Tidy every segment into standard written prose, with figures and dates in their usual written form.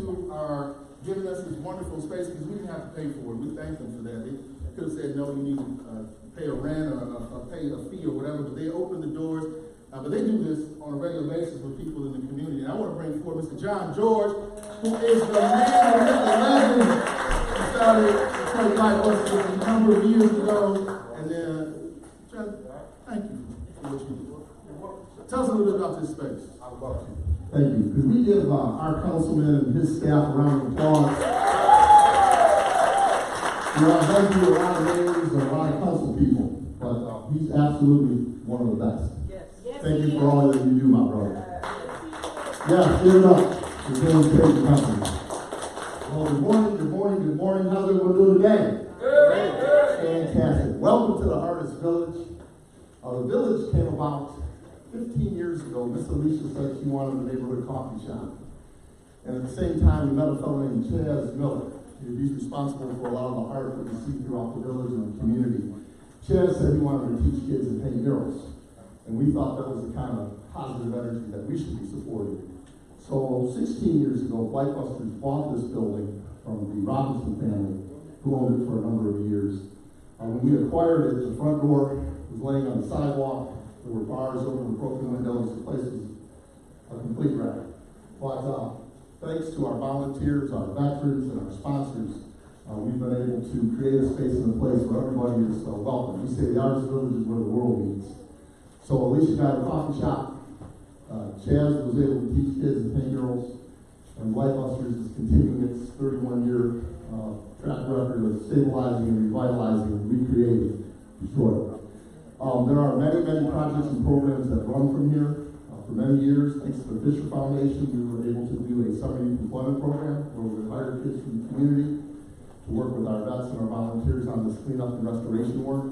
who are giving us this wonderful space because we didn't have to pay for it. We thank them for that. They could have said, no, you need to pay a rent or pay a fee or whatever, but they opened the doors. But they do this on a regular basis with people in the community. And I want to bring forward Mr. John George, who is the man with the legend. He started Detroit Light Orchestra a number of years ago. And then, John, thank you for what you do. Tell us a little bit about this space. I love you. Thank you. Could we give our councilman and his staff a round of applause? You know, I've been through a lot of mayors and a lot of council people, but he's absolutely one of the best. Thank you for all that you do, my brother. Yeah, give it up. You're doing great company. Well, good morning, good morning, good morning. How's everyone doing today? Fantastic. Welcome to the Artist Village. The village came about 15 years ago. Miss Alicia said she wanted a neighborhood coffee shop. And at the same time, we met a fellow named Chaz Miller. He's responsible for a lot of the art that we see throughout the village and the community. Chaz said he wanted to teach kids to paint murals. And we thought that was the kind of positive energy that we should be supporting. So 16 years ago, Busters bought this building from the Robinson family, who owned it for a number of years. When we acquired it, the front door was laying on the sidewalk. There were bars over the broken windows. The place was a complete wreck. But thanks to our volunteers, our veterans, and our sponsors, we've been able to create a space and a place where everybody is welcome. We say the Artist Village is where the world meets. So Alicia got a coffee shop. Chaz was able to teach kids and paint murals. And Busters is continuing its 31-year track record of stabilizing and revitalizing and recreating Detroit. There are many, many projects and programs that run from here. For many years, thanks to the Fisher Foundation, we were able to do a summer youth employment program where we hired kids from the community to work with our vets and our volunteers on this cleanup and restoration work.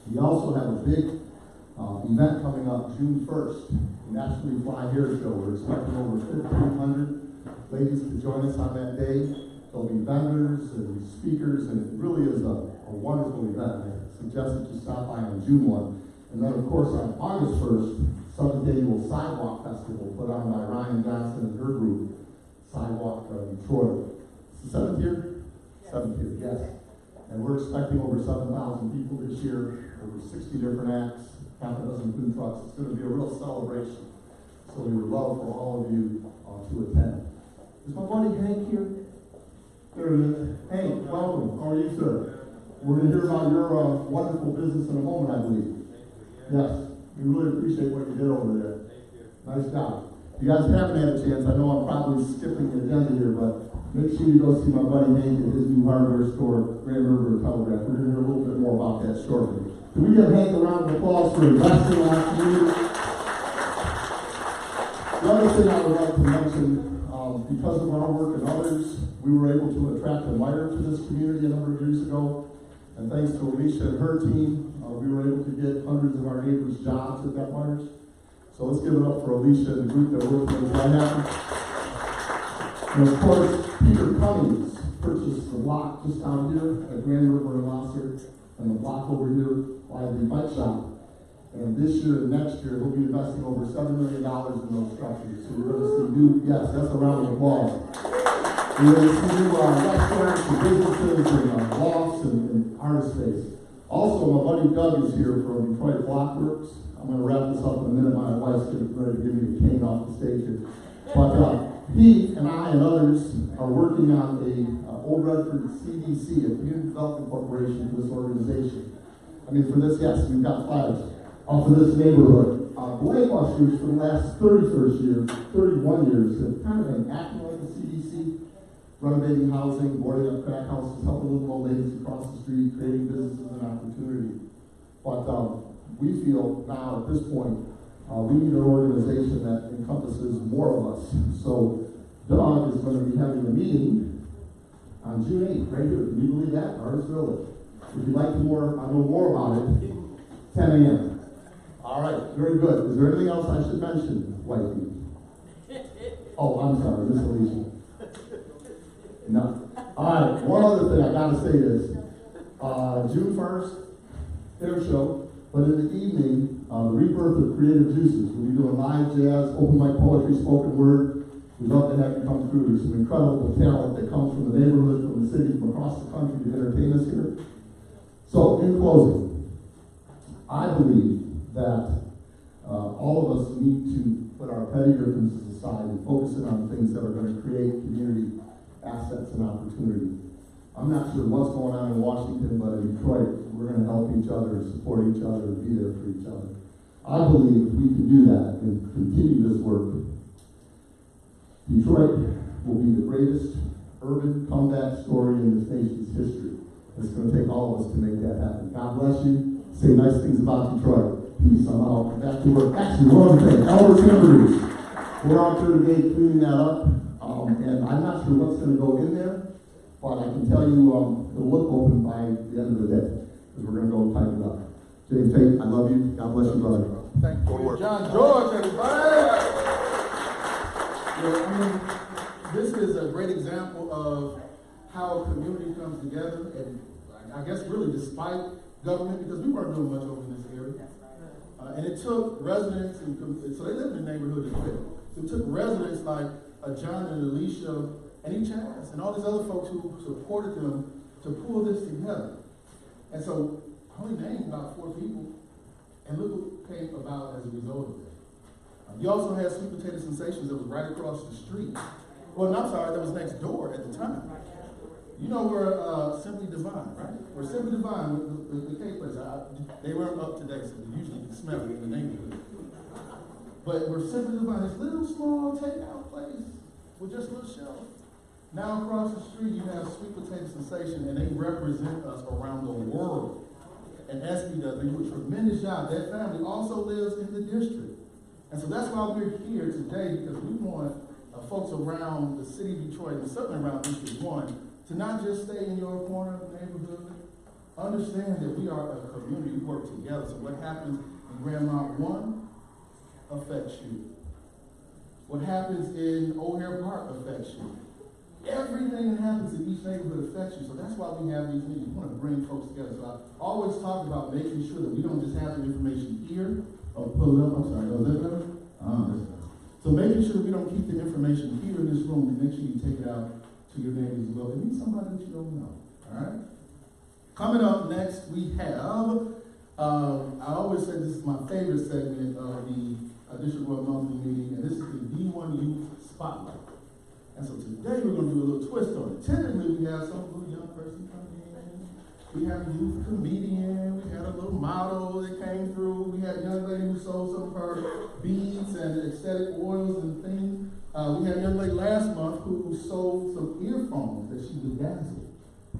We also have a big event coming up June 1st, the Nationally Fly Hair Show. We're expecting over 1,500 ladies to join us on that day. There'll be vendors and speakers, and it really is a wonderful event. I suggest that you stop by on June 1. And then, of course, on August 1st, 7th Annual Sidewalk Festival put on by Ryan Johnson and her group, Sidewalk Detroit. It's the 7th year? 7th year, yes. And we're expecting over 7,000 people this year, over 60 different acts, half a dozen food trucks. It's going to be a real celebration. So we would love for all of you to attend. Is my buddy Hank here? There he is. Hank, welcome. How are you, sir? We're going to hear about your wonderful business in a moment, I believe. Yes. We really appreciate what you did over there. Nice job. If you guys haven't had a chance, I know I'm probably skipping the agenda here, but make sure you go see my buddy Hank at his new hardware store, Grand River Telegraph. We're going to hear a little bit more about that shortly. Can we give Hank a round of applause for investing in our community? The other thing I would like to mention, because of our work and others, we were able to attract a miner to this community a number of years ago. And thanks to Alicia and her team, we were able to get hundreds of our neighbors jobs at that miners. So let's give it up for Alicia and the group that worked with that happened. And of course, Peter Cummings purchased the block just down here at Grand River and Lahser, and the block over here by the bike shop. And this year and next year, we'll be investing over $7 million in those structures. So we're going to see new, yes, that's a round of applause. We're going to see new restaurants and businesses and lofts and artist space. Also, my buddy Doug is here from Detroit Blockworks. I'm going to wrap this up in a minute. My wife's getting ready to give me the cane off the stage here. But he and I and others are working on a Old Redford CDC, a Community Development Corporation, for this organization. I mean, for this, yes, we've got flags for this neighborhood. Busters for the last 31 years, have kind of been acting like a CDC, renovating housing, boarding up crack houses, helping little old ladies across the street, creating businesses and opportunity. But we feel now at this point, we need an organization that encompasses more of us. So Doug is going to be having a meeting on June 8th, right here. Can you believe that? Artist Village. If you'd like to know more about it, 10 a.m. All right, very good. Is there anything else I should mention, wifey? Oh, I'm sorry, Miss Alicia. No. All right, one other thing I gotta say is, June 1st, hair show, but in the evening, the rebirth of Creative Juices. We'll be doing live jazz, open mic poetry, spoken word, We'd love to have you come through. There's some incredible talent that comes from the neighborhood, from the city, from across the country to entertain us here. So, in closing, I believe that all of us need to put our petty differences aside and focus in on things that are going to create community assets and opportunity. I'm not sure what's going on in Washington, but in Detroit, we're going to help each other, support each other, and be there for each other. I believe we can do that and continue this work. Detroit will be the greatest urban comeback story in this nation's history. It's going to take all of us to make that happen. God bless you. Say nice things about Detroit. Peace. I'm out. Back to work. Actually, one other thing. Elder Timberries. We're out there today cleaning that up. And I'm not sure what's going to go in there, but I can tell you it'll look open by the end of the day, because we're going to go tighten it up. James Tate, I love you. God bless you, brother. Thank you. John George, everybody. This is a great example of how a community comes together, and I guess really despite government, because we weren't doing much over in this area. And it took residents, so they live in the neighborhood as well. So it took residents like John and Alicia and each Chaz and all these other folks who supported them to pull this together. And so I only named about 4 people, and look what came about as a result of it. You also had Sweet Potato Sensations that was right across the street. Well, no, I'm sorry, that was next door at the time. You know where Simply Divine, right? Where Simply Divine, the cake place, they weren't up today, so usually you can smell it in the neighborhood. But where Simply Divine, this little small takeout place with just a little shelf. Now across the street, you have Sweet Potato Sensation, and they represent us around the world. And SB does, they do a tremendous job. That family also lives in the district. And so that's why we're here today, because we want folks around the city of Detroit, and certainly around District 1, to not just stay in your corner of the neighborhood. Understand that we are a community, we work together. So what happens in Grand Mount 1 affects you. What happens in O'Hare Park affects you. Everything that happens in each neighborhood affects you. So that's why we have these meetings. We want to bring folks together. So I always talk about making sure that we don't just have the information here. Oh, pull it up. I'm sorry. Oh, is that better? That's better. So making sure that we don't keep the information here in this room, and make sure you take it out to your neighbors as well. And meet somebody that you don't know. All right? Coming up next, we have, I always say this is my favorite segment of the District 1 monthly meeting, and this is the D1 Youth Spotlight. And so today we're going to do a little twist on it. Typically, we have some little young person come in. We have a youth comedian. We had a little model that came through. We had a young lady who sold some of her beads and aesthetic oils and things. We had a young lady last month who sold some earphones that she bedazzled.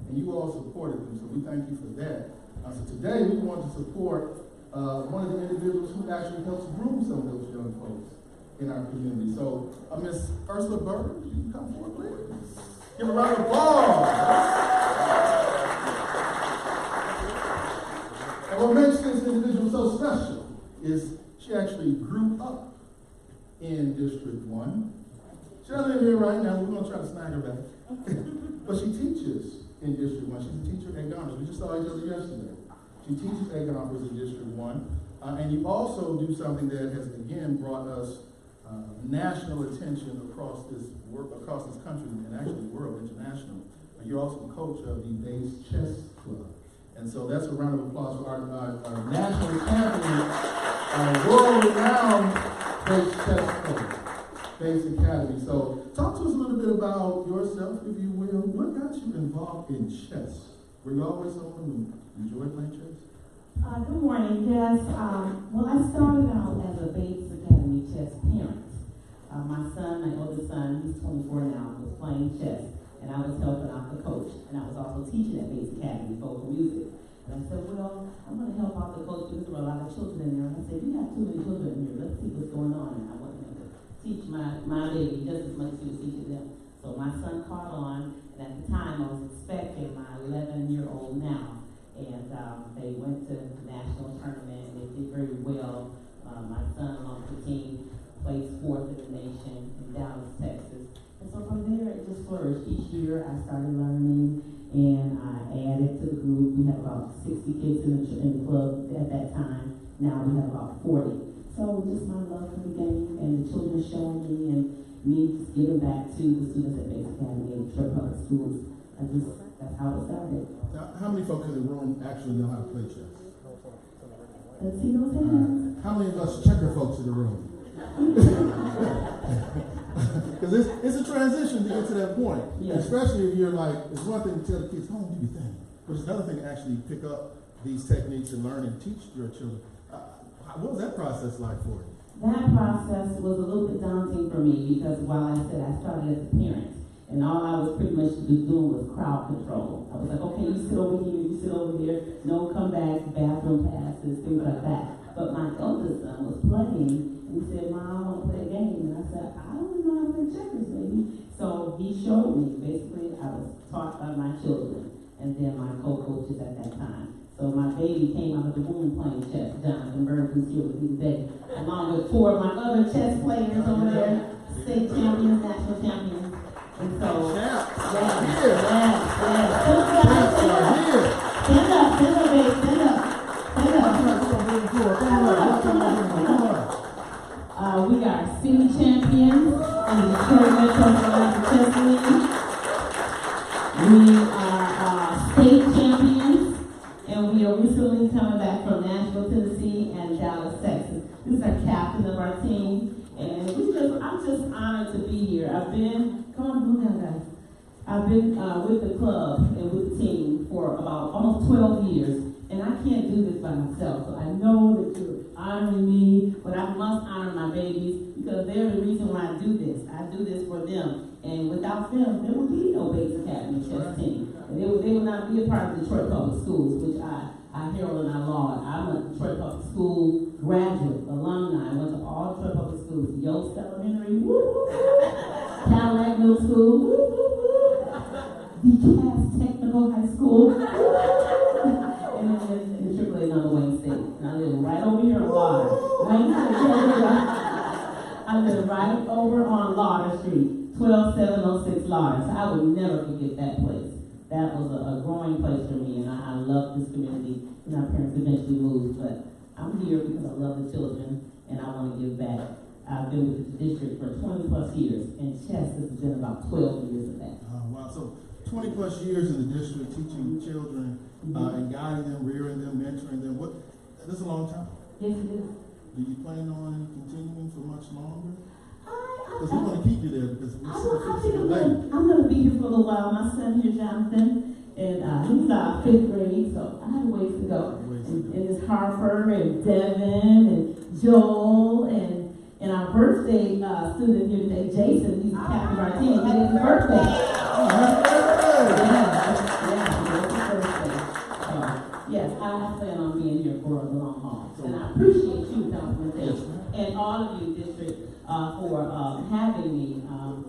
And you all supported them, so we thank you for that. So today we want to support one of the individuals who actually helps groom some of those young folks in our community. So, Miss Ursula Byrd, you can come forward, please. Give a round of applause. And what makes this individual so special is she actually grew up in District 1. She doesn't live here right now. We're going to try to snag her back. But she teaches in District 1. She's a teacher at Goners. We just saw each other yesterday. She teaches at Goners in District 1. And you also do something that has, again, brought us national attention across this country and actually world, international. You're also a coach of the Base Chess Club. And so that's a round of applause for our national champion, world-renowned Base Chess Club, Base Academy. So talk to us a little bit about yourself, if you will. What got you involved in chess? Were you always someone who enjoyed playing chess? Good morning. Yes. Well, I started out as a Bates Academy chess parent. My son, my oldest son, he's 24 now, was playing chess, and I was helping out the coach, and I was also teaching at Bates Academy vocal music. And I said, well, I'm going to help out the coach because there were a lot of children in there. And I said, you have too many children in here. Let's see what's going on. And I wanted him to teach my baby just as much as he was teaching them. So my son caught on, and at the time I was expecting my 11-year-old now. And they went to the national tournament, and they did very well. My son, along with the team, placed 4th in the nation in Dallas, Texas. And so from there, it just flourished. Each year, I started learning, and I added to the group. We had about 60 kids in the club at that time. Now we have about 40. So just my love for the game and the children showing me and me just giving back to the students at Basic Academy and Detroit Public Schools. That's how it started. Now, how many folks in the room actually know how to play chess? Let's see those hands. How many of us checker folks in the room? Because it's a transition to get to that point. Yeah. Especially if you're like, it's one thing to tell the kids, do your thing. But it's another thing to actually pick up these techniques and learn and teach your children. What was that process like for you? That process was a little bit daunting for me because while I said I started as a parent, and all I was pretty much doing was crowd control. I was like, okay, you sit over here, you sit over here, no come back, bathroom passes, things like that. But my eldest son was playing, and he said, Mom, I want to play a game. And I said, I don't know how to play checkers, baby. So he showed me. Basically, I was taught by my children, and then my co-coaches at that time. So my baby came out of the womb playing chess. Jonathan Byrd, who's here with me today, along with 4 of my other chess players over there, state champions, national champions. And so, yes. Stand up, baby, stand up. We are city champions in the Detroit Metro Chess League. We are state champions, and we are recently coming back from Nashville, Tennessee, and Dallas, Texas. This is our captain of our team, and I'm just honored to be here. I've been with the club and with the team for about almost 12 years, and I can't do this by myself. So I know that you're honoring me, but I must honor my babies because they're the reason why I do this. I do this for them, and without them, there would be no Bates Academy chess team. And they would not be a part of Detroit Public Schools, which I herald and I laud. I'm a Detroit Public School graduate, alumni. I went to all Detroit Public Schools, Yost Elementary, woo, Cadillac Middle School, woo, DeKalb Technical High School, and then AAA number Wayne State. And I live right over here on Lauder. I live right over on Lauder Street, 12706 Lauder. So I would never forget that place. That was a growing place for me, and I love this community. And our parents eventually moved, but I'm here because I love the children, and I want to give back. I've been with the district for 20 plus years, and chess has been about 12 years of that. Wow, so 20 plus years in the district teaching children and guiding them, rearing them, mentoring them. That's a long time. Yes, it is. Do you plan on continuing for much longer? Because we want to keep you there because we see the late. I'm going to be here for a little while. My son here, Jonathan, and he's 5th grade, so I have a ways to go. And it's Harper and Devin and Joel and our birthday student here today, Jason. He's the captain of our team. It is his birthday. Yes, I plan on being here for the long haul. And I appreciate you, Councilman Tate, and all of you, District, for having me.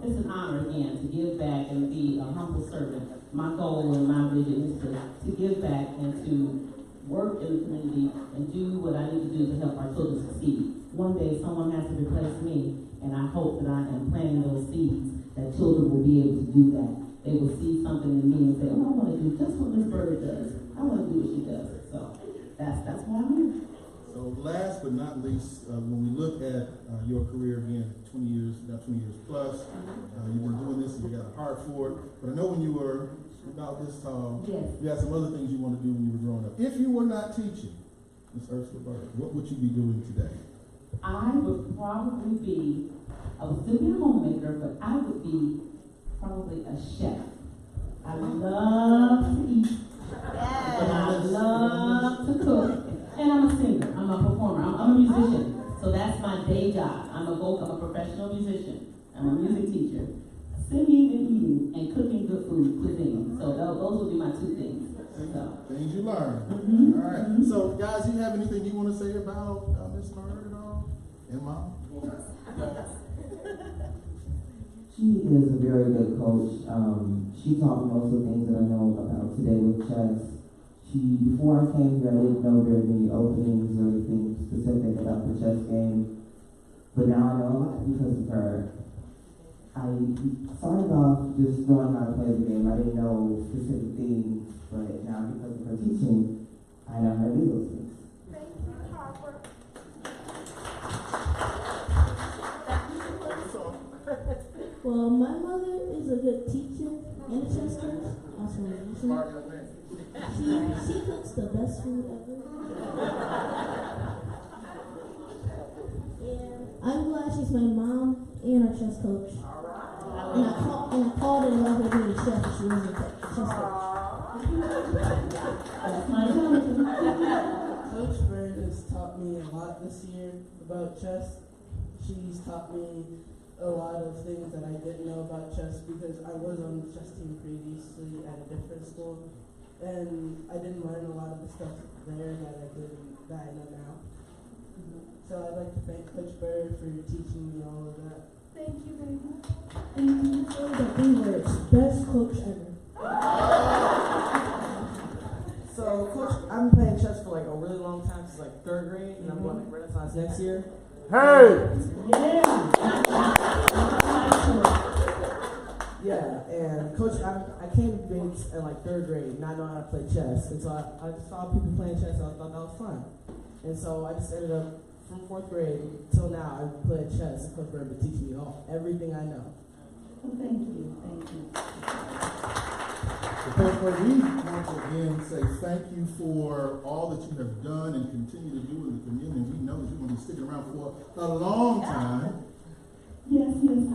It's an honor again to give back and be a humble servant. My goal and my vision is to give back and to work in the community and do what I need to do to help our children succeed. One day someone has to replace me, and I hope that I am planting those seeds that children will be able to do that. They will see something in me and say, oh, I want to do just what Ms. Byrd does. I want to do what she does. So that's why I'm here. So last but not least, when we look at your career again, 20 years, now 20 years plus, you've been doing this and you got a heart for it. But I know when you were about this tall, yes, you had some other things you want to do when you were growing up. If you were not teaching, Ms. Ursula Byrd, what would you be doing today? I would probably be, I would still be a homemaker, but I would be probably a chef. I love to eat, and I love to cook, and I'm a singer, I'm a performer, I'm a musician, so that's my day job. I'm a professional musician, I'm a music teacher, singing and eating, and cooking good food, cuisine. So those would be my 2 things. So. Things you learn. Mm-hmm. All right. Mm-hmm. So, guys, you have anything you want to say about Ms. Byrd at all? And Mom? She is a very good coach. She taught me most of the things that I know about today with chess. Before I came here, I didn't know very many openings or anything specific about the chess game. But now I know a lot because of her. I started off just knowing how to play the game. I didn't know specific things, but now because of her teaching, I know how to do those things. Thank you, Harper. My mother is a good teacher and a chess coach. Also, Smart young man. she cooks the best food ever. And I'm glad she's my mom and our chess coach. And I called her about her being a chef, but she wasn't a chess coach. That's my cousin. Coach Byrd has taught me a lot this year about chess. She's taught me a lot of things that I didn't know about chess because I was on the chess team previously at a different school, and I didn't learn a lot of the stuff there that I know now. So I'd like to thank Coach Byrd for teaching me all of that. Thank you very much. And you say the 3 words, best coach ever. So, Coach, I've been playing chess for like a really long time, since like 3rd grade, and I'm going to Renaissance next year. Hey! Yeah, and Coach, I came to Bates in like 3rd grade, not knowing how to play chess, and so I just saw people playing chess, and I thought that was fun. And so I just ended up, from 4th grade till now, I've played chess, and Coach Byrd been teaching me everything I know. Well, thank you. So, Coach Byrd, we want to again say thank you for all that you have done and continue to do in the community. We know that you're going to be sticking around for a long time. Yes, I agree with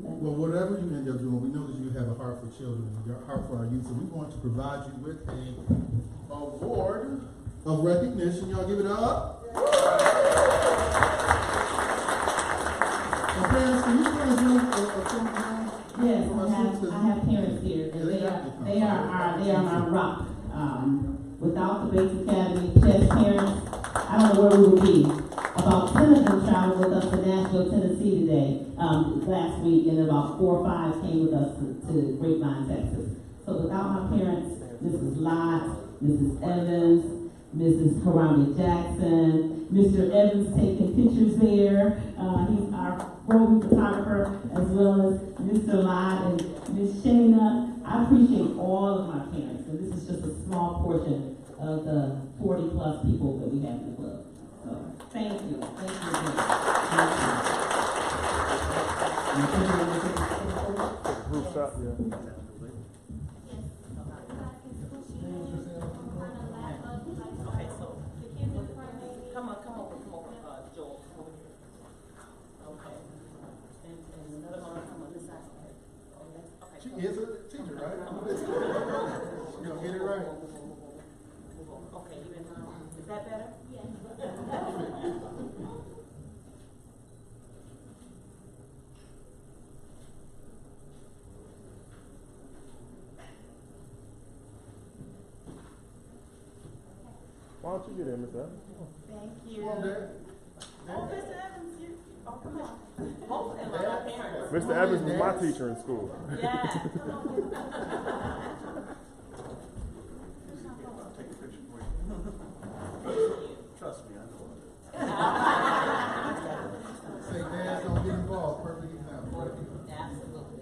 that. Well, whatever you end up doing, we know that you have a heart for children and a heart for our youth, so we want to provide you with a award of recognition. Y'all give it up. And parents, can you guys do a program? Yes, I have parents here, and they are my rock. Without the Bates Academy chess parents, I don't know where we would be. About 10 of them traveled with us to Nashville, Tennessee today, last week, and about 4 or 5 came with us to Grapevine, Texas. So without my parents, Mrs. Lott, Mrs. Evans, Mrs. Harambe Jackson, Mr. Evans taking pictures there. He's our roving photographer, as well as Mr. Lott and Miss Shayna. I appreciate all of my parents, and this is just a small portion of the 40 plus people that we have in the club. So thank you. Thank you. Group shot, yeah. She is a teacher, right? She's gonna get it right. Okay, is that better? Yes. Why don't you get in, Mr. Evans? Thank you. Come on, Dad. Oh, Mr. Evans, come on. Both of them are my parents. Mr. Evans was my teacher in school. Yes. Trust me, I know it. Say, Dad, don't get involved. Perfect example. Absolutely.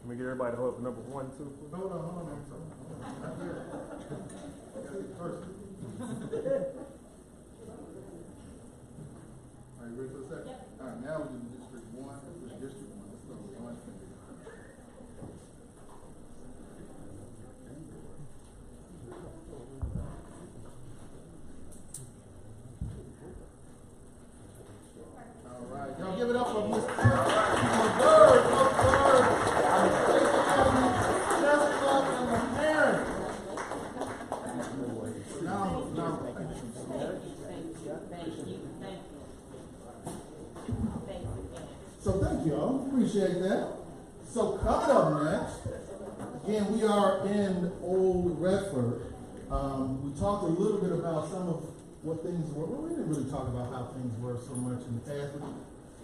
Can we get everybody to hold up number 1 and 2? Hold on. Not yet. I gotta get first. Are you ready for the second? Yep. All right, now we do District 1. District 1. Let's go with 1. All right, y'all give it up for Mr. Byrd. So thank y'all, appreciate that. So coming up next, again, we are in Old Redford. We talked a little bit about some of what things were. Well, we didn't really talk about how things were so much in the past, but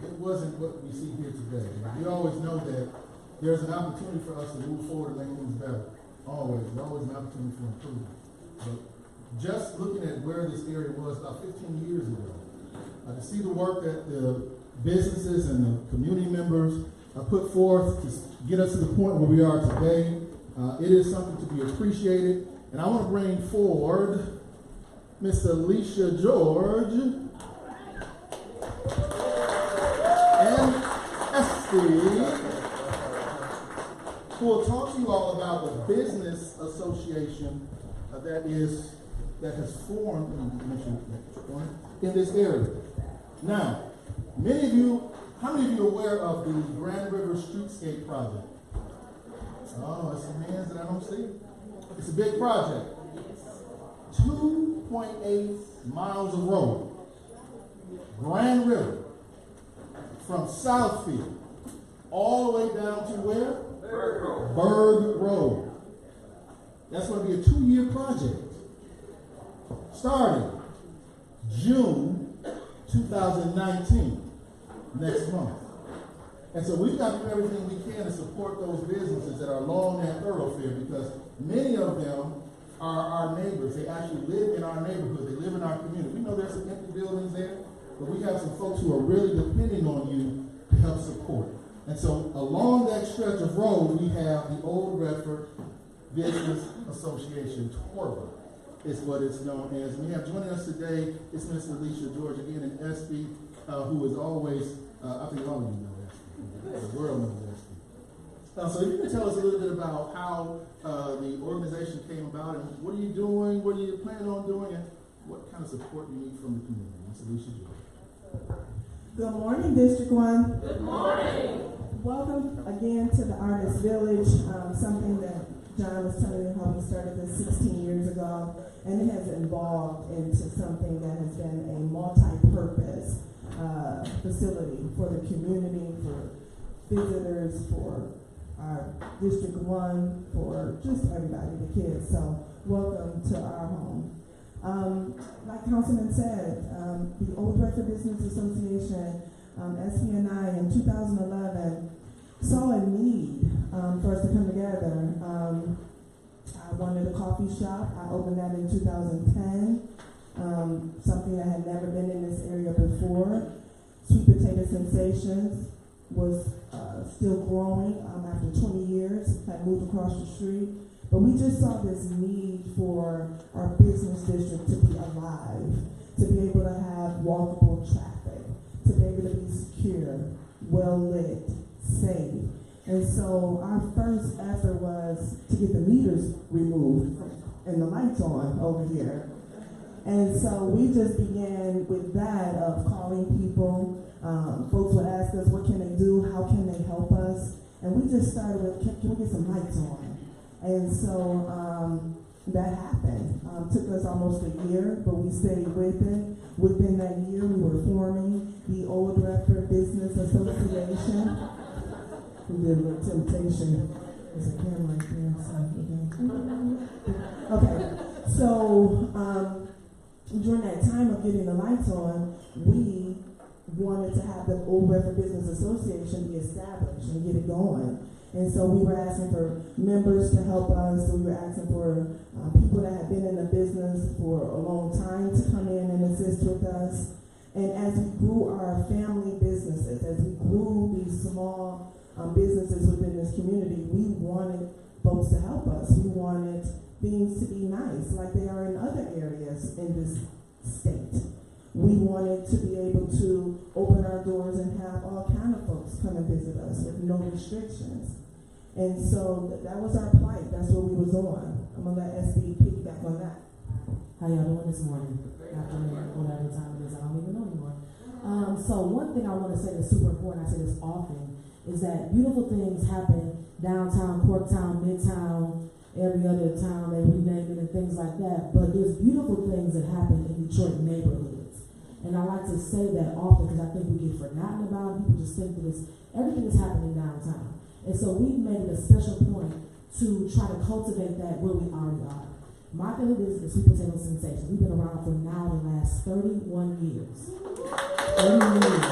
it wasn't what we see here today. We always know that there's an opportunity for us to move forward and make things better. Always. There's always an opportunity for improvement. But just looking at where this area was about 15 years ago, to see the work that the businesses and the community members put forth to get us to the point where we are today. It is something to be appreciated. And I want to bring forward Miss Alicia George and Esty, who will talk to you all about the business association that has formed in this area. Now, how many of you are aware of the Grand River Streetscape project? Oh, it's some hands that I don't see. It's a big project. 2.8 miles of road. Grand River. From Southfield all the way down to where? Byrd Road. That's going to be a 2-year project. Starting June 2019, next month. And so we've got to do everything we can to support those businesses that are along that thoroughfare, because many of them are our neighbors. They actually live in our neighborhood. They live in our community. We know there's some empty buildings there, but we have some folks who are really depending on you to help support. And so along that stretch of road, we have the Old Redford Business Association, TORBA is what it's known as. We have joining us today is Miss Alicia George again, and Espy, who is always, I think all of you know Espy. The world knows Espy. So if you can tell us a little bit about how the organization came about, and what are you doing, what are you planning on doing, and what kind of support you need from the community. Miss Alicia George. Good morning, District 1. Good morning. Welcome again to the Artist Village, something that John was telling you how we started this 16 years ago, and it has evolved into something that has been a multi-purpose facility for the community, for visitors, for our District 1, for just everybody, the kids. So welcome to our home. Like Councilman said, the Old Redford Business Association, SPNI in 2011 saw a need for us to come together. I wanted a coffee shop. I opened that in 2010, something that had never been in this area before. Sweet Potato Sensations was still growing after 20 years, had moved across the street. But we just saw this need for our business district to be alive, to be able to have walkable traffic, to be able to be secure, well-lit, safe. And so our first effort was to get the meters removed and the lights on over here. And so we just began with that of calling people. Folks would ask us, what can they do? How can they help us? And we just started with, can we get some lights on? And so that happened. Took us almost a year, but we stayed with it. Within that year, we were forming the Old Redford Business Association. We did a little temptation. There's a camera right there. Okay. So during that time of getting the lights on, we wanted to have the Old Redford Business Association be established and get it going. And so we were asking for members to help us. We were asking for people that had been in the business for a long time to come in and assist with us. And as we grew our family businesses, as we grew these small businesses within this community, we wanted folks to help us. We wanted things to be nice, like they are in other areas in this state. We wanted to be able to open our doors and have all kind of folks come and visit us with no restrictions. And so that was our plight. That's what we was on. I'm going to let SB piggyback on that. How y'all doing this morning? Afternoon, whatever time it is, I don't even know anymore. So one thing I want to say that's super important, I say this often, is that beautiful things happen downtown, Corktown, Midtown, every other town, they rename it and things like that. But there's beautiful things that happen in Detroit neighborhoods. And I like to say that often because I think we get forgotten about it. People just think that everything is happening downtown. And so we've made it a special point to try to cultivate that where we already are. My family business is Sweet Potato Sensation. We've been around for now the last 31 years. 31 years.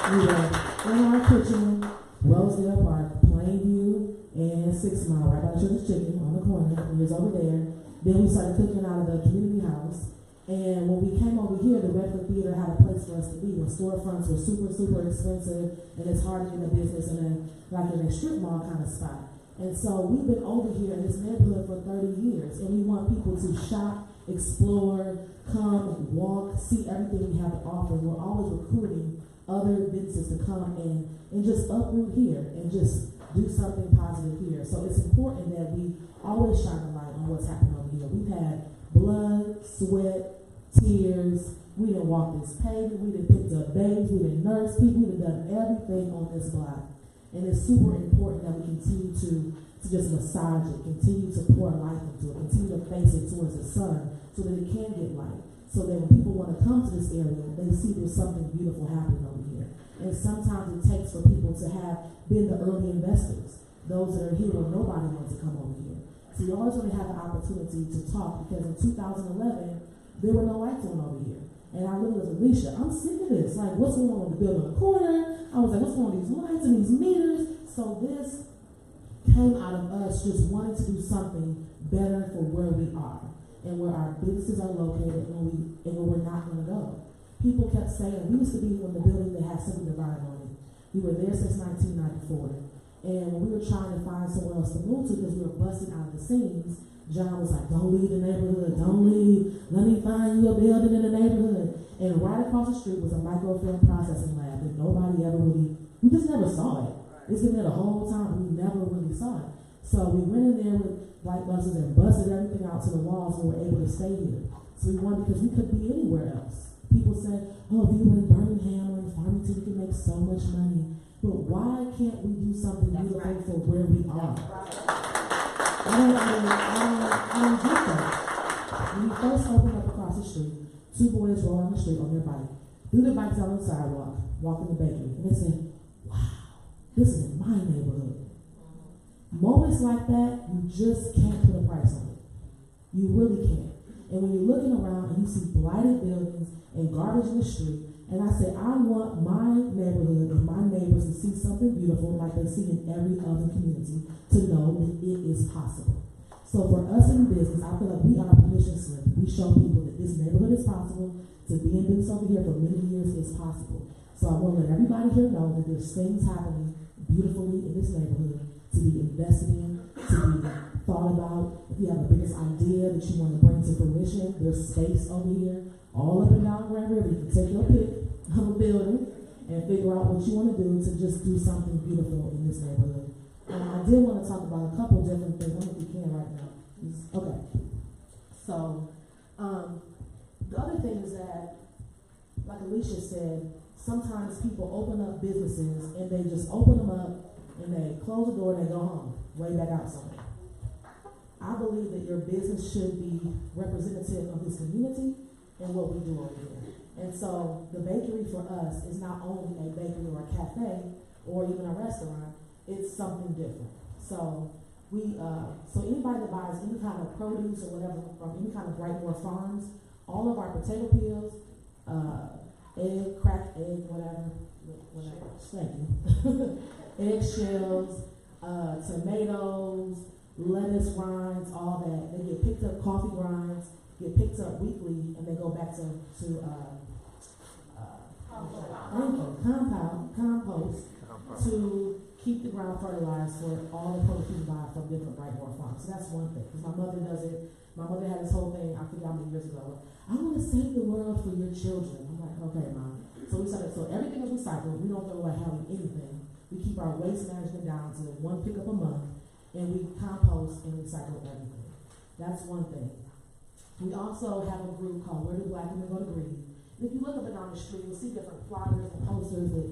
We were in our kitchen, Rosedale Park, Plainview, and 6 Mile, right by Children's Chicken on the corner. We was over there. Then we started cooking out of the community house. And when we came over here, the Redford Theater had a place for us to be. The storefronts were super, super expensive, and it's hard to get a business in a strip mall kind of spot. And so we've been over here in this neighborhood for 30 years, and we want people to shop, explore, come, walk, see everything we have to offer. We're always recruiting other businesses to come and just uproot here and just do something positive here. So it's important that we always shine a light on what's happening over here. We've had blood, sweat, tears. We done walked this pavement. We done picked up babies. We done nursed people. We done done everything on this block. And it's super important that we continue to just massage it, continue to pour life into it, continue to face it towards the sun so that it can get light. So that when people want to come to this area, they see there's something beautiful happening over here. And sometimes it takes for people to have been the early investors, those that are here when nobody wants to come over here. So you always want to have an opportunity to talk, because in 2011, there were no lights on over here. And I looked at Alicia, I'm sick of this. Like, what's going on with the building on the corner? I was like, what's going on with these lights and these meters? So this came out of us just wanting to do something better for where we are and where our businesses are located and where we're not going to go. People kept saying, we used to be in the building that had Civil Divide on it. We were there since 1994. And when we were trying to find somewhere else to move to because we were busting out of the scenes, John was like, don't leave the neighborhood, don't leave. Let me find you a building in the neighborhood. And right across the street was a microfilm processing lab that nobody ever really, we just never saw it. It's been there the whole time, but we never really saw it. So we went in there with white buses and busted everything out to the walls and were able to stay here. So we won because we could be anywhere else. People said, oh, if you were in Birmingham or in Farmington, you can make so much money. But why can't we do something beautiful for where we are? I don't get that. When we first opened up across the street, two boys rolled on the street on their bike, threw their bikes out on the sidewalk, walked in the bakery, and they said, wow, this is in my neighborhood. Moments like that, you just can't put a price on it. You really can't. And when you're looking around and you see blighted buildings and garbage in the street, and I say, I want my neighborhood and my neighbors to see something beautiful like they see in every other community, to know that it is possible. So for us in business, I feel like we are a permission slip. We show people that this neighborhood is possible. To be in business over here for many years is possible. So I want to let everybody here know that there's things happening beautifully in this neighborhood to be invested in, to be thought about. If you have a business idea that you want to bring to fruition, there's space over here. All up and down Grand River, you can take your pick of a building and figure out what you want to do to just do something beautiful in this neighborhood. I did want to talk about a couple different things. I don't know if you can right now. Okay. So, the other thing is that, like Alicia said, sometimes people open up businesses and they just open them up and they close the door and they go home, way back out somewhere. I believe that your business should be representative of this community and what we do over here. And so the bakery for us is not only a bakery or a cafe or even a restaurant, it's something different. So so anybody that buys any kind of produce or whatever from any kind of Brightmore Farms, all of our potato peels, egg, cracked egg, whatever, thank you. Egg shells, tomatoes, lettuce rinds, all that. They get picked up, coffee grinds, get picked up weekly, and they go back to compost to keep the ground fertilized for all the produce we buy from different Brightmore Farms. So that's one thing, because my mother does it. My mother had this whole thing, I forgot how many years ago. I want to save the world for your children. I'm like, okay, Mom. So we started, so everything is recycled. We don't throw away hardly anything. We keep our waste management down to one pickup a month, and we compost and recycle everything. That's one thing. We also have a group called Where Do Black Women Go to Breathe? And if you look up and down the street, you'll see different flyers and posters that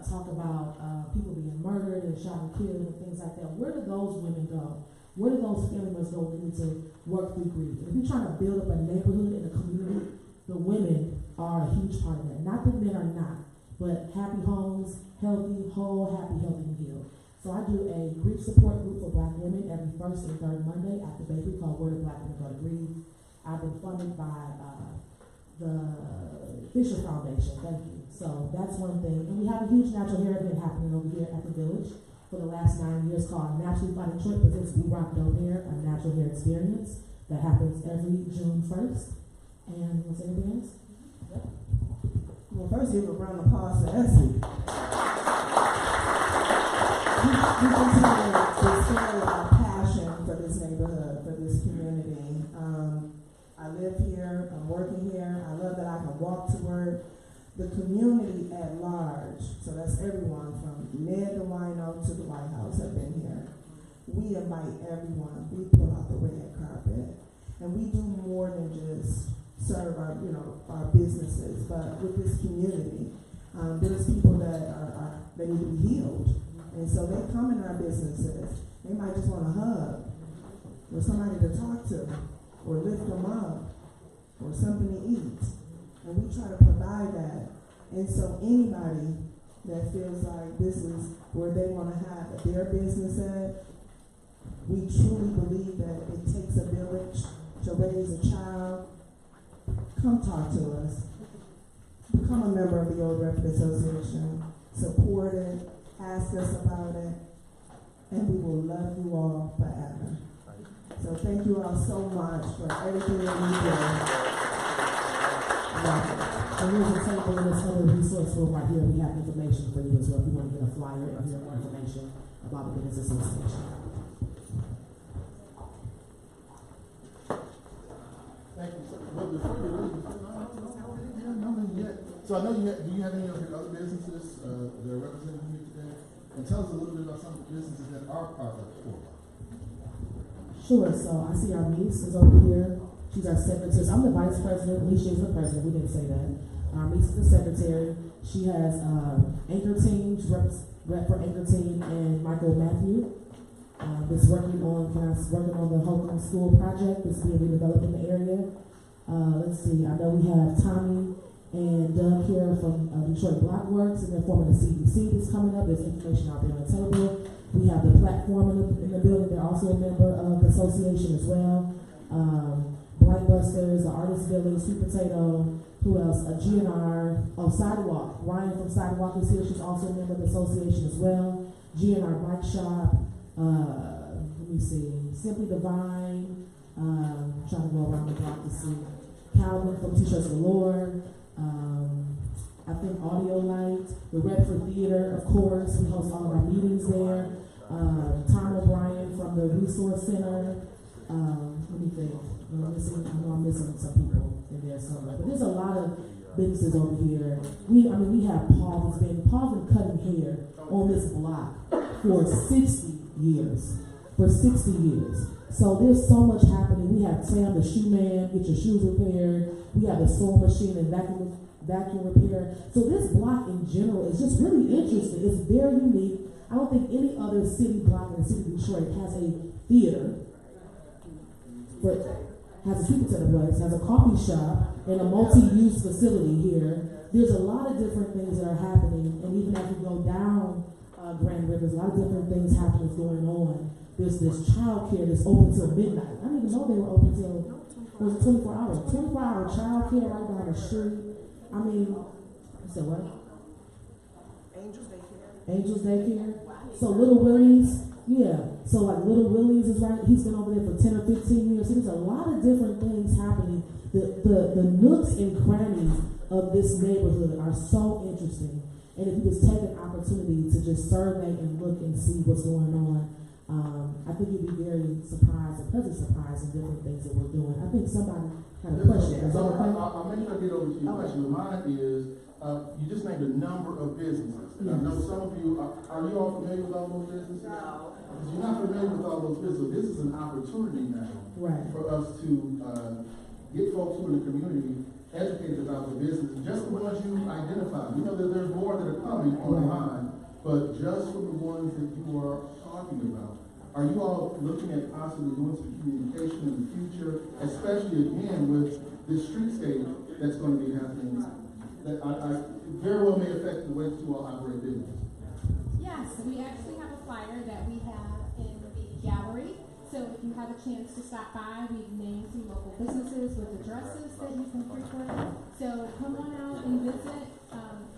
talk about people being murdered and shot and killed and things like that. Where do those women go? Where do those family members go when they need to work through grief? If you're trying to build up a neighborhood and a community, the women are a huge part of that. Not that men are not, but happy homes, healthy, whole, happy, healthy, and healed. So I do a grief support group for Black women every first and third Monday at the bakery called Where Do Black Women Go to Breathe. I've been funded by the Fisher Foundation, thank you. So that's one thing. And we have a huge natural hair event happening over here at the village for the last 9 years called Naturally Fun Detroit presents We Rock Dope Hair, a natural hair experience that happens every June 1st. And was anything else? Well, first give a round of applause to Essie. We continue to display our passion for this neighborhood, for this community. I live here, I'm working here, I love that I can walk to work. The community at large, so that's everyone from Ned the Wino to the White House have been here. We invite everyone, we pull out the red carpet, and we do more than just serve our, our businesses, but with this community, there's people that they need to be healed. And so they come in our businesses. They might just want a hug, or somebody to talk to, or lift them up, or something to eat. And we try to provide that. And so anybody that feels like this is where they want to have their business at, we truly believe that it takes a village to raise a child. Come talk to us. Become a member of the Old Redford Association. Support it. Ask us about it. And we will love you all forever. So thank you all so much for everything that you do. And here's a table in this other resource room right here. We have information for you as well. If you want to get a flyer or hear more information about the Business Association. Thank you. Well, before you leave, so I know do you have any of your other businesses that are represented here today? And tell us a little bit about some of the businesses that are part of the forum. Sure. So I see our niece is over here. She's our secretary. So I'm the vice president. Alicia is the president. We didn't say that. Our niece is the secretary. She has Anchor Team. She reps for Anchor Team and Michael Matthew. That's working on the Holcomb School project that's being redeveloped in the area. Let's see. I know we have Tommy and Doug here from Detroit Blockworks, and they're forming the CDC that's coming up. There's information out there on the table. We have the platform in the building. They're also a member of the association as well. Blackbusters, the Artist Village, Sweet Potato, who else? GNR, Sidewalk. Ryan from Sidewalk is here. She's also a member of the association as well. GNR Bike Shop. Let me see. Simply Divine. Trying to go around the block to see. Calvin from T-Shirts Galore. I think Audio Night. The Redford Theater, of course. We host all of our meetings there. Tom O'Brien from the Resource Center. Let me think. I know I'm missing some people in there somewhere. But there's a lot of businesses over here. We have Paul's been cutting hair on this block for 60 years. For 60 years. So there's so much happening. We have Sam, the shoe man, get your shoes repaired. We have the sewing machine and vacuum repair. So this block in general is just really interesting. It's very unique. I don't think any other city block in the city of Detroit has a theater, but has a sweet potato place, has a coffee shop, and a multi-use facility here. There's a lot of different things that are happening, and even as we go down Grand River, there's a lot of different things happening going on. There's this child care that's open till midnight. I didn't even know they were open till, was it 24 hours? 24-hour child care right down the street. I mean, you said what? Angels Daycare. So Little Willie's, yeah. So like Little Willie's is right. He's been over there for 10 or 15 years. So there's a lot of different things happening. The nooks and crannies of this neighborhood are so interesting. And if you just take an opportunity to just survey and look and see what's going on, I think you'd be very surprised and pleasantly surprised in different things that we're doing. I think somebody had a question. So I'll make sure I get over to your question. Mine is, you just named a number of businesses. And I know some of you, are you all familiar with all those businesses? No. Because you're not familiar with all those businesses. This is an opportunity now for us to get folks who in the community educated about the business. Just the ones you identified. We know that there's more that are coming online, but just from the ones that you are talking about. Are you all looking at possibly doing some communication in the future, especially again with this streetscape that's going to be happening that I very well may affect the way that you all operate business? Yes, we actually have a flyer that we have in the gallery. So if you have a chance to stop by, we've named some local businesses with addresses that you can frequent. So come on out and visit,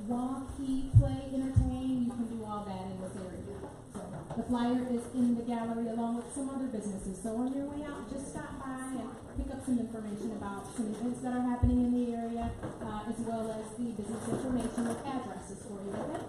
walk, eat, play, entertain. You can do all that in this area. So the flyer is in the gallery along with some other businesses. So on your way out, just stop by and pick up some information about some events that are happening in the area, as well as the business information with addresses for you, okay?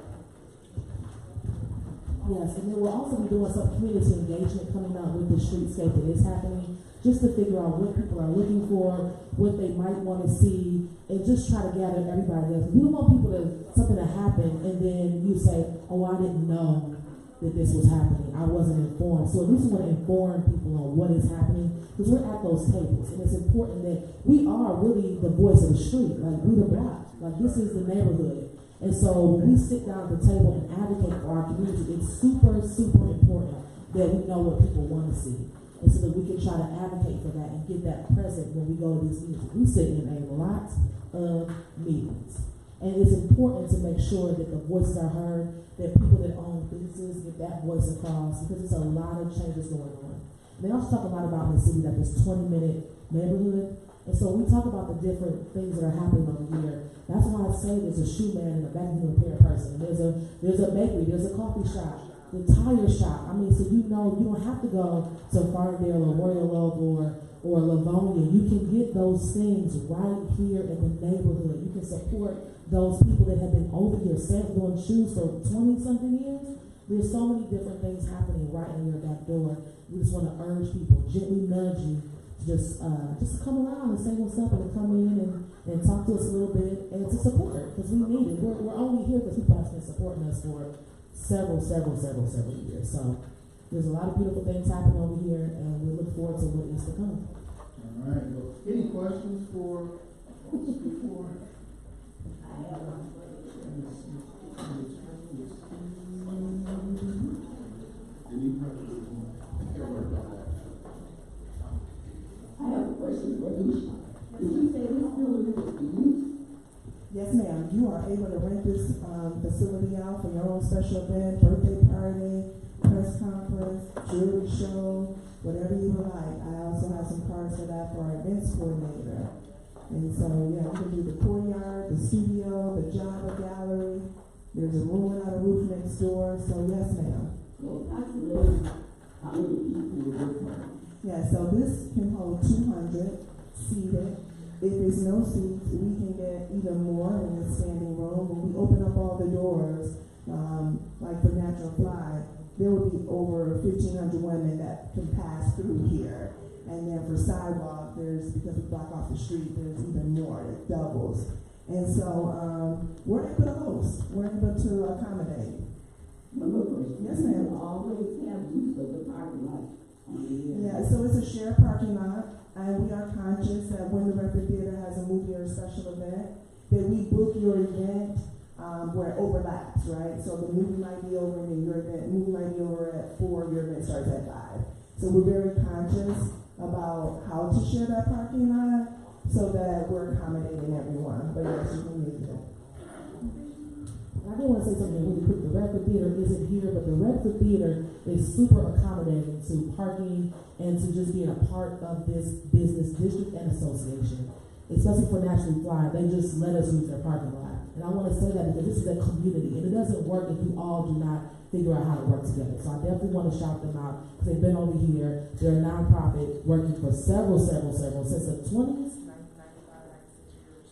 Yes, and then we'll also be doing some community engagement coming up with the streetscape that is happening, just to figure out what people are looking for, what they might want to see, and just try to gather everybody else. We don't want people something to happen, and then you say, oh, I didn't know that this was happening. I wasn't informed. So at least we want to inform people on what is happening, because we're at those tables, and it's important that we are really the voice of the street, like we the block, like this is the neighborhood. And so when we sit down at the table and advocate for our community, it's super, super important that we know what people want to see. And so that we can try to advocate for that and get that present when we go to these meetings. We sit in a lot of meetings. And it's important to make sure that the voices are heard, that people that own businesses get that voice across, because there's a lot of changes going on. And they also talk a lot about in the city that this 20-minute neighborhood. And so we talk about the different things that are happening over here. That's why I say there's a shoe man in a vacuum repair person. There's a bakery, there's a coffee shop, the tire shop. I mean, so you know you don't have to go to Farmdale or Royal Oak or Livonia. You can get those things right here in the neighborhood. You can support those people that have been over here doing shoes for 20-something years. There's so many different things happening right in your back door. We just want to urge people, gently nudge you, just come around and say what's up and come in and talk to us a little bit and to support, because we need it. We're only here because people have been supporting us for several years. So there's a lot of beautiful things happening over here, and we look forward to what is to come. All right. Well, any questions for before? I have one. Any questions? I have a question for you. Did you say this building is for youth? Yes, ma'am. You are able to rent this facility out for your own special event, birthday party, press conference, jewelry show, whatever you would like. I also have some cards for that for our events coordinator. And so, yeah, you can do the courtyard, the studio, the Java gallery. There's a room without a roof next door. So, yes, ma'am. So, approximately how many people will work for it? Yeah, so this can hold 200 seated. If there's no seats, we can get even more in the standing room. When we open up all the doors, like for Natural Fly, there will be over 1,500 women that can pass through here. And then for sidewalk, because we block off the street, there's even more, it doubles. And so we're able to host, we're able to accommodate. One more question. Yes, ma'am. You always have use of the parking lot. Yeah, so it's a shared parking lot, and we are conscious that when the Redford Theater has a movie or a special event, that we book your event where it overlaps, right? So the movie might be over and then your event, movie might be over at 4, your event starts at 5. So we're very conscious about how to share that parking lot so that we're accommodating everyone. But yes, you can use it. I do want to say something really quick. The Redford Theater isn't here, but the Redford Theater is super accommodating to parking and to just being a part of this business district and association. Especially for Naturally Fly, they just let us use their parking lot. And I want to say that because this is a community, and it doesn't work if you all do not figure out how to work together. So I definitely want to shout them out because they've been over here. They're a nonprofit working for several, since the 20s?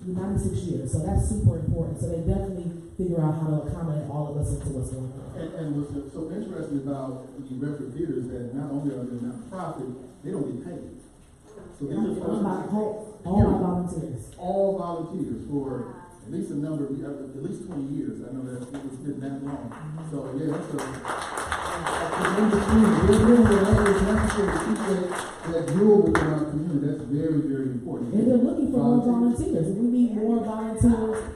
96 years. So that's super important. So they definitely figure out how to accommodate all of us into what's going on. And what's so interesting about the Redford Theater is that not only are they not-for-profit, they don't get paid. So these are all volunteers. All volunteers for at least a number, at least 20 years. I know that it's been that long. So yeah, that's that jewel within our community. That's very, very important. And they're looking for more volunteers. We need more volunteers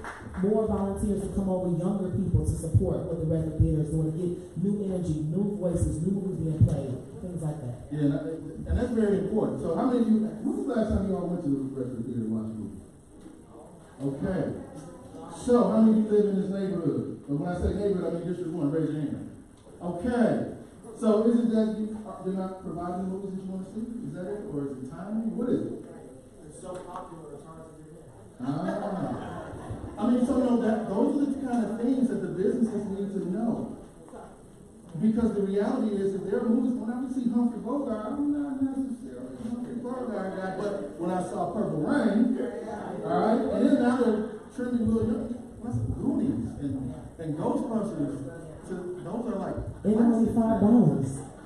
to come over, younger people to support what the Redford Theater is doing, to get new energy, new voices, new movies being played, things like that. Yeah, and that's very important. So how many of you, when was the last time you all went to the Redford Theater to watch a movie? Okay. So how many of you live in this neighborhood? And when I say neighborhood, I mean District 1, raise your hand. Okay. So is it that you're not providing the movies that you want to see? Is that it? Or is it timing? What is it? It's so popular, it's hard to get in. I mean, so that those are the kind of things that the businesses need to know. Because the reality is that there are movies, when I would see Humphrey Bogart, I'm not necessarily a Humphrey Bogart guy, but when I saw Purple Rain, all right, and then now they're trimming little, what's it, Goonies and Ghostbusters. So those are like, and only $5.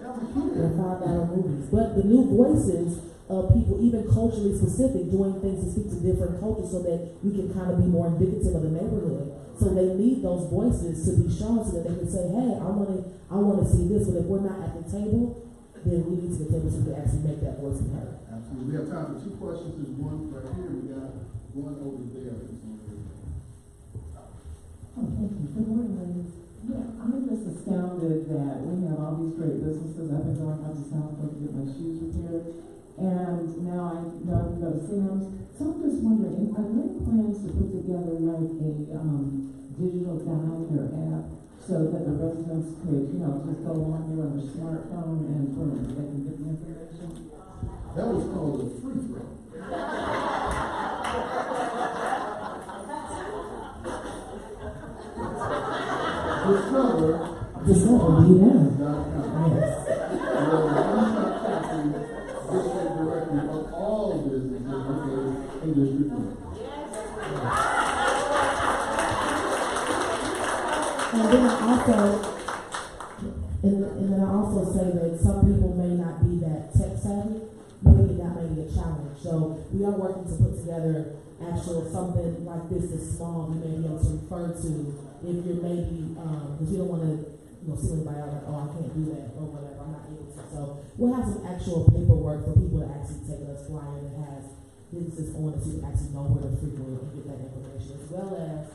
They're $5 movies. But the new voices of people, even culturally specific, doing things to speak to different cultures so that we can kind of be more indicative of the neighborhood. So they need those voices to be shown so that they can say, hey, I want to see this. But if we're not at the table, then we need to get the table so we can actually make that voice be heard. Absolutely. We have time for 2 questions. There's one right here. We got one over there. Oh, thank you. Good morning, ladies. Yeah, I'm just astounded that we have all these great businesses. I've been going out to South Florida to get my shoes repaired, and now I know I can go to Sam's. So I'm just wondering, are there plans to put together like a digital guide or app so that the residents could, just go on there on their smartphone and they can get the information? That was called a free throw. Discover, yeah. One-stop shopping, district directory of all businesses located in District 3. And then I also say that some people may not be that tech savvy. Maybe that may be a challenge. So we are working to put together actual something like this is small you may be able to refer to if you're maybe because you don't want to see anybody out like, oh, I can't do that or whatever, I'm not able to. So we'll have some actual paperwork for people to actually take a flyer that has businesses on it so you can actually know where to frequent and get that information, as well as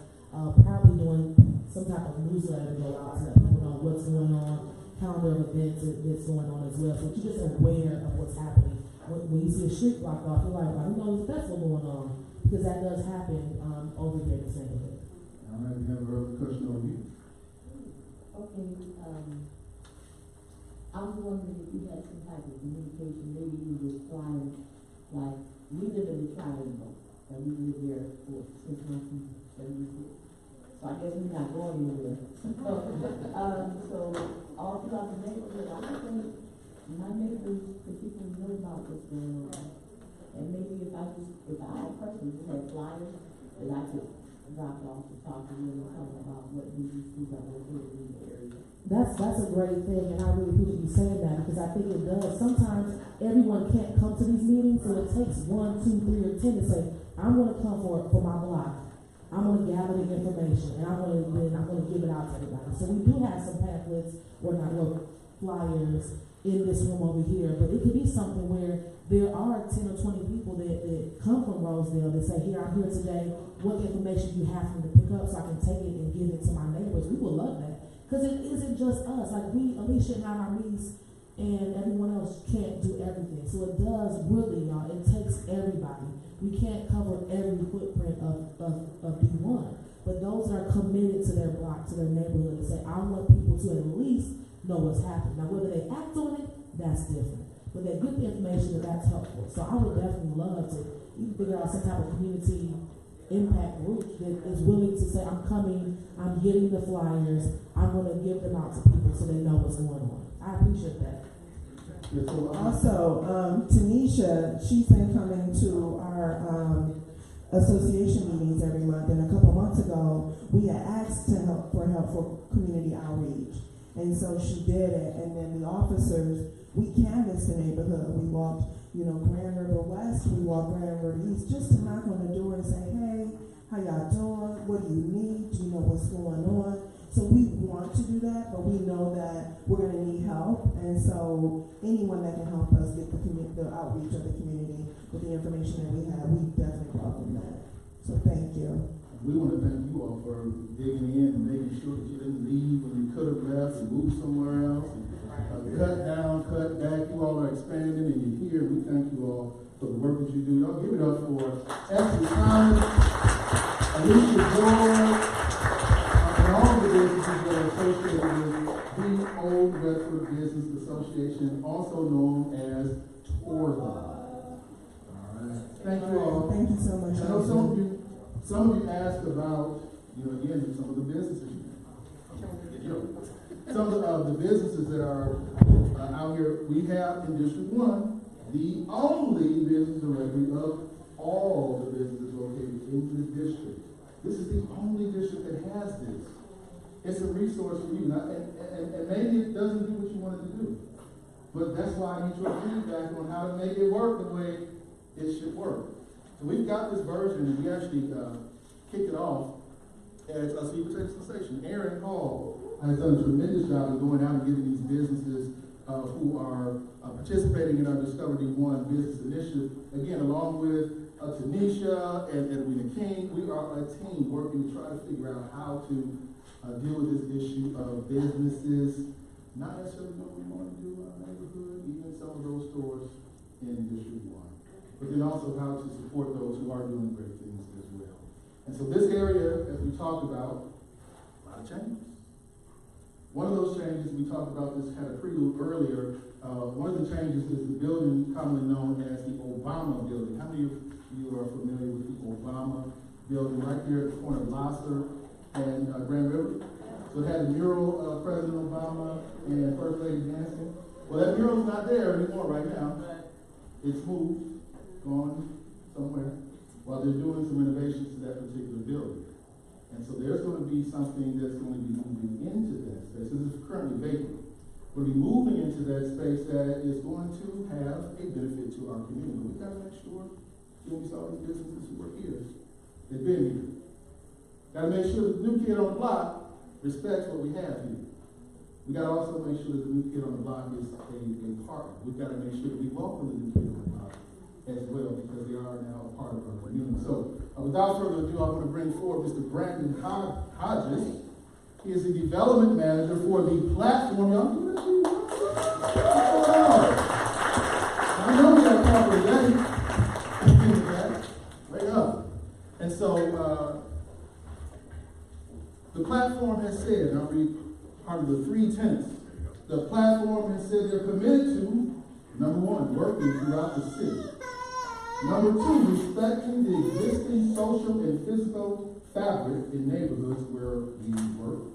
probably doing some type of newsletter to go out to let people know what's going on, calendar of events that's going on as well, so that you're just aware of what's happening. When you see a street blocked off, you're like, well, there's a festival going on, because that does happen over here in this neighborhood. All right, we have a question over here. Okay, I was wondering if you had some type of communication, maybe you was flying, like, we live in the triangle, and we live there for 6 months and 7 years. So I guess we're not going anywhere. So all throughout the neighborhood, I think my neighbors particularly know about what's going on. And maybe if I personally just had flyers that I could drop off to talk to you and talk about what BBCs are located in the area. That's a great thing, and I really appreciate you saying that, because I think it does. Sometimes everyone can't come to these meetings, so it takes 1, 2, 3, or 10 to say, I'm going to come for my block. I'm going to gather the information, and I'm going to give it out to everybody. So we do have some pamphlets or flyers in this room over here, but it could be something where there are 10 or 20 people that come from Rosedale that say, here, I'm here today, what information do you have for me to pick up so I can take it and give it to my neighbors? We would love that, because it isn't just us. Like, Alicia and our niece and everyone else can't do everything. So it does really, y'all, it takes everybody. We can't cover every footprint of D1, but those that are committed to their block, to their neighborhood, and say, I want people to at least know what's happening. Now, whether they act on it, that's different. But they get the information, and that's helpful. So I would definitely love to even figure out some type of community impact group that is willing to say, I'm coming, I'm getting the flyers, I'm going to give them out to people so they know what's going on. I appreciate that. Also, Tanisha, she's been coming to our association meetings every month, and a couple months ago, we had asked for help for community outreach. And so she did it, and then the officers, we canvassed the neighborhood. We walked, Grand River West, we walked Grand River East, just to knock on the door and say, hey, how y'all doing? What do you need? Do you know what's going on? So we want to do that, but we know that we're going to need help. And so anyone that can help us get the outreach of the community with the information that we have, we definitely welcome that. So thank you. We want to thank you all for digging in and making sure that you didn't leave when you could have left and moved somewhere else. And, cut down, cut back. You all are expanding and you're here. We thank you all for the work that you do. Y'all give it up for Ashley Thomas, Alicia Byrd, and all the businesses that are associated with the Old Redford Business Association, also known as TORVA. All right. Thank you all. Thank you so much. I know some of you asked about, again, some of the businesses. some of the businesses that are out here, we have in District 1, the only business directory of all the businesses located in the district. This is the only district that has this. It's a resource for you. And maybe it doesn't do what you want it to do. But that's why I need your feedback on how to make it work the way it should work. So we've got this version, and we actually kicked it off as a Sweet Potato Sensation. Aaron Hall has done a tremendous job of going out and giving these businesses who are participating in our Discover D1 business initiative, again, along with Tanisha and Edwina King. We are a team working to try to figure out how to deal with this issue of businesses not necessarily know what we want to do in our neighborhood, even some of those stores in District 1. But then also how to support those who are doing great things as well. And so this area, as we talked about, a lot of changes. One of those changes, we talked about this kind of prelude earlier, one of the changes is the building commonly known as the Obama building. How many of you are familiar with the Obama building right there at the corner of Lahser and Grand River? So it had a mural of President Obama and First Lady Nancy. Well, that mural's not there anymore right now. It's moved, gone somewhere, while they're doing some renovations to that particular building. And so there's going to be something that's going to be moving into that space. This is currently vacant. We'll be moving into that space that is going to have a benefit to our community. We've got to make sure when we saw these businesses who are here, they've been here. Got to make sure that the new kid on the block respects what we have here. We got to also make sure that the new kid on the block is a partner. We've got to make sure that we welcome the new kid on the block as well, because they are now a part of our community. So without further ado, I want to bring forward Mr. Brandon Hodges. He is the development manager for the platform. Y'all give it up. I know we got talk today. Wake up. And so the platform has said, and I'll read part of the 3 tenets. The platform has said they're committed to, number 1, working throughout the city. Number 2, respecting the existing social and physical fabric in neighborhoods where we work.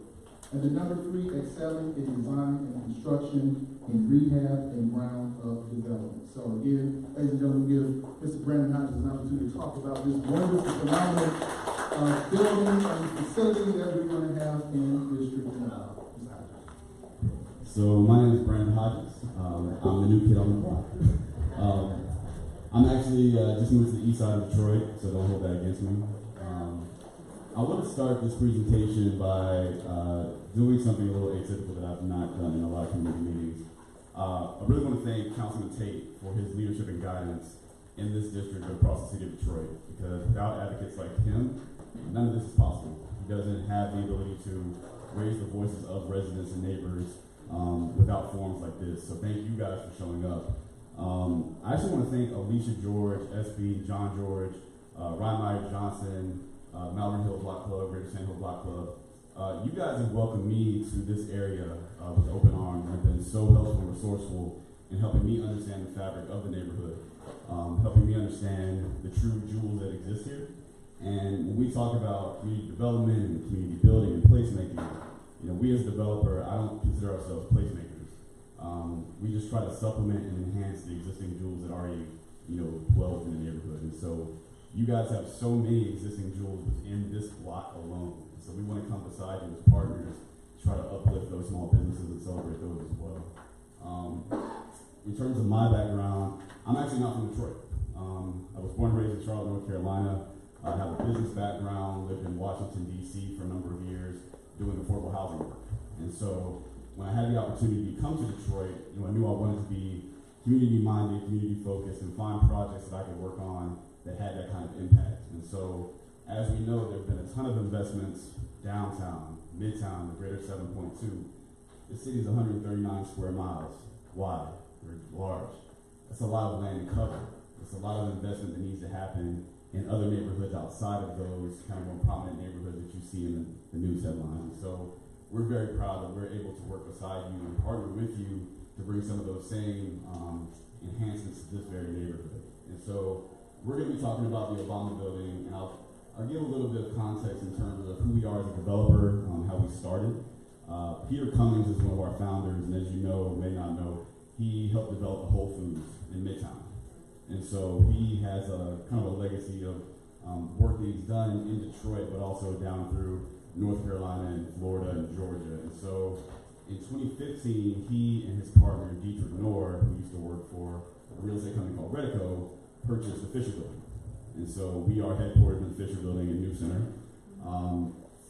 And then number 3, excelling in design and construction, in rehab and ground-up development. So again, ladies and gentlemen, give Mr. Brandon Hodges an opportunity to talk about this wonderful, phenomenal building and facility that we're going to have in District 1. So my name is Brandon Hodges. I'm the new kid on the block. I'm actually just moved to the east side of Detroit, so don't hold that against me. I want to start this presentation by doing something a little atypical that I've not done in a lot of community meetings. I really want to thank Councilman Tate for his leadership and guidance in this district across the city of Detroit, because without advocates like him, none of this is possible. He doesn't have the ability to raise the voices of residents and neighbors without forums like this. So thank you guys for showing up. I actually want to thank Alicia George, SB, John George, Ryan Myers Johnson, Malvern Hill Block Club, Greater Sand Hill Block Club. You guys have welcomed me to this area with open arms and have been so helpful and resourceful in helping me understand the fabric of the neighborhood, helping me understand the true jewels that exist here. And when we talk about community development and community building and placemaking, you know, we as a developer, I don't consider ourselves placemakers. We just try to supplement and enhance the existing jewels that already, you know, dwell within the neighborhood. And so you guys have so many existing jewels within this block alone. So we want to come beside you as partners, try to uplift those small businesses and celebrate those as well. In terms of my background, I'm actually not from Detroit. I was born and raised in Charlotte, North Carolina. I have a business background, lived in Washington, D.C. for a number of years doing affordable housing work. And so when I had the opportunity to come to Detroit, you know, I knew I wanted to be community-minded, community-focused, and find projects that I could work on that had that kind of impact. And so, as we know, there have been a ton of investments downtown, midtown, the greater 7.2. The city is 139 square miles wide, or large. That's a lot of land to cover. It's a lot of investment that needs to happen in other neighborhoods outside of those kind of more prominent neighborhoods that you see in the news headlines. And so we're very proud that we're able to work beside you and partner with you to bring some of those same enhancements to this very neighborhood. And so we're going to be talking about the Obama building, and I'll give a little bit of context in terms of who we are as a developer, how we started. Peter Cummings is one of our founders, and as you know or may not know, he helped develop the Whole Foods in Midtown. And so he has a kind of a legacy of work that he's done in Detroit, but also down through North Carolina and Florida and Georgia. And so in 2015, he and his partner, Dietrich Knorr, who used to work for a real estate company called Redico, purchased the Fisher Building. And so we are headquartered in the Fisher Building in New Center.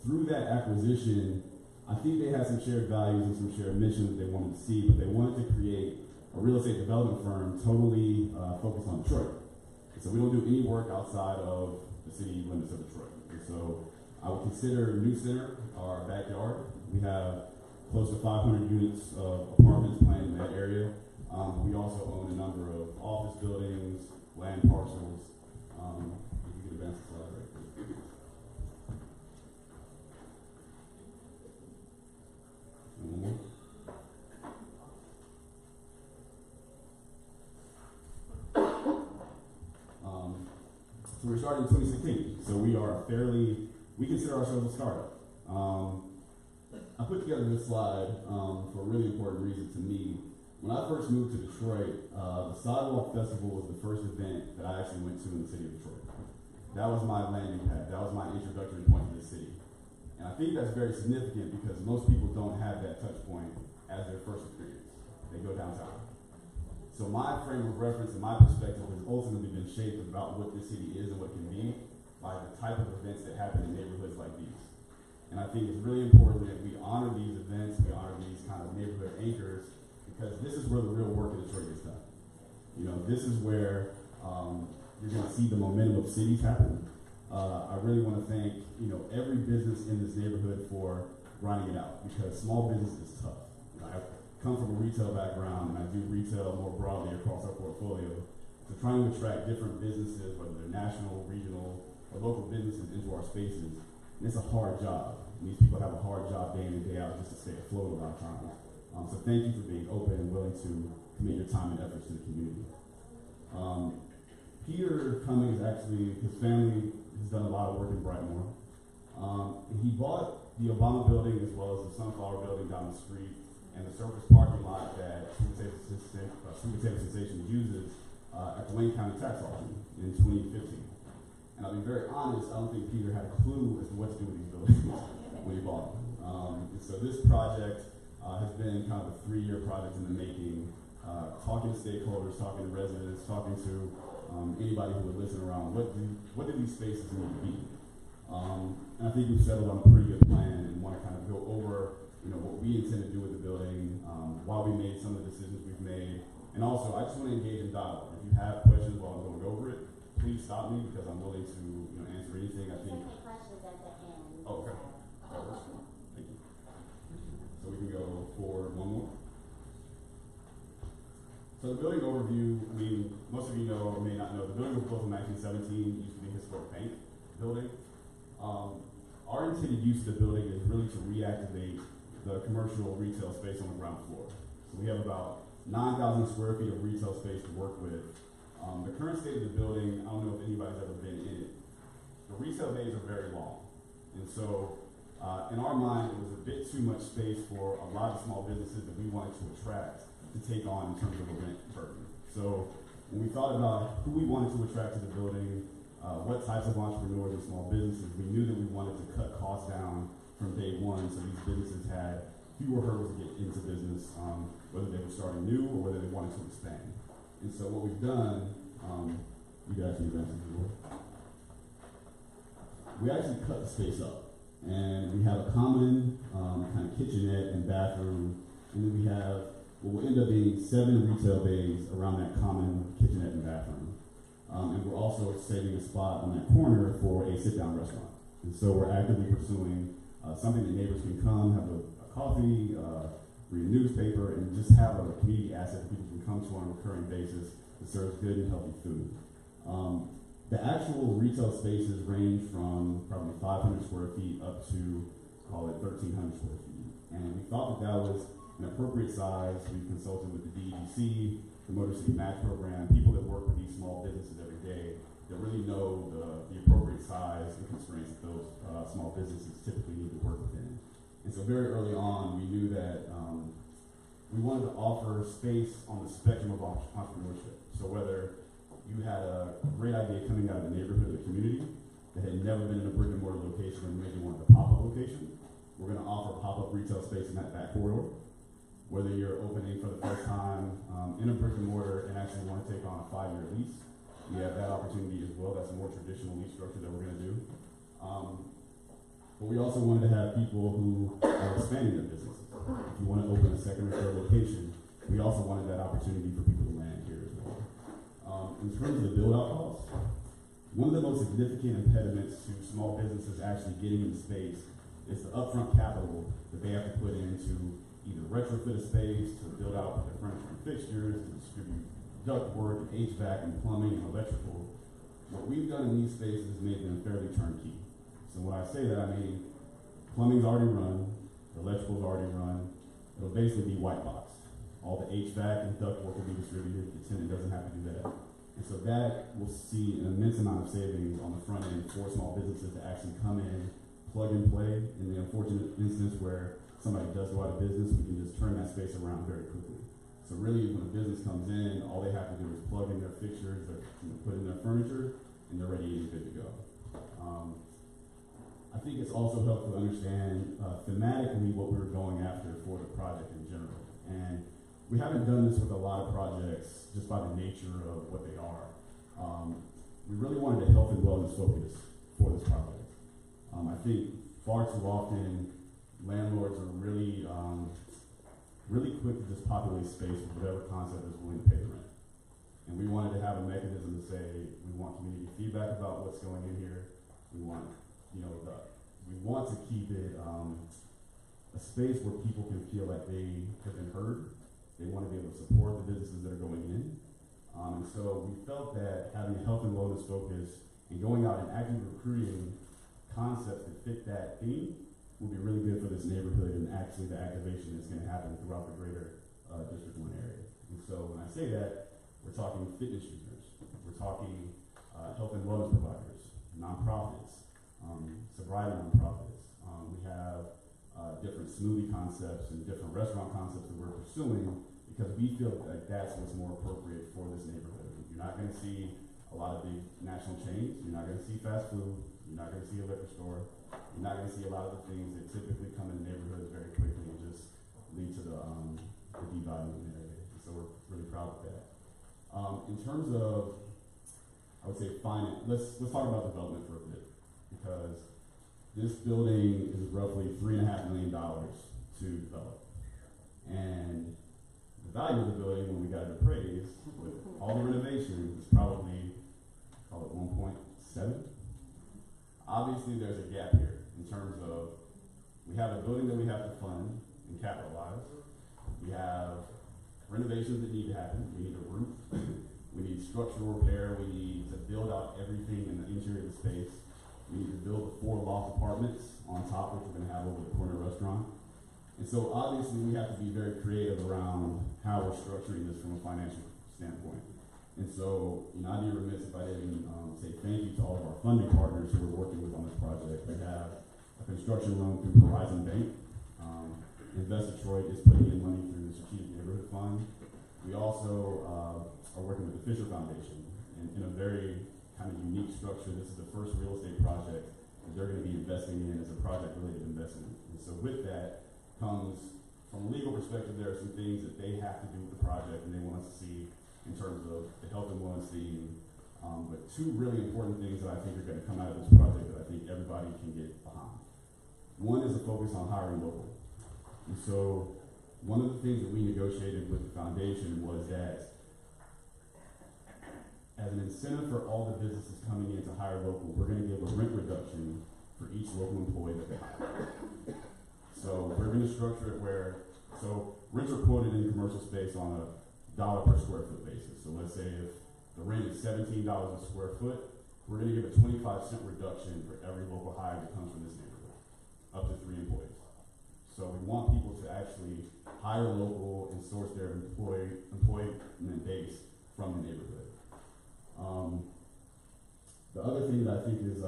Through that acquisition, I think they had some shared values and some shared missions that they wanted to see, but they wanted to create a real estate development firm totally focused on Detroit. And so we don't do any work outside of the city limits of Detroit. And so I would consider New Center our backyard. We have close to 500 units of apartments planned in that area. We also own a number of office buildings, land parcels. If you could advance the slide right there. One more. So we started in 2016. So we consider ourselves a startup. I put together this slide for a really important reason to me. When I first moved to Detroit, the Sidewalk Festival was the first event that I actually went to in the city of Detroit. That was my landing pad. That was my introductory point to the city. And I think that's very significant because most people don't have that touch point as their first experience. They go downtown. So my frame of reference and my perspective has ultimately been shaped about what this city is and what it can be by the type of events that happen in neighborhoods like these. And I think it's really important that we honor these events, we honor these kind of neighborhood anchors, because this is where the real work in Detroit gets done. You know, this is where you're going to see the momentum of cities happen. I really want to thank, every business in this neighborhood for grinding it out, because small business is tough. I come from a retail background, and I do retail more broadly across our portfolio. So trying to attract different businesses, whether they're national, regional, or local businesses into our spaces, and it's a hard job. And these people have a hard job day in and day out just to stay afloat a lot of times. So thank you for being open and willing to commit your time and efforts to the community. Peter Cummings, actually, his family has done a lot of work in Brightmoor. He bought the Obama building as well as the Sunflower building down the street and the surface parking lot that Sweet Potato Sensation uses at the Wayne County Tax Auction in 2015. And I'll be very honest, I don't think Peter had a clue as to what to do with these buildings when he bought them. And so this project has been kind of a 3-year project in the making, talking to stakeholders, talking to residents, talking to anybody who would listen around. What do these spaces need to be? And I think we've settled on a pretty good plan and want to kind of go over, what we intend to do with the building, why we made some of the decisions we've made, and also I just want to engage in dialogue. If you have questions while I'm going over it, please stop me because I'm willing to answer anything. I think. Questions at the end. Oh, okay. Thank you. So we can go forward one more. So the building overview, most of you know or may not know, the building was built in 1917, used to be a historic bank building. Our intended use of the building is really to reactivate the commercial retail space on the ground floor. So we have about 9,000 square feet of retail space to work with. The current state of the building, I don't know if anybody's ever been in it. The retail days are very long. And so in our mind, it was a bit too much space for a lot of small businesses that we wanted to attract to take on in terms of a rent burden. So when we thought about who we wanted to attract to the building, what types of entrepreneurs and small businesses, we knew that we wanted to cut costs down from day one so these businesses had fewer hurdles to get into business, whether they were starting new or whether they wanted to expand. And so what we've done, you guys can advance the board. We actually cut the space up. And we have a common kind of kitchenette and bathroom, and then we have what will end up being 7 retail bays around that common kitchenette and bathroom. And we're also saving a spot on that corner for a sit-down restaurant. And so we're actively pursuing something that neighbors can come, have a coffee, read a newspaper, and just have a community asset that people can come to on a recurring basis that serves good and healthy food. The actual retail spaces range from probably 500 square feet up to, call it 1,300 square feet. And we thought that was an appropriate size. We consulted with the DEDC, the Motor City Match Program, people that work with these small businesses every day that really know the appropriate size and constraints that those small businesses typically need to work within. And so very early on, we knew that we wanted to offer space on the spectrum of entrepreneurship. So whether you had a great idea coming out of the neighborhood or the community that had never been in a brick and mortar location or maybe wanted a pop-up location, we're going to offer pop-up retail space in that back corridor. Whether you're opening for the first time in a brick and mortar and actually want to take on a 5-year lease, we have that opportunity as well. That's a more traditional lease structure that we're going to do. But we also wanted to have people who are expanding their businesses. If you want to open a second or third location, we also wanted that opportunity for people to land here as well. In terms of the build-out costs, one of the most significant impediments to small businesses actually getting into space is the upfront capital that they have to put into either retrofit a space, to build out their furniture and fixtures, to distribute ductwork, and HVAC, and plumbing, and electrical. What we've done in these spaces is made them fairly turnkey. So when I say that, I mean plumbing's already run, the electrical's already run. It'll basically be white box. All the HVAC and ductwork will be distributed. The tenant doesn't have to do that. And so that will see an immense amount of savings on the front end for small businesses to actually come in, plug and play. In the unfortunate instance where somebody does go out of business, we can just turn that space around very quickly. So really, when a business comes in, all they have to do is plug in their fixtures, or put in their furniture, and they're ready and good to go. I think it's also helpful to understand thematically what we're going after for the project in general. And we haven't done this with a lot of projects just by the nature of what they are. We really wanted a health and wellness focus for this project. I think far too often landlords are really quick to just populate space with whatever concept is willing to pay the rent. And we wanted to have a mechanism to say we want community feedback about what's going in here. We want, we want to keep it a space where people can feel like they have been heard. They want to be able to support the businesses that are going in. And so we felt that having a health and wellness focus and going out and actively recruiting concepts that fit that theme would be really good for this neighborhood and actually the activation that's going to happen throughout the greater District 1 area. And so when I say that, we're talking fitness users, we're talking health and wellness providers, nonprofits, sobriety nonprofits. We have different smoothie concepts and different restaurant concepts that we're pursuing because we feel that that's what's more appropriate for this neighborhood. You're not going to see a lot of big national chains. You're not going to see fast food. You're not going to see a liquor store. You're not going to see a lot of the things that typically come in neighborhoods very quickly and just lead to the devaluing in the area. So we're really proud of that. In terms of, I would say, finance, let's talk about development for a bit, because this building is roughly $3.5 million to develop. And the value of the building, when we got it appraised, with all the renovations, is probably, call it 1.7. Obviously, there's a gap here in terms of we have a building that we have to fund and capitalize. We have renovations that need to happen. We need a roof. We need structural repair. We need to build out everything in the interior of the space. We need to build the 4 loft apartments on top, which we're going to have over the corner restaurant. And so obviously we have to be very creative around how we're structuring this from a financial standpoint. And so, I'd be remiss if I didn't say thank you to all of our funding partners who we're working with on this project. We have a construction loan through Horizon Bank. Invest Detroit is putting in money through the Strategic Neighborhood Fund. We also are working with the Fisher Foundation in a very kind of unique structure. This is the first real estate project that they're going to be investing in as a project-related investment. And so with that comes, from a legal perspective, there are some things that they have to do with the project and they want us to see in terms of the health and wellness theme. But 2 really important things that I think are going to come out of this project that I think everybody can get behind. One is a focus on hiring local. And so one of the things that we negotiated with the foundation was that as an incentive for all the businesses coming in to hire local, we're going to give a rent reduction for each local employee that they hire. So we're going to structure it where, so rents are quoted in commercial space on a $1 per square foot basis. So let's say if the rent is $17 a square foot, we're going to give a 25-cent reduction for every local hire that comes from this neighborhood, up to 3 employees. So we want people to actually hire local and source their employment base from the neighborhood. The other thing that I think is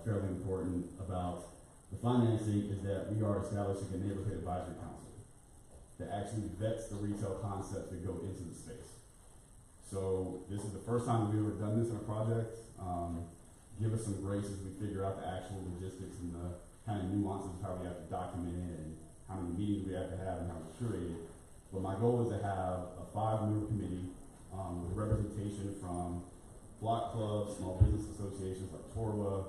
fairly important about The financing is that we are establishing a neighborhood advisory council that actually vets the retail concepts that go into the space. So this is the first time we've ever done this in a project. Give us some grace as we figure out the actual logistics and the kind of nuances of how we have to document it and how many meetings we have to have and how we curate it. But my goal is to have a 5-member committee with representation from block clubs, small business associations like Torwa,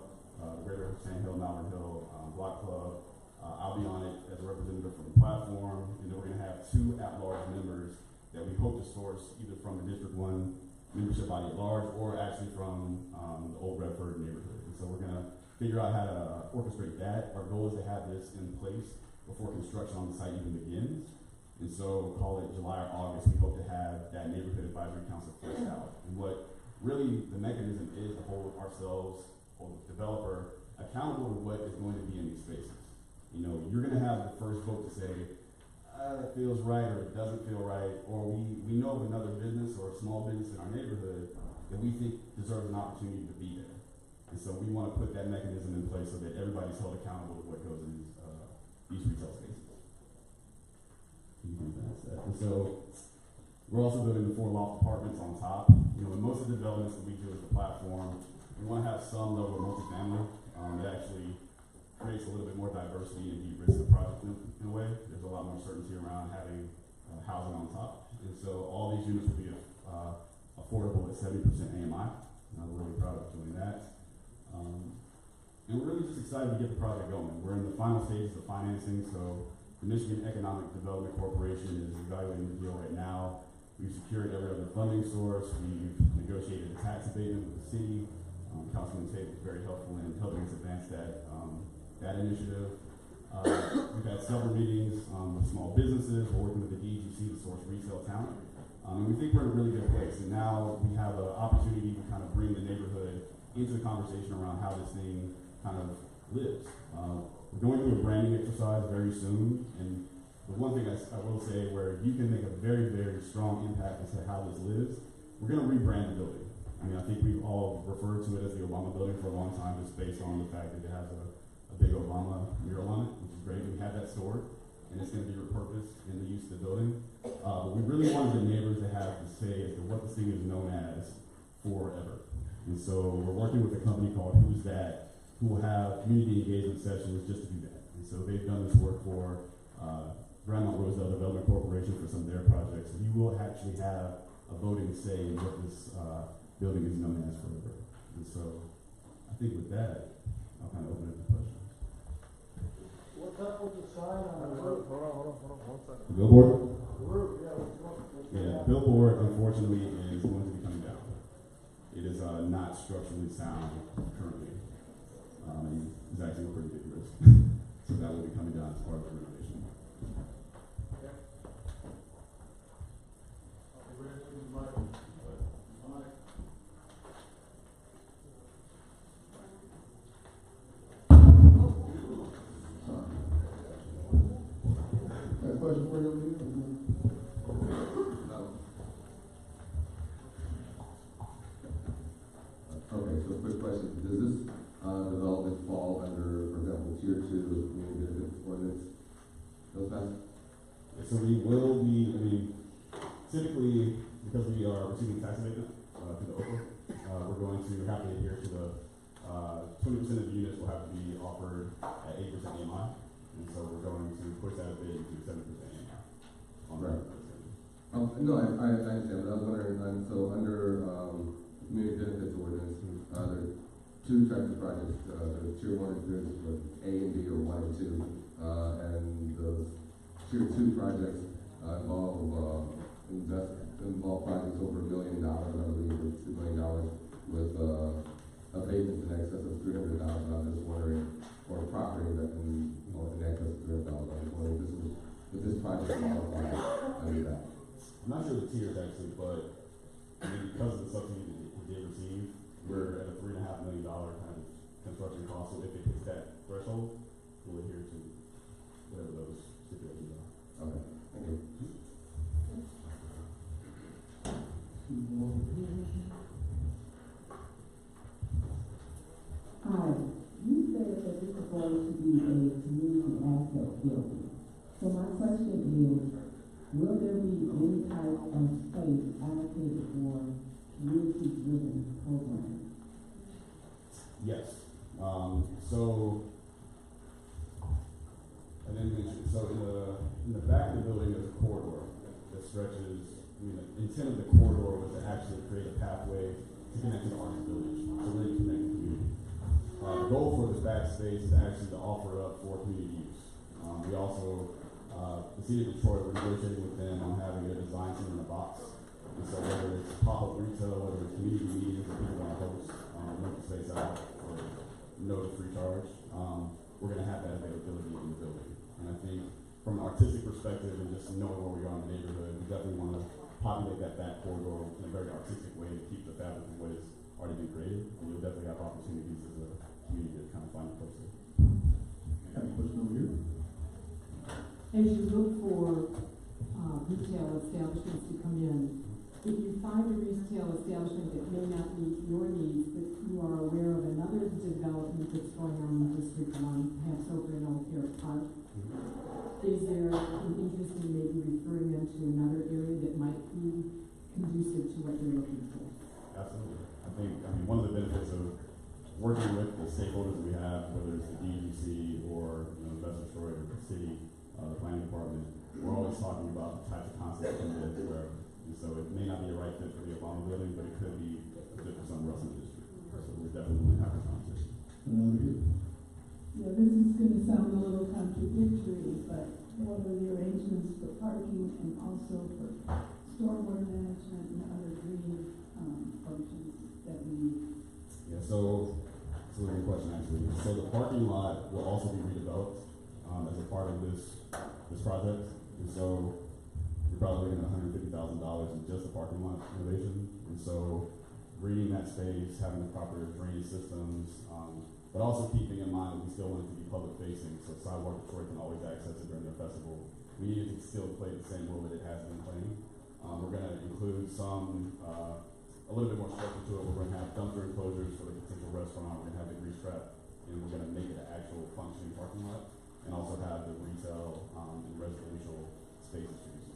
Greater Sand Hill, Malvern Hill Block Club. I'll be on it as a representative from the platform, and then we're going to have 2 at-large members that we hope to source either from the District 1 membership body at large or actually from the Old Redford neighborhood. And so we're going to figure out how to orchestrate that. Our goal is to have this in place before construction on the site even begins. And so call it July or August, we hope to have that neighborhood advisory council fleshed out. And what really the mechanism is to hold ourselves or the developer accountable to what is going to be in these spaces. You know, you're going to have the first vote to say, it feels right or it doesn't feel right, or we know of another business or a small business in our neighborhood that we think deserves an opportunity to be there. And so we want to put that mechanism in place so that everybody's held accountable to what goes in these retail spaces. And so we're also building the 4 loft apartments on top. You know, in most of the developments that we do as a platform, we want to have some level of multifamily that actually creates a little bit more diversity and de-risks the project in a way. There's a lot more certainty around having housing on top. And so all these units will be affordable at 70% AMI. We're really proud of doing that. And we're really just excited to get the project going. We're in the final stages of financing, so the Michigan Economic Development Corporation is evaluating the deal right now. We've secured every other funding source. We've negotiated a tax abatement with the city. Councilman Tate was very helpful in helping us advance that initiative. We've had several meetings with small businesses. We're working with the DGC to source retail talent. And we think we're in a really good place. And now we have an opportunity to kind of bring the neighborhood into the conversation around how this thing kind of lives. We're going through a branding exercise very soon. And the one thing I will say where you can make a very, very strong impact as to how this lives, we're going to rebrand the building. I mean, I think we've all referred to it as the Obama building for a long time just based on the fact that it has a big Obama mural on it, which is great. We have that stored, and it's going to be repurposed in the use of the building. But we really wanted the neighbors to have to say as to what this thing is known as forever. And so we're working with a company called Who's That, who will have community engagement sessions just to do that. And so they've done this work for Grandmont Rosedale Development Corporation for some of their projects. So you will actually have a voting say in what this building is known as forever. And so I think with that, I'll kind of open up the questions. What's up with the sign on the roof? Hold on, 1 second. The billboard? The roof, yeah. Yeah, billboard unfortunately is going to be coming down. It is not structurally sound currently. And it's actually a pretty big risk. So that will be coming down as part of the renovation. Question for you over here? Okay, so quick question. Does this development fall under, for example, Tier 2 community benefit ordinance? Those guys? So we will be, I mean, typically, because we are receiving tax abatement through the OPA, we're going to have to adhere to the 20% of the units will have to be offered at 8% AMI. And so we're going to push that a bit to 7% AMI. Right. No, I understand, but I was wondering, so under community benefits ordinance, there are 2 types of projects. There's Tier 1 and there's A and B or 1 and 2. And those Tier 2 projects involve projects over $1 million, I believe, with $2 million with abatements in excess of $300,000. I'm just wondering, or property that in excess of $300,000. I was wondering if this project qualifies under that. I'm not sure the tiers actually, but I mean, because of the subsidy that we did receive, we're at a $3.5 million kind of construction cost. So if it hits that threshold, we'll adhere to whatever those stipulations are. Okay, thank you. Hi, you said that this is going to be a community asset building. So my question is, will there be any type of space allocated for community-driven programs? Yes. So I didn't mention. So in the back of the building, there's a corridor that stretches. I mean, the intent of the corridor was to actually create a pathway to connect to the arts village, to really connect the community. The goal for this back space is actually to offer up for community use. We also, the city of Detroit, we're negotiating with them on having a design center in a box. And so whether it's pop-up retail, whether it's community meetings that people want to host, rent the space out for no free charge, we're going to have that availability in the building. And I think from an artistic perspective and just knowing where we are in the neighborhood, we definitely want to populate that back corridor in a very artistic way to keep the fabric of what has already been created. And you'll definitely have opportunities as a community to kind of find a place there. Have a question over here? As you look for retail establishments to come in, if you find a retail establishment that may not meet your needs, but you are aware of another development that's going on in District 1, perhaps over in Old Redford Park, is there an interest in maybe referring them to another area that might be conducive to what you're looking for? Absolutely. I mean, one of the benefits of working with the stakeholders we have, whether it's the DGC or Investment Detroit or the city, the planning department, we're always talking about the types of concepts in this wherever. And so it may not be a right fit for the Obama building, but it could be a fit for somewhere else in the district. So we're definitely going to have this conversation. Yeah, this is going to sound a little contradictory, but what are the arrangements for parking and also for stormwater management and other green functions that we need? Yeah, so it's a really good question actually. So the parking lot will also be redeveloped as a part of this project. And so you're probably looking at $150,000 in just the parking lot renovation. And so greening that space, having the proper drainage systems, but also keeping in mind that we still want it to be public facing, so Sidewalk Detroit can always access it during their festival. We need it to still play the same role that it has been playing. We're going to include a little bit more structure to it. We're going to have dumpster enclosures for the potential restaurant. We're going to have the grease trap, and we're going to make it an actual functioning parking lot, and also have the retail and residential spaces to use.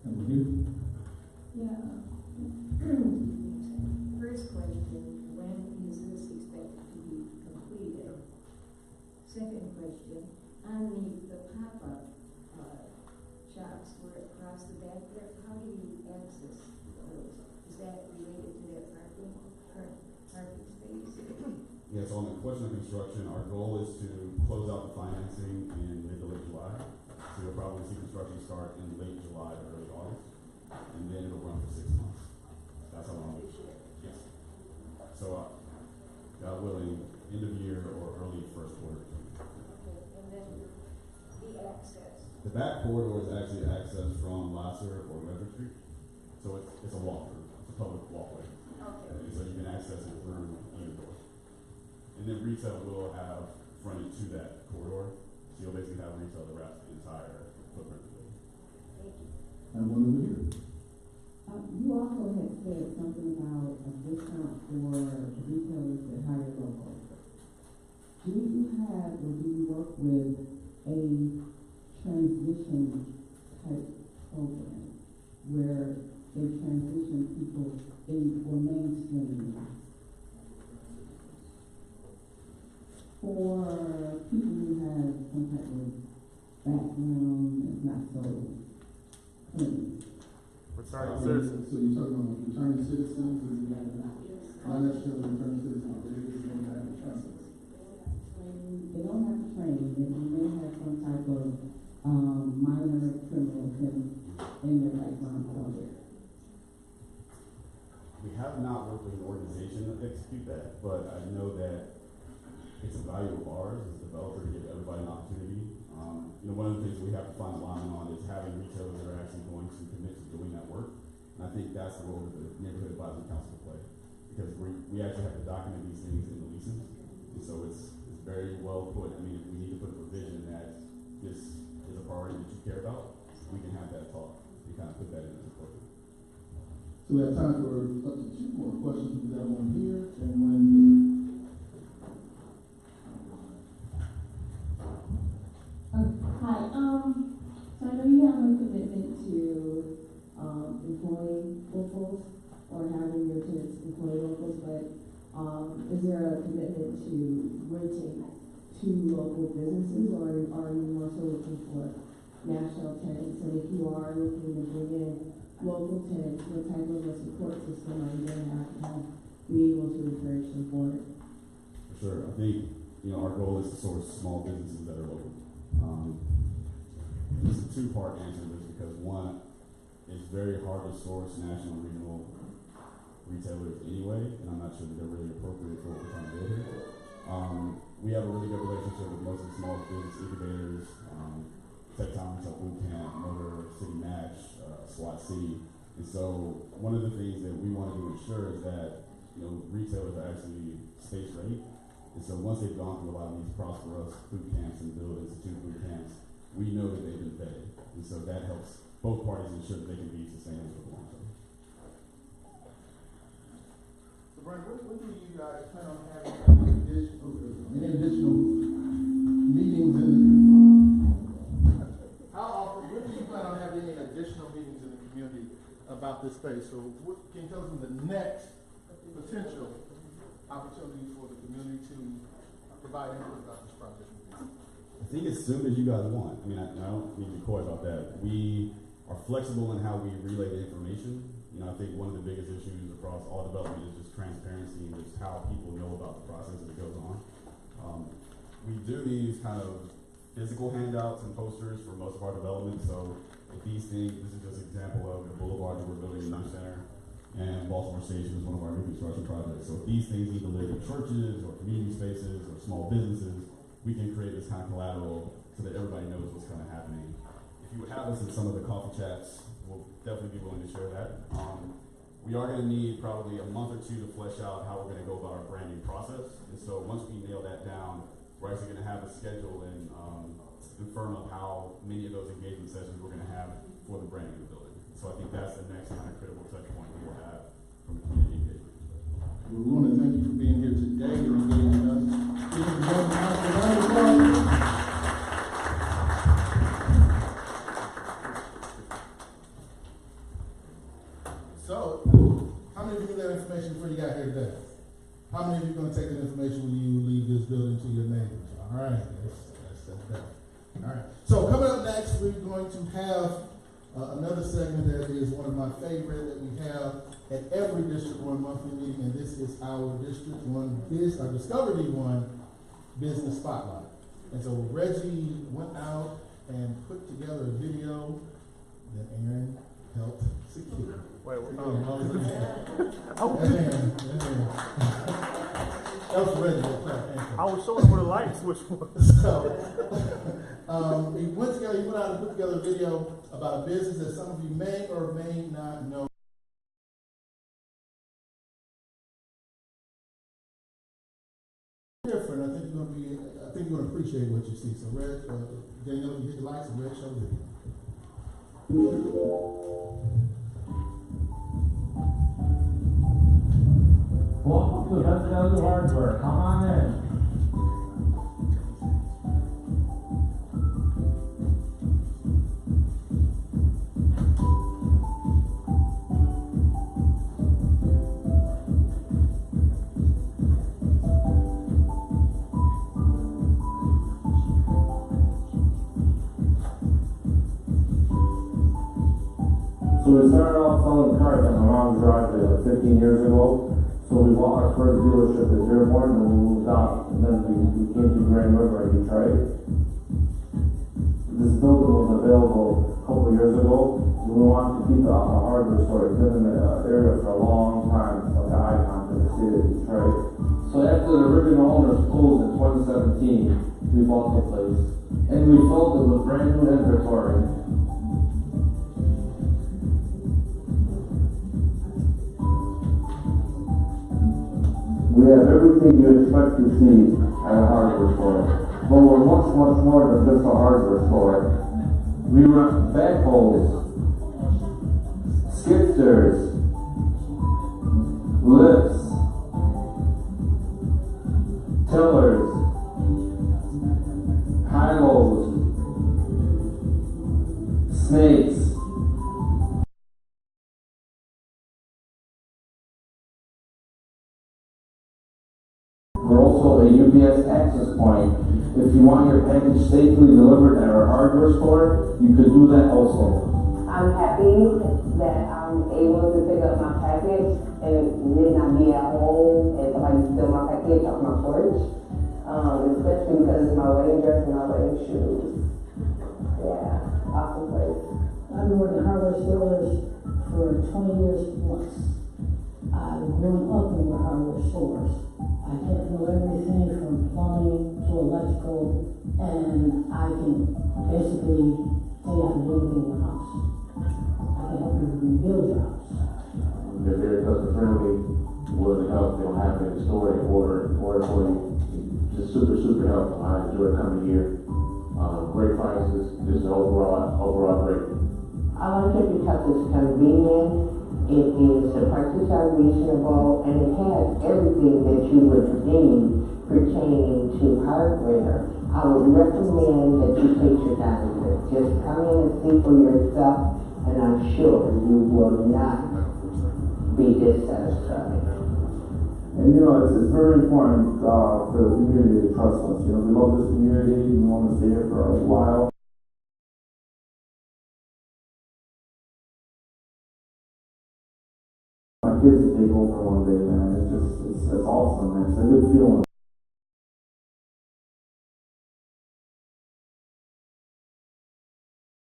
And with you? Yeah. First question, when is this expected to be completed? Second question, on the pop-up shops were across the back there, how do you access those? Is that related to that parking space? Yes, on the question of construction, our goal is to close out the financing in mid to late July. So you'll probably see construction start in late July or early August, and then it'll run for 6 months. That's how long it is. Yes. So, God willing, end of year or early first quarter. Okay, and then the access. The back corridor is actually accessed from Lahser or Redford Street. So it's a walkthrough. It's a public walkway. Okay. And so you can access it through either door. And then retail will have frontage to that corridor. So you'll basically have retail that wraps the entire footprint of the building. Thank you. And one over here. You also had said something about a discount for retailers that hire locals. Do you have or do you work with a transition type program where they transition people or mainstream for people who have some type of background that's not so clean? Returning citizens. So you're talking about returning citizens and not necessarily returning citizens, but it is going to have a process. They don't have to train, they may have some type of minor criminal in their background somewhere. We have not worked with an organization to execute that, but I know that it's a value of ours as a developer to give everybody an opportunity. One of the things we have to find alignment on is having retailers that are actually going to commit to doing that work. And I think that's the role that the Neighborhood Advisory Council will play. Because we actually have to document these things in the leases. And so it's very well put. I mean, if we need to put a provision that this is a priority that you care about, we can have that talk and kind of put that in as a program. So we have time for up to 2 more questions. We got one here and one there. to employ locals or having your tenants employ locals, but is there a commitment to renting to local businesses, or are you more so looking for national tenants? And if you are looking to bring in local tenants, what type of a support system are you going to have be able to encourage them for it? For sure. I think, our goal is to source small businesses that are local. It's a two-part answer to this because one, it's very hard to source national and regional retailers anyway, and I'm not sure that they're really appropriate for what we're trying to do here. We have a really good relationship with most of the small business incubators, Tech Times, Boot Camp, Motor, City Match, SWAT C. And so one of the things that we want to ensure is that, retailers are actually space ready. And so once they've gone through a lot of these prosperous boot camps and Build Institute boot camps, we know that they've been vetted. And so that helps both parties ensure that they can be sustainable for the long term. So Brian, when do you guys plan on having any additional meetings in the when do you plan on having any additional meetings in the community about this space? So what can you tell us the next potential opportunities for the community to provide input about this project? I think as soon as you guys want. I don't need to be coy about that. We are flexible in how we relay the information. I think one of the biggest issues across all development is just transparency and just how people know about the process that goes on. We do these kind of physical handouts and posters for most of our development. So if these things, this is just an example of the boulevard that we're building in the center, and Baltimore Station is one of our new construction projects. So if these things need to live in churches or community spaces or small businesses, we can create this kind of collateral so that everybody knows what's kind of happening. If you would have us in some of the coffee chats, we'll definitely be willing to share that. We are going to need probably a month or two to flesh out how we're going to go about our branding process. And so once we nail that down, we're actually going to have a schedule and confirm of how many of those engagement sessions we're going to have for the branding of the building. So I think that's the next kind of critical touch point we will have from a community engagement perspective. Well, we want to thank you for being here today and engaging us. So, how many of you knew that information before you got here today? How many of you are going to take that information when you leave this building to your neighbors? All right, that's better. All right. So coming up next, we're going to have another segment that is one of my favorite that we have at every District 1 monthly meeting, and this is our District 1 our Discover D1 Business Spotlight. And so Reggie went out and put together a video that Aaron helped secure. Wait, that was Reggie. I was showing where the light switch was. So, he went out and put together a video about a business that some of you may or may not know. Different. I think you're going to appreciate what you see. So, Danielle, you hit the lights and Red, show the video. Welcome to Untitled Hardware. Come on in. So we started off selling cars on my mom's driveway like 15 years ago. So we bought our first dealership at Dearborn, and we moved out, and then we came to Grand River in Detroit. This building was available a couple years ago, and we wanted to keep it on a hardware store. It's been in the area for a long time. It's like an icon for the city of Detroit. So after the original owners closed in 2017, we bought the place, and we sold it with brand new inventory. We have everything you expect to see at a hardware store, but we're much, much more than just a hardware store. We run backhoes, skidsters, lifts, tillers, high-lows, snakes, We're also a UPS access point. If you want your package safely delivered at our hardware store, you could do that also. I'm happy that I'm able to pick up my package and it need not be at home and somebody steal my package off my porch. Especially because it's my wedding dress and my wedding shoes. Yeah, awesome place. I've been working hardware stores for 20 years plus. I've grown up in the hardware stores. I get to know everything from plumbing to electrical, and I can basically tell you how to do anything in your house. I can help you rebuild your house. They're very customer friendly, willing to help. They don't have it in the store, they order for you. Just super helpful. I enjoy coming here. Great prices, just overall great. I like it because it's convenient, it is, the prices are reasonable, and it has everything that you would need pertaining to hardware. I would recommend that you take your time with it. Just come in and see for yourself, and I'm sure you will not be dissatisfied. And it's very important for the community to trust us. We love this community, we want to stay here for a while. My kids will take over one day, man. It's awesome, man. It's a good feeling.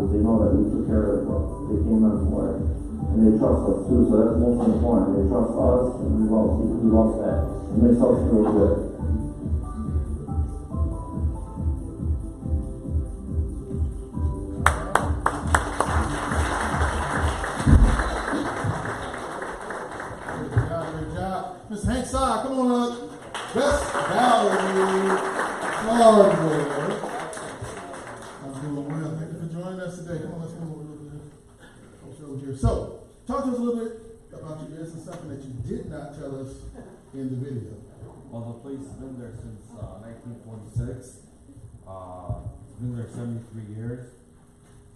They know that we took care of it. They came in for it. And they trust us too, so that's most important. They trust us, and we love that. It makes us feel good. Good job. Ms. Hank Saw, come on up. Best Valerie Hardware. I'm doing well. Thank you for joining us today. Come on, let's come over here. So, talk to us a little bit about your business, something that you did not tell us in the video. Well, the place has been there since 1946. It's been there 73 years.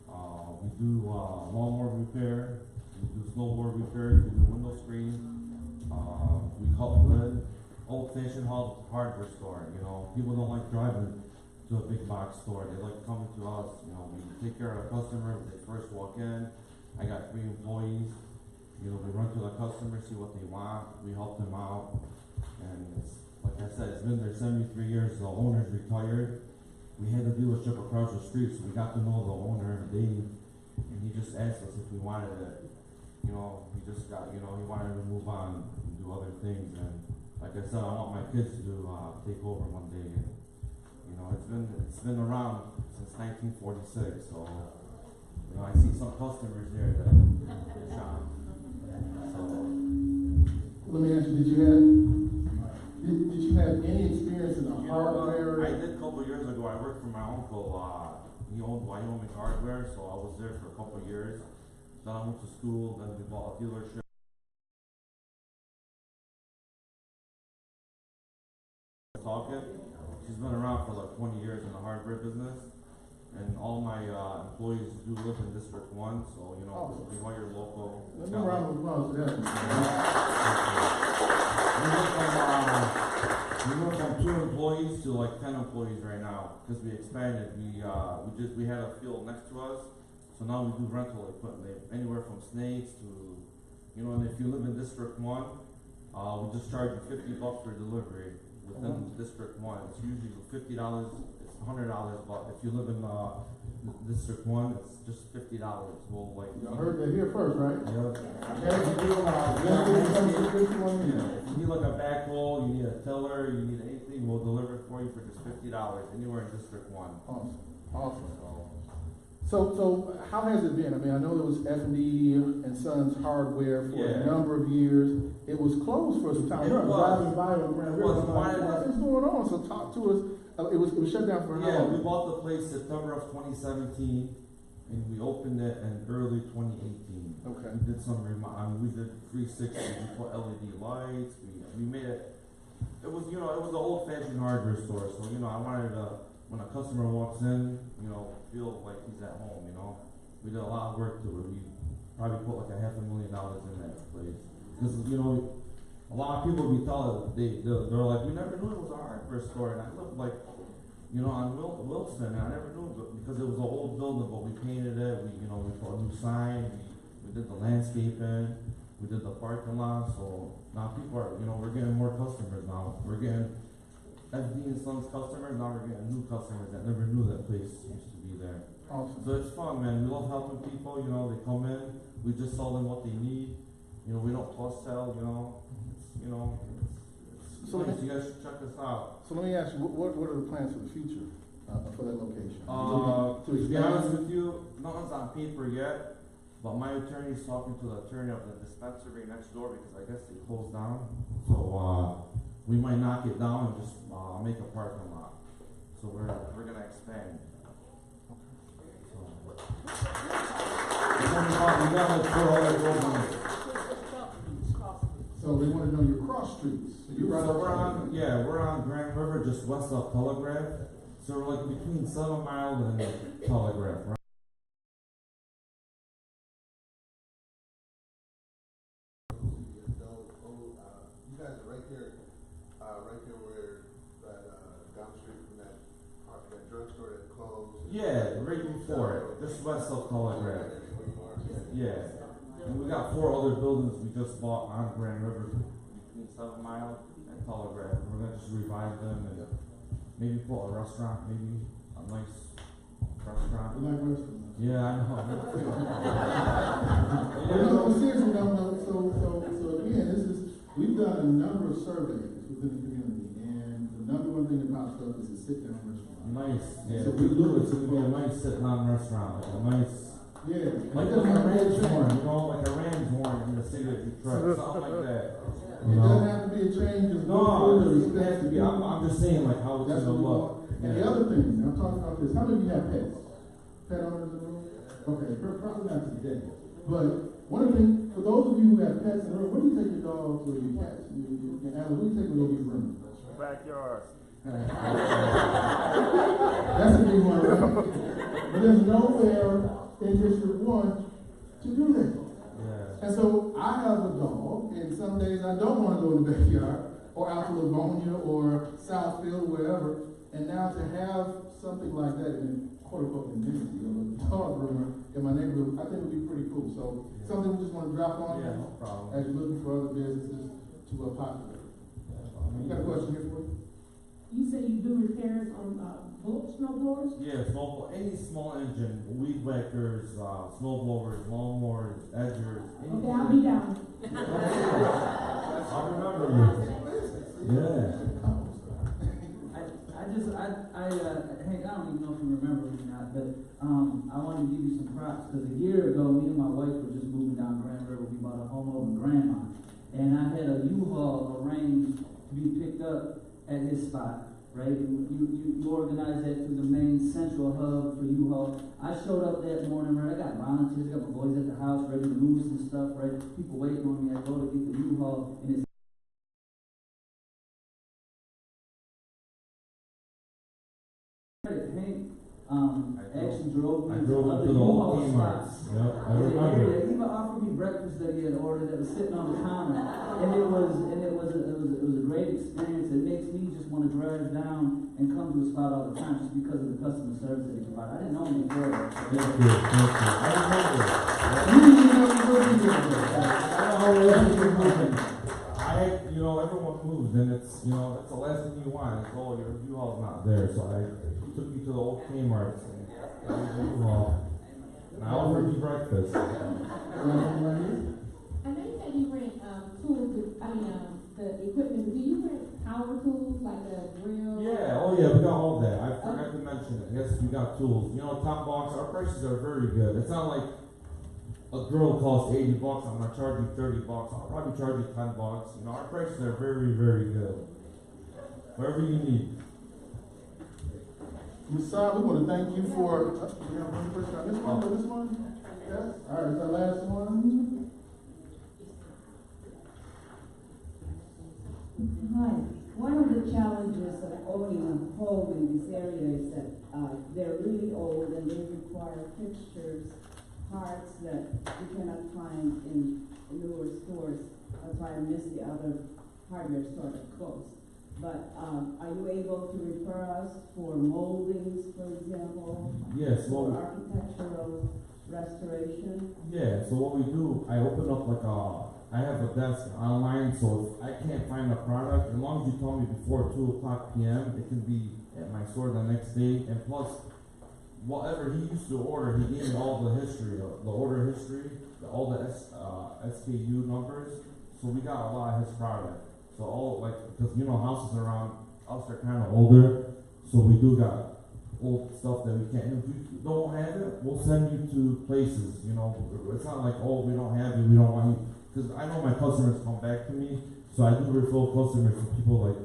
We do lawnmower repair, we do snowboard repair, we do window screens. We call it old-fashioned hardware store. People don't like driving to a big box store. They like coming to us. We take care of the customer when they first walk in. I got 3 employees. We run to the customer, see what they want. We help them out. And like I said, it's been there 73 years. The owner's retired. We had a dealership across the street, so we got to know the owner, Dave, and he just asked us if we wanted it. He just got, he wanted to move on and do other things. And like I said, I want my kids to take over one day. And it's been around since 1946. So I see some customers there that shop. So let me ask you, did you have any experience in the hardware? I did a couple of years ago. I worked for my uncle. He owned Wyoming Hardware, so I was there for a couple of years. Then I went to school, then we bought a dealership. She's been around for like 20 years in the hardware business. And all my employees do live in District 1, so while you're local. Let me round of applause for that. We went from 2 employees to like 10 employees right now because we expanded. We had a field next to us, so now we do rental equipment anywhere from snakes to, and if you live in District 1, we just charge you $50 for delivery within District 1. It's usually $50. $100, but if you live in District 1, it's just $50. Well, you heard that here first, right? Yep. If you need like a backhoe, you need a tiller, you need anything, we'll deliver it for you for just $50 anywhere in District 1. Awesome. So how has it been? I mean, I know there was F&D and Sons Hardware for a number of years. It was closed for some time. Driving by on Grand River. What's going on? So talk to us. It was shut down for how long? We bought the place September of 2017, and we opened it in early 2018. Okay. We did some we did 360. We put LED lights. We made it. It was it was an old-fashioned hardware store. So I wanted when a customer walks in, feel like he's at home. We did a lot of work to it. We probably put like $500,000 in that place because a lot of people be telling, they're like, we never knew it was a hardware store, and I lived like, you know, on Wilson, and I never knew it because it was an old building, but we painted it, we put a new sign, we did the landscaping, we did the parking lot, so now people are, we're getting more customers now. We're getting FD and Sons customers, now we're getting new customers that never knew that place used to be there. Awesome. So it's fun, man. We love helping people, they come in, we just tell them what they need, we don't plus sell, it's So nice. You guys should check us out. So let me ask you, what are the plans for the future for that location? To be honest with you, nothing's on paper yet, but my attorney's talking to the attorney of the dispensary next door because I guess they closed down. So we might knock it down and just make a parking lot. So we're gonna expand. We got like 4 other buildings. So they want to know your cross streets. So we're on Grand River, just west of Telegraph. So we're like between 7 Mile and Telegraph, right? You guys are right there where that down the street from that drugstore that closed. Yeah, right before it, just west of Telegraph. Yeah. And we got 4 other buildings we just bought on Grand River between 7 Mile and Telegraph. We're gonna just revive them and maybe put a restaurant, maybe a nice restaurant. You like restaurants? Yeah, I know. Seriously, so again, we've done a number of surveys within the community, and the number one thing about stuff is a sit-down restaurant. Nice. Yeah. So we look it's gonna be a nice sit-down restaurant, like a nice. Yeah, like a ram's horn, like a ram's horn in the city of Detroit, something like that. It doesn't have to be a change. No, it has to be. I'm just saying, like how it's gonna look. And the other thing, I'm talking about this. How many of you have pets? Pet owners in the room? Okay, probably not today. But one of the things, for those of you who have pets in the room, where do you take your dogs or your cats? Alan, where do you take them to your room? Backyard. That's a big one, right? But there's nowhere in District 1 to do that. Yeah. And so I have a dog, and some days I don't want to go in the backyard or out to Livonia or Southfield, wherever. And now to have something like that in quote-unquote community, a dog groomer in my neighborhood, I think would be pretty cool. So something we just want to drop on you no problem. as you're looking for other businesses to populate. You got a question here for you? You say you do repairs on snowblowers? Yeah, any small engine, weed whackers, snow blowers, lawnmowers, edgers. Okay, I'll be down. I remember you. Yeah. Hank, I don't even know if you remember me or not, but I wanted to give you some props because a year ago, me and my wife were just moving down Grand River. We bought a home over in Grandma, and I had a U-Haul arranged to be picked up at his spot, right? You organize that through the main central hub for U-Haul. I showed up that morning, right? I got volunteers, I got my boys at the house ready to move some stuff, right? People waiting on me. I go to get the U-Haul, and it's Hank actually drove me to other U-Haul spots. Yep, I remember. He even offered me breakfast that he had ordered that was sitting on the counter, and it was a great experience. It makes me just want to drive down and come to a spot all the time just because of the customer service that he provided. I didn't know him before. Thank you. I remember. Everyone moves, and it's that's the last thing you want. It's your U-Haul's not there, so I took me to the old Kmart and I offered you breakfast. I know you said you rent tools. The equipment. Do you rent power tools like a drill? Yeah. Oh yeah, we got all that. I forgot to mention it. Yes, we got tools. Top box. Our prices are very good. It's not like a drill costs $80. I'm gonna charge you $30. I'll probably charge you $10. Our prices are very, very good. Whatever you need. Ms. Saab, we want to thank you for. We have one person. This one. Yes. All right. Is our last one? Hi. One of the challenges of owning a home in this area is that they're really old and they require fixtures, parts that you cannot find in newer stores. that's why I missed the other hardware store that closed. But, are you able to refer us for moldings, for example? Yes, For well, architectural restoration? yeah, so what we do, I open up like I have a desk online, so if I can't find a product, as long as you tell me before 2:00 p.m., it can be at my store the next day, and plus, whatever he used to order, he gave me all the history, the order history, all the SKU numbers, so we got a lot of his product. So all, like, because you know, houses around us are kind of older, so we do got old stuff that we can't, if you don't have it, we'll send you to places, you know, it's not like, oh, we don't have it, we don't want you, because I know my customers come back to me, so I do refer customers to people like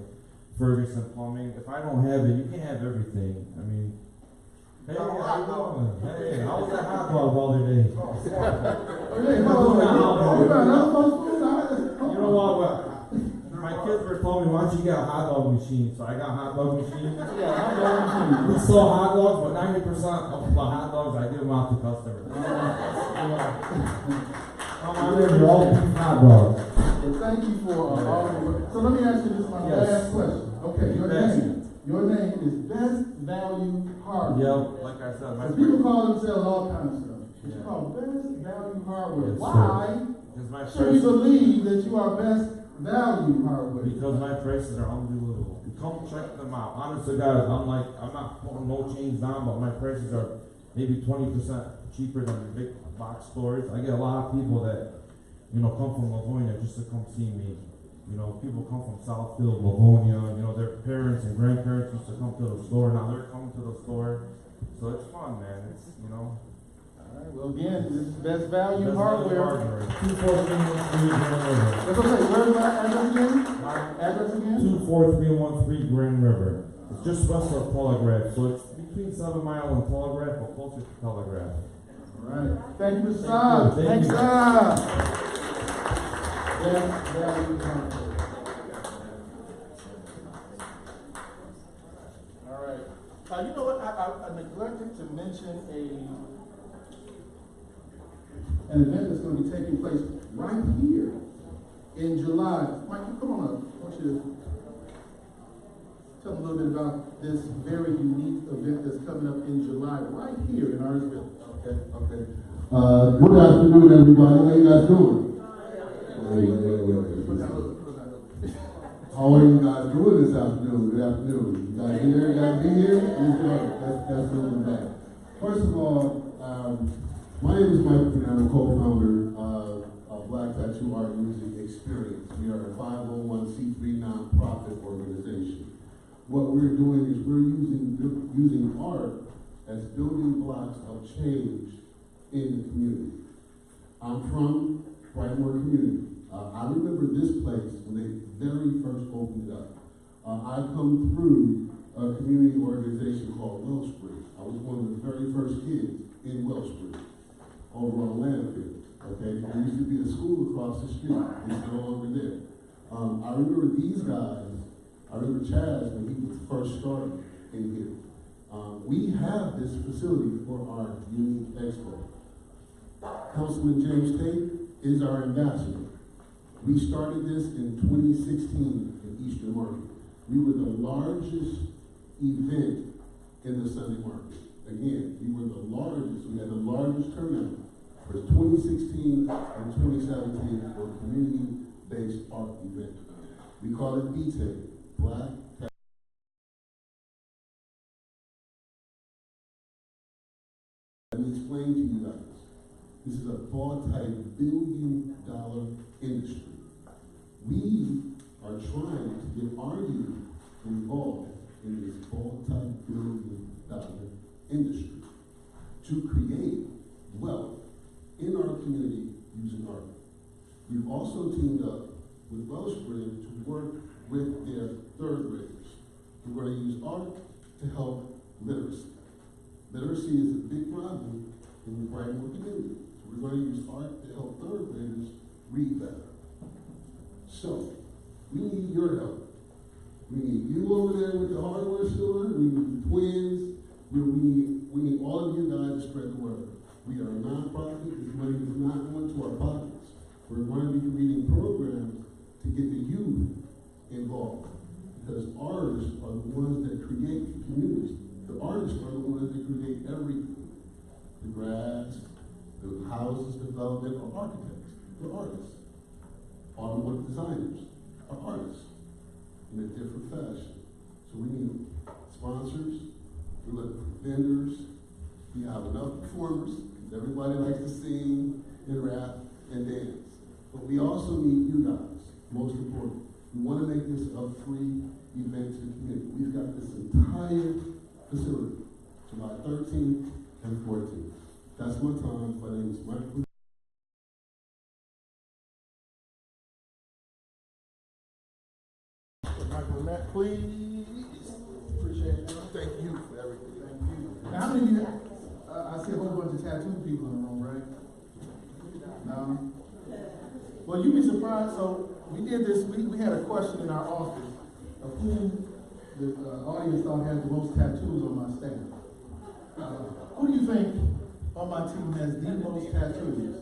Ferguson Plumbing. If I don't have it, you can't have everything. I mean, hey, how you doing? Hey, how was that hot dog the other day? You know what? My kids were telling me, why don't you get a hot dog machine? So I got a hot dog machine. Yeah, hot dog machine. We sell hot dogs, but 90% of the hot dogs I give them out to customers. They're all beef hot dogs. Well, thank you for all of it. So let me ask you this, my last question. Okay, your name is Best Value Hardware. Yep, like I said, so people call themselves all kinds of stuff. It's called Best Value Hardware. Yes, why should we believe that you are Best Value Hardware? Because my prices are unbelievable. Come check them out. Honestly, guys, I'm not putting no chains down, but my prices are maybe 20% cheaper than the big box stores. I get a lot of people that, you know, come from Livonia just to come see me. You know, people come from Southfield, Livonia, you know, their parents and grandparents used to come to the store. Now they're coming to the store. So it's fun, man. It's, you know. All right, well, again, this is Best Value Hardware. 24313 Grand River. That's okay. Where's my address again? Address again? 24313 Grand River. It's just west of Telegraph. So it's between 7 Mile and Telegraph, but closer to Telegraph. All right. Thank you, Mr. Saab. Thanks, Saab. Best Value Hardware. All right. You know what? I neglected to mention an event that's going to be taking place right here in July. Michael, come on up. I want you to tell them a little bit about this very unique event that's coming up in July right here in Arsville. Okay. Good afternoon, everybody. How you guys doing? How are you guys doing this afternoon? Good afternoon. You guys here? You guys be here? That's really bad. First of all, my name is Michael and I'm a co-founder of Black Tattoo Art Music Experience. We are a 501c3 nonprofit organization. What we're doing is we're using art as building blocks of change in the community. I'm from Brightmoor community. I remember this place when they very first opened it up. I come through a community organization called Wellspring. I was one of the very first kids in Wellspring over on Landfield. Okay, there used to be a school across the street. It's no longer there. I remember these guys. I remember Chaz when he was first starting in here. We have this facility for our unique expo. Councilman James Tate is our ambassador. We started this in 2016 in Eastern Market. We were the largest event in the Sunday market. Again, we were the largest. We had the largest turnout for 2016 and 2017 for a community-based art event. We call it BTAE, Black. Let me explain to you guys. This is a multi-billion-dollar industry. We are trying to get our youth involved in this multi-billion-dollar industry to create wealth in our community using art. We've also teamed up with Wellspring to work with their third graders. We're going to use art to help literacy. Literacy is a big problem in the Brightmoor community. So we're going to use art to help third graders read better. So, we need your help. We need you over there with the hardware store. We need the twins. We need all of you guys to spread the word. We are a nonprofit. This money does not go into our pockets. We're going to be creating programs to get the youth involved. Because artists are the ones that create communities. The artists are the ones that create everything. The grass, the houses development are architects. They're artists. Automotive designers are artists in a different fashion. So we need sponsors, we look for vendors, we have enough performers, because everybody likes to sing and rap and dance. But we also need you guys, most important. We want to make this a free event to the community. We've got this entire facility, July 13th and 14th. That's my time. My name is Michael. Michael, Matt, please. Appreciate it. Thank you for everything. Thank you. Now, how many of you, I see a whole bunch of tattooed people in the room, right? No? Well, you'd be surprised. So we did this, we had a question in our office of who the audience thought had the most tattoos on my staff. Who do you think on my team has the most tattoos?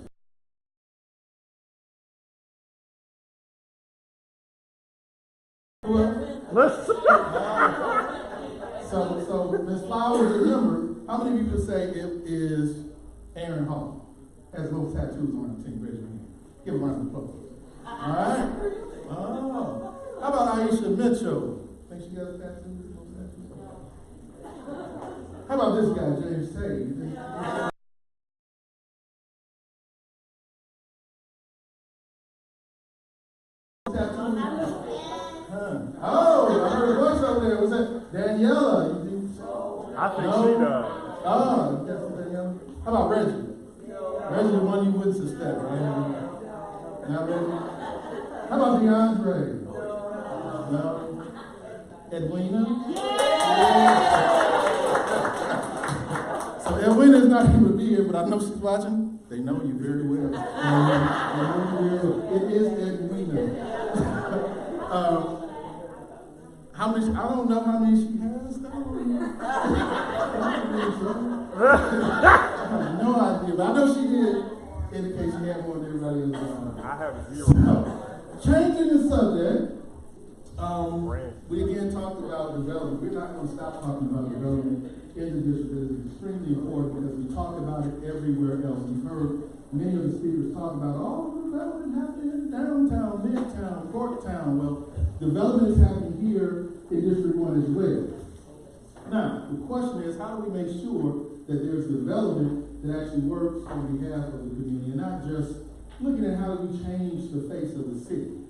Who else? So Ms. Flowers, remember, how many of you could say it is Aaron Hall has the most tattoos on our team? Raise your hand. Give a round of applause. All right? Oh. How about Aisha Mitchell? Think she got a tattoo? How about this guy, James Tay? Oh, I heard a voice over there. Was that Daniela? You think so? I think she does. Oh, you got Daniela? How about Reggie? Reggie, the one you wouldn't suspect, right? Now, Reggie? How about DeAndre? No? Edwina? So Edwina is not able to be here, but I know she's watching. They know you very well. It is Edwina. How many? I don't know how many she has. I have no idea, but I know she did indicate she had more than everybody else. I have a 0. So, changing the subject, we again talked about development. We're not going to stop talking about development in the district. It is extremely important because we talk about it everywhere else. We've heard many of the speakers talk about, development happening in downtown, midtown, Corktown. Well, development is happening here in District 1 as well. Now, the question is, how do we make sure that there's development that actually works on behalf of the community and not just looking at how do we change the face of the city?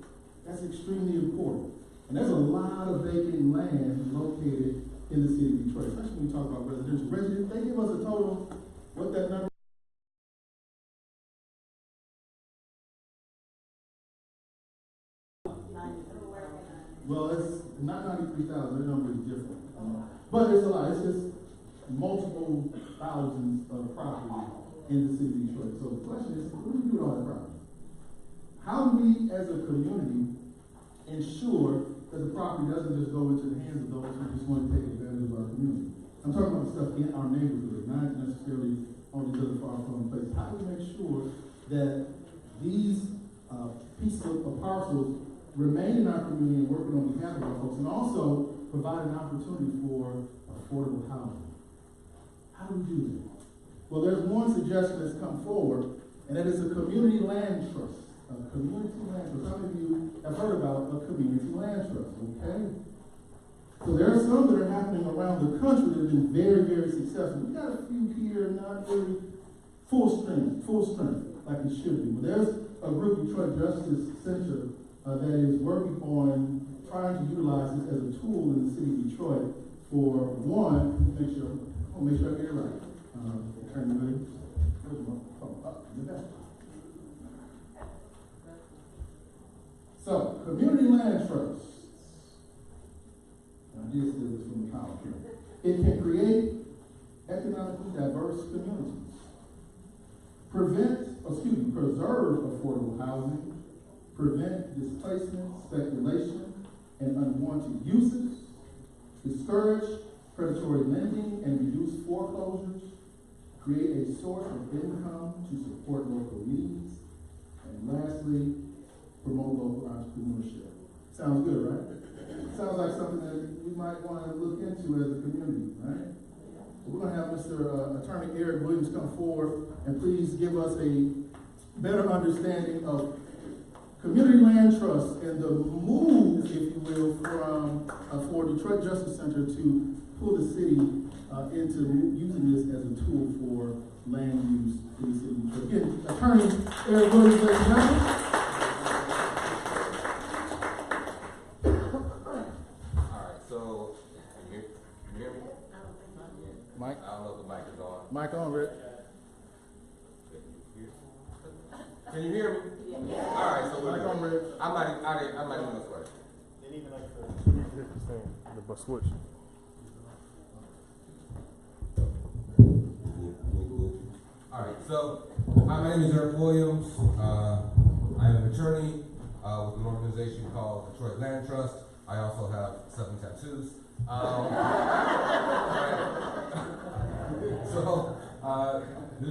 That's extremely important. And there's a lot of vacant land located in the city of Detroit, especially when we talk about residential. Reggie, they give us a total, what that number? Well, it's not 93,000, the number is different. But it's a lot. It's just multiple thousands of property in the city of Detroit. So the question is, what do we do with all that property? How do we, as a community, ensure that the property doesn't just go into the hands of those who just want to take advantage of our community? I'm talking about the stuff in our neighborhood, not necessarily on these other far-flung places. How do we make sure that these pieces of parcels remain in our community and working on behalf of our folks, and also provide an opportunity for affordable housing? How do we do that? Well, there's one suggestion that's come forward, and that is a community land trust. A community land trust. How many of you have heard about a community land trust? Okay? So there are some that are happening around the country that have been very, very successful. We got a few here, not really full strength, like it should be. But there's a group, Detroit Justice Center, that is working on trying to utilize this as a tool in the city of Detroit for one, make sure I get it right. Attorney Williams. Up in the back. So, community land trusts. I did steal this from the PowerPoint. It can create economically diverse communities, preserve affordable housing, prevent displacement, speculation, and unwanted uses, discourage predatory lending and reduce foreclosures, create a source of income to support local needs, and And lastly, promote local entrepreneurship. Sounds good, right? Sounds like something that we might want to look into as a community, right? We're going to have Mr. Attorney Eric Williams come forward and please give us a better understanding of community land trust and the move, if you will, from for Detroit Justice Center to pull the city into using this as a tool for land use in the city of Detroit. Again, Attorney Eric Williams, ladies and gentlemen. All right, so can you hear me? Mike? I don't know if the mic is on. Mic on, Rick. Can you hear me? Yeah. All right, so Mic on, Rick. I'm not even gonna swear. They need like the switch. All right, so my name is Eric Williams. I am an attorney with an organization called Detroit Land Trust. I also have 7 tattoos. So the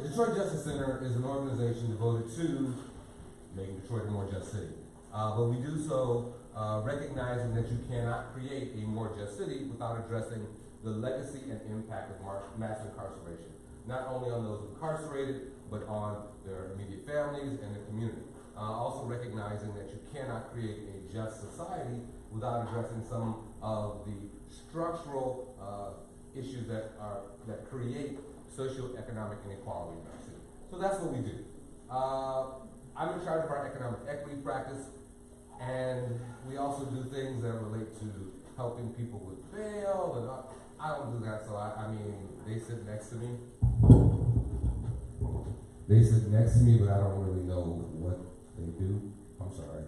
Detroit Justice Center is an organization devoted to making Detroit a more just city. But we do so recognizing that you cannot create a more just city without addressing the legacy and impact of mass incarceration, not only on those incarcerated, but on their immediate families and the community. Also recognizing that you cannot create a just society without addressing some of the structural issues that create socioeconomic inequality in our city. So that's what we do. I'm in charge of our economic equity practice, and we also do things that relate to helping people with bail, and I don't do that, so I mean, they sit next to me. But I don't really know what they do. I'm sorry.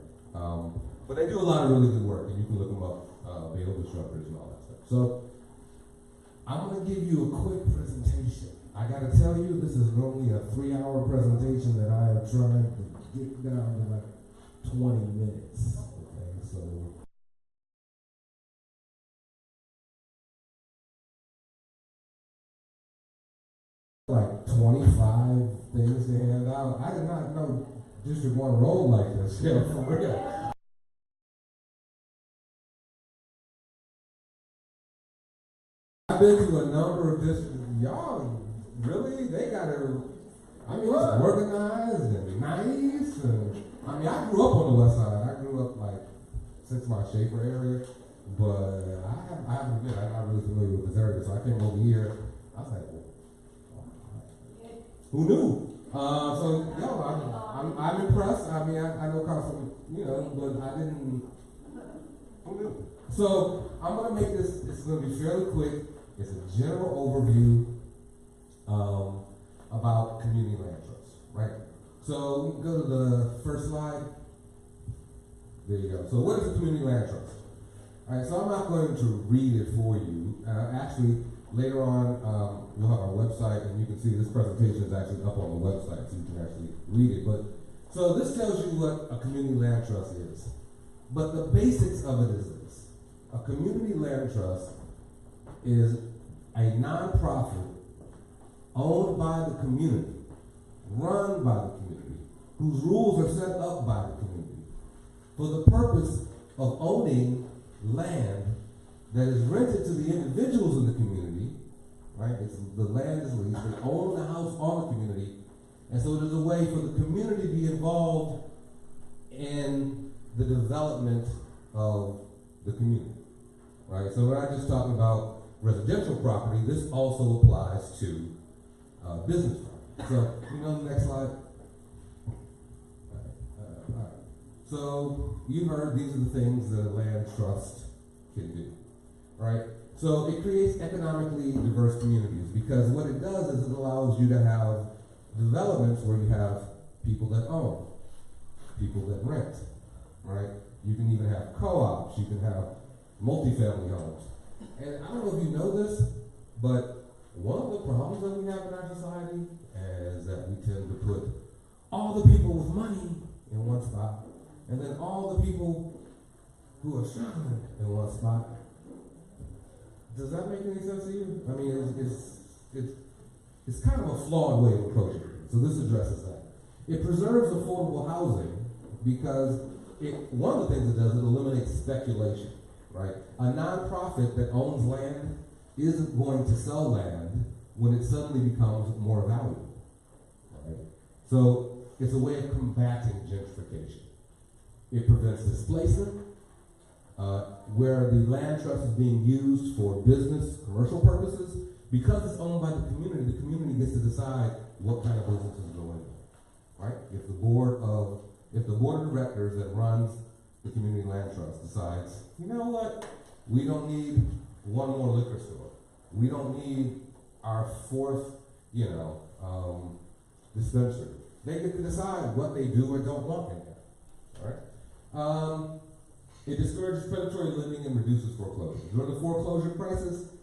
But they do a lot of really good work, and you can look them up, bail disruptors and all that stuff. So I'm going to give you a quick presentation. I got to tell you, this is normally a 3-hour presentation that I have tried to get down to like 20 minutes. Okay, so like 25 things to hand out. I did not know District 1 rolled like this. Yeah, for real. I've been to a number of districts. Y'all, really? They got it. I mean, it's organized and nice. And, I mean, I grew up on the west side. I grew up like 6 Mile Schaefer area. But I haven't been. I'm not really familiar with this area. So I came over here. I was like, who knew? So, yo, I'm impressed. I mean, I know Councilman, but I didn't. Who knew? So I'm going to make this. It's going to be fairly quick. It's a general overview about community land trusts, right? So we can go to the first slide. There you go. So what is a community land trust? All right, so I'm not going to read it for you. Actually, later on, we'll have our website, and you can see this presentation is actually up on the website, so you can actually read it. But so this tells you what a community land trust is. But the basics of it is this. A community land trust is a nonprofit owned by the community, run by the community, whose rules are set up by the community, for the purpose of owning land that is rented to the individuals in the community, right? The land is leased, they own the house on the community, and so it is a way for the community to be involved in the development of the community, right? So we're not just talking about residential property, this also applies to business property. So, next slide. All right. So, you heard these are the things that a land trust can do, right? So, it creates economically diverse communities because what it does is it allows you to have developments where you have people that own, people that rent, right? You can even have co-ops, you can have multifamily homes. And I don't know if you know this, but one of the problems that we have in our society is that we tend to put all the people with money in one spot, and then all the people who are struggling in one spot. Does that make any sense to you? I mean, it's kind of a flawed way of approaching it. So this addresses that. It preserves affordable housing because one of the things it does, it eliminates speculation, right? A nonprofit that owns land isn't going to sell land when it suddenly becomes more valuable, right? So it's a way of combating gentrification. It prevents displacement, where the land trust is being used for business, commercial purposes. Because it's owned by the community gets to decide what kind of businesses go in there, right? If the board of directors that runs the community land trust decides, you know what, we don't need one more liquor store. We don't need our fourth, dispensary. They get to decide what they do or don't want in there, all right? It discourages predatory lending and reduces foreclosures. During the foreclosure crisis,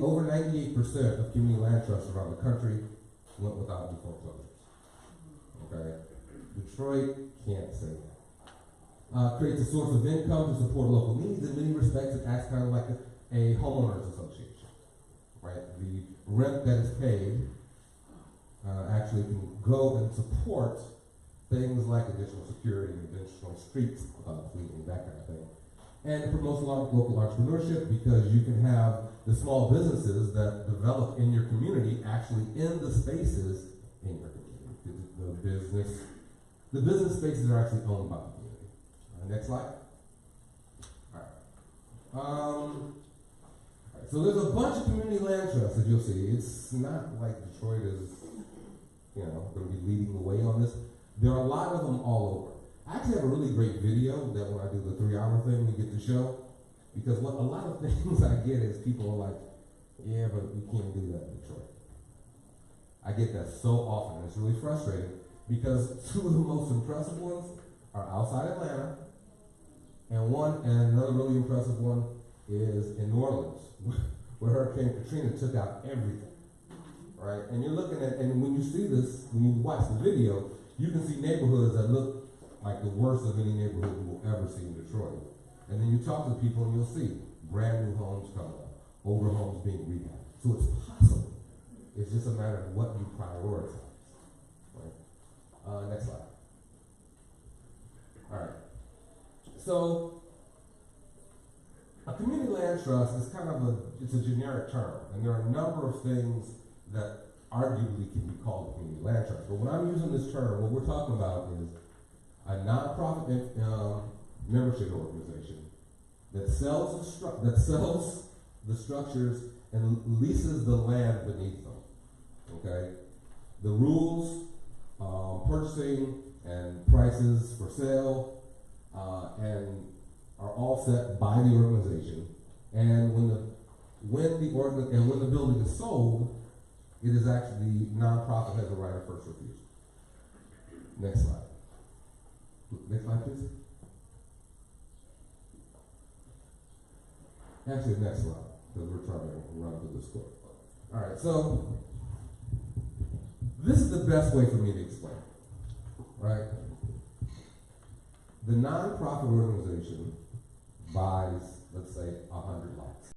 over 98% of community land trusts around the country went without any foreclosures. Okay? Detroit can't say that. Creates a source of income to support local needs. In many respects, it acts kind of like a homeowners association, right? The rent that is paid actually can go and support things like additional security, additional streets cleaning, that kind of thing. And it promotes a lot of local entrepreneurship because you can have the small businesses that develop in your community actually in the spaces in your community. The business spaces are actually owned by the community. Next slide. All right. So there's a bunch of community land trusts that you'll see. It's not like Detroit is, going to be leading the way on this. There are a lot of them all over. I actually have a really great video that when I do the 3-hour thing, we get to show. Because what a lot of things I get is people are like, yeah, but you can't do that in Detroit. I get that so often. It's really frustrating because two of the most impressive ones are outside Atlanta, and another really impressive one is in New Orleans, where Hurricane Katrina took out everything. Right? And you're looking at, and when you see this, when you watch the video, you can see neighborhoods that look like the worst of any neighborhood you will ever see in Detroit. And then you talk to people and you'll see brand new homes coming up, older homes being rehabbed. So it's possible. It's just a matter of what you prioritize. Right? Next slide. All right. So a community land trust is kind of it's a generic term, and there are a number of things that arguably can be called a community land trust. But when I'm using this term, what we're talking about is a nonprofit membership organization that sells the structures and leases the land beneath them. Okay, the rules, purchasing and prices for sale, and are all set by the organization. And when the building is sold, it is actually the nonprofit has a right of first refusal. Next slide. Next slide, please. Actually, next slide, because we're trying to run through this quick. All right, so this is the best way for me to explain it, right? The nonprofit organization buys, let's say, 100 lots.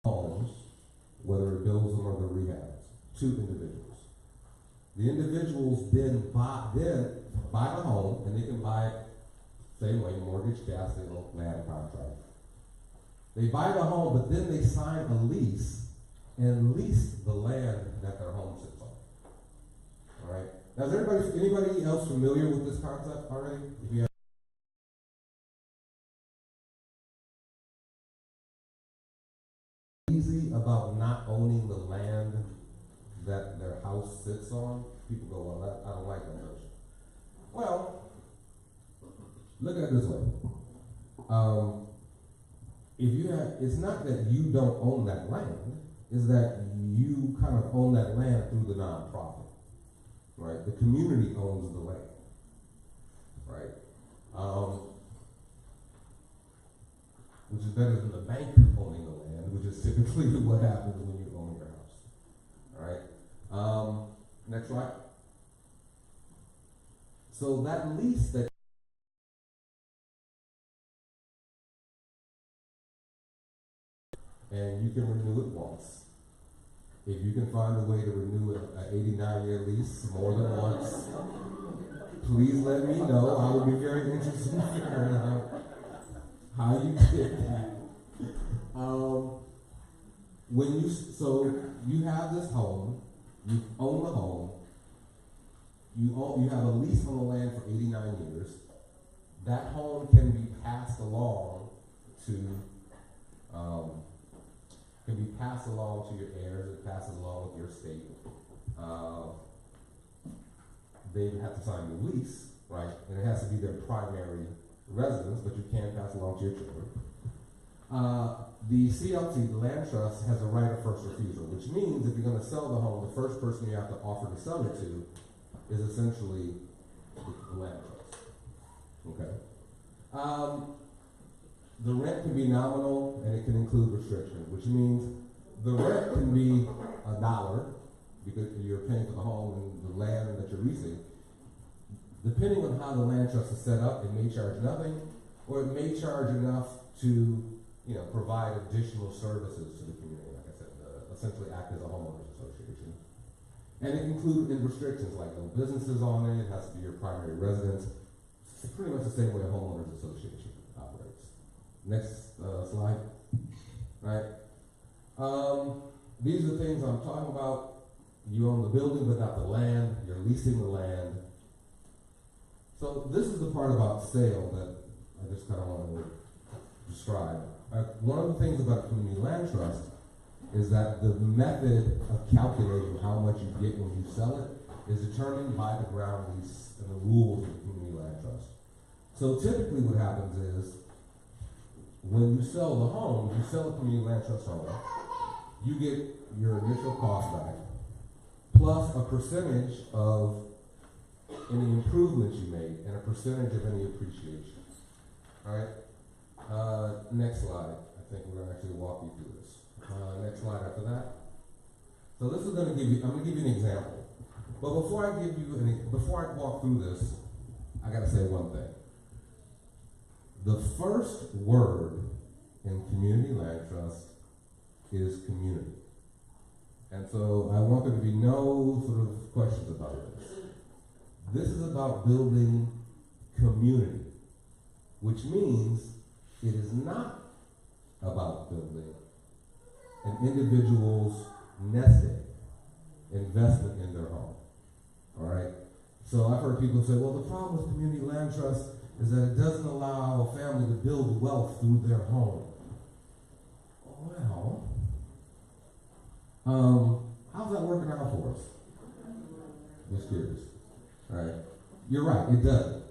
Homes, whether it builds them or the rehabs, to individuals. The individuals then buy the home, and they can buy it same way, mortgage, cash, land contract. They buy the home, but then they sign a lease and lease the land that their home sits on. All right. Now, is anybody else familiar with this concept already? If you have easy about not owning the land that their house sits on, people go, well, I don't like that notion. Well, look at it this way. It's not that you don't own that land, it's that you kind of own that land through the nonprofit, right? The community owns the land, right? Which is better than the bank owning the land, which is typically what happens when you own your house, all right? Next slide. So that lease that and you can renew it once. If you can find a way to renew an 89-year lease more than once, please let me know. I will be very interested in figuring out how you did that. So you have this home, you own the home, you have a lease on the land for 89 years. That home can be passed along to your heirs, it passes along with your estate. They have to sign the lease, right? And it has to be their primary residence, but you can pass along to your children. The CLT, the land trust, has a right of first refusal, which means if you're going to sell the home, the first person you have to offer to sell it to is essentially the land trust. Okay. The rent can be nominal and it can include restrictions, which means the rent can be $1 because you're paying for the home and the land that you're leasing. Depending on how the land trust is set up, it may charge nothing, or it may charge enough to, provide additional services to the community. Like I said, essentially act as a homeowners association. And it includes restrictions like no businesses on it. It has to be your primary residence. It's pretty much the same way a homeowners association operates. Next slide. Right. These are the things I'm talking about. You own the building but not the land. You're leasing the land. So this is the part about sale that I just kind of want to describe. One of the things about a community land trust is that the method of calculating how much you get when you sell it is determined by the ground lease and the rules of the community land trust. So typically what happens is when you sell the home, you sell a community land trust home, you get your initial cost back, plus a percentage of any improvements you made and a percentage of any appreciation. All right? Next slide. I think we're going to actually walk you through this. Next slide after that. So this is going to give you, I'm going to give you an example. But before I walk through this, I got to say one thing. The first word in community land trust is community. And so I want there to be no sort of questions about this. This is about building community, which means it is not about building an individual's nest egg, investment in their home. All right? So I've heard people say, well, the problem with community land trust is that it doesn't allow a family to build wealth through their home. Well, how's that working out for us? Just curious. All right. You're right, it doesn't.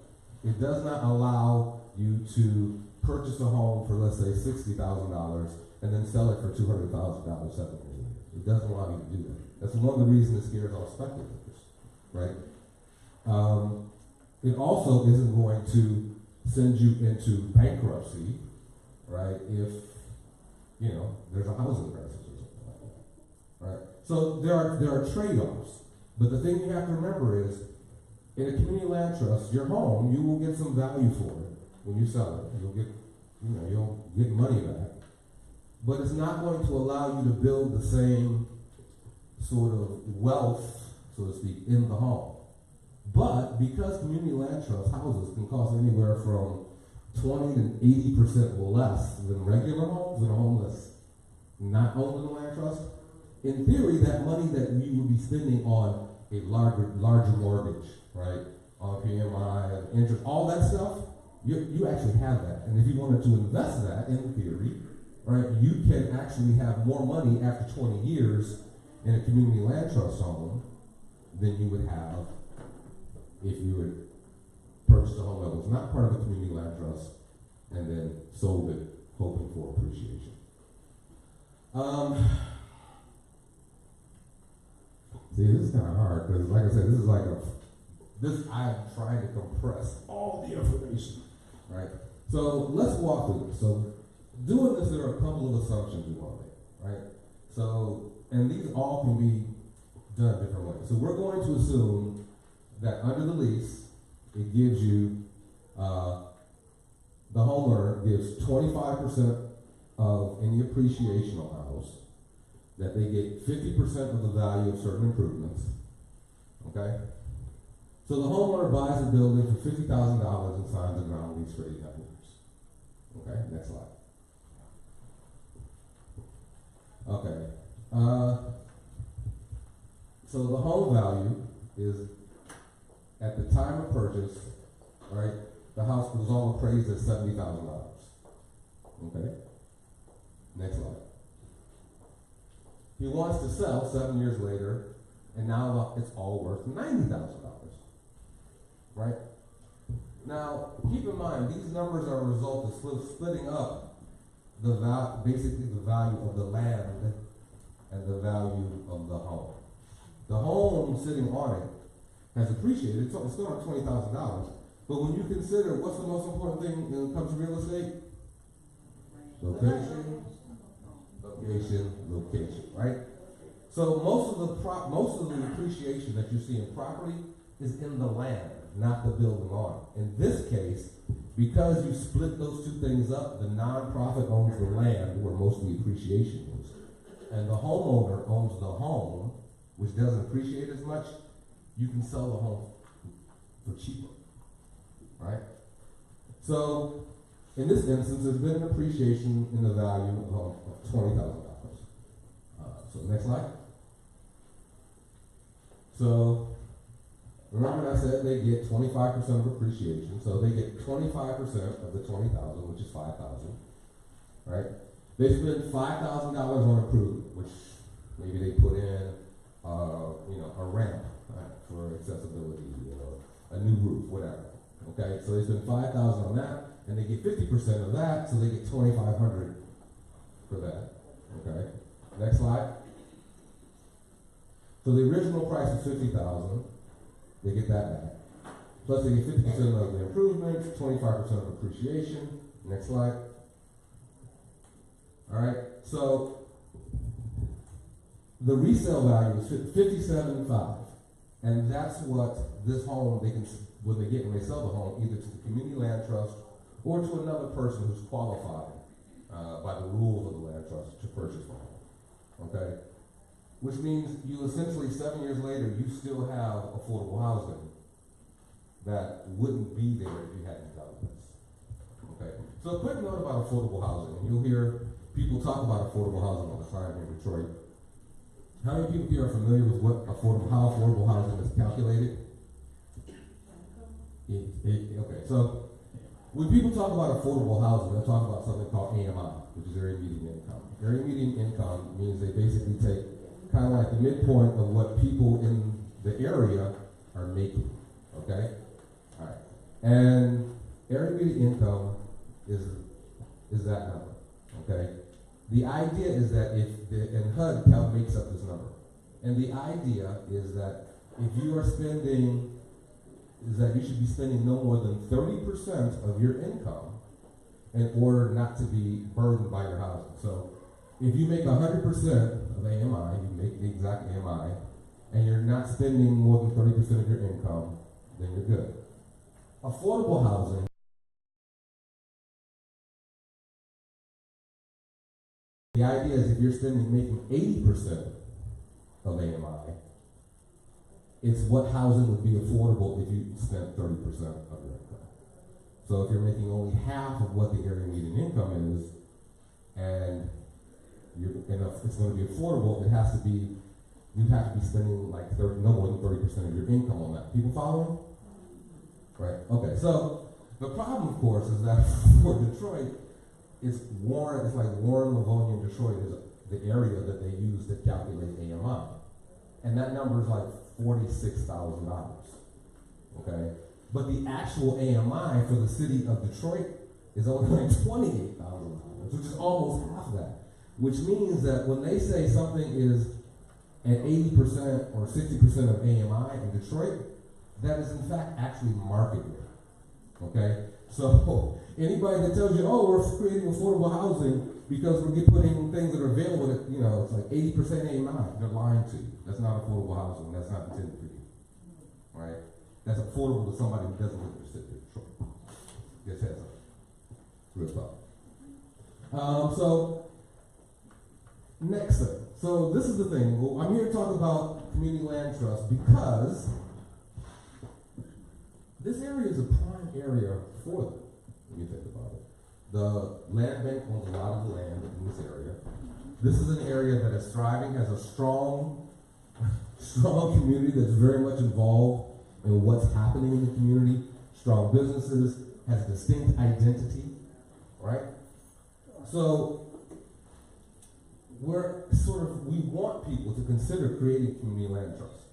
It does not allow you to purchase a home for, let's say, $60,000 and then sell it for $200,000 7 years later. It doesn't allow you to do that. That's one of the reasons it scares off speculators, right? It also isn't going to send you into bankruptcy, right, if, there's a housing crisis or something like that, right? So there are trade-offs, but the thing you have to remember is, in a community land trust, your home, you will get some value for it when you sell it. You'll get money back. But it's not going to allow you to build the same sort of wealth, so to speak, in the home. But because community land trust houses can cost anywhere from 20 to 80% less than regular homes, in a home that's not owned in a land trust, in theory, that money that you would be spending on a larger mortgage, right, on PMI, interest, all that stuff, you actually have that. And if you wanted to invest that, in theory, right, you can actually have more money after 20 years in a community land trust home than you would have if you had purchased a home that was not part of a community land trust and then sold it hoping for appreciation. See, this is kind of hard because, like I said, I'm trying to compress all the information, right? So let's walk through this. So doing this, there are a couple of assumptions we want to make, right? So, and these all can be done different ways. So we're going to assume that under the lease, it gives you, the homeowner gives 25% of any appreciation on the house, that they get 50% of the value of certain improvements. Okay? So the homeowner buys a building for $50,000 and signs a ground lease for 8 years. Okay, next slide. Okay. So the home value is, at the time of purchase, right, the house was all appraised at $70,000. Okay? Next slide. He wants to sell 7 years later, and now it's all worth $90,000. Right? Now, keep in mind, these numbers are a result of splitting up basically the value of the land and the value of the home. The home sitting on it has appreciated, so it's still at $20,000. But when you consider what's the most important thing when it comes to real estate? Location, location, location, right? So most of the appreciation that you see in property is in the land, not the building on it. In this case, because you split those two things up, the nonprofit owns the land where most of the appreciation is, and the homeowner owns the home, which doesn't appreciate as much. You can sell the home for cheaper, right? So in this instance, there's been an appreciation in the value of the home of $20,000. So next slide. So remember I said they get 25% of appreciation, so they get 25% of the $20,000, which is $5,000, right? They spend $5,000 on improvement, which maybe they put in, a ramp for accessibility, a new roof, whatever. Okay, so they spend $5,000 on that, and they get 50% of that, so they get $2,500 for that. Okay, next slide. So the original price was $50,000. They get that back. Plus they get 50% of the improvements, 25% of appreciation. Next slide. All right. So the resale value is $57,500, and that's what this home when they sell the home, either to the community land trust or to another person who's qualified by the rules of the land trust to purchase the home. Okay. Which means you essentially 7 years later you still have affordable housing that wouldn't be there if you hadn't done this. Okay. So a quick note about affordable housing, and you'll hear people talk about affordable housing all the time here in Detroit. How many people here are familiar with how affordable housing is calculated? Okay, so when people talk about affordable housing, they'll talk about something called AMI, which is area median income. Area median income means they basically take kind of like the midpoint of what people in the area are making. Okay? All right. And area median income is that number. Okay? The idea is that and HUD makes up this number. And the idea is that if you are spending, is that you should be spending no more than 30% of your income in order not to be burdened by your housing. So if you make 100% of AMI, you make the exact AMI, and you're not spending more than 30% of your income, then you're good. Affordable housing the idea is if you're making 80% of AMI, it's what housing would be affordable if you spent 30% of your income. So if you're making only half of what the area median income is, and it's going to be affordable, you have to be spending like no more than 30% of your income on that. People following? Right, okay, so the problem, of course, is that for Detroit, it's like Warren, Livonia, and Detroit is the area that they use to calculate AMI. And that number is like $46,000, okay? But the actual AMI for the city of Detroit is only like $28,000, which is almost half that. Which means that when they say something is at 80% or 60% of AMI in Detroit, that is in fact actually market rate, okay? So anybody that tells you, oh, we're creating affordable housing because we're putting things that are available at, it's like 80% AMI, they're lying to you. That's not affordable housing. That's not intended for you, right? That's affordable to somebody who doesn't live in the city of Detroit. Just heads up. Real talk. So next thing. So this is the thing. Well, I'm here to talk about community land trust because this area is a prime area for them, when you think about it. The land bank owns a lot of the land in this area. This is an area that is thriving, has a strong community that's very much involved in what's happening in the community, strong businesses, has distinct identity, right? So we want people to consider creating community land trusts.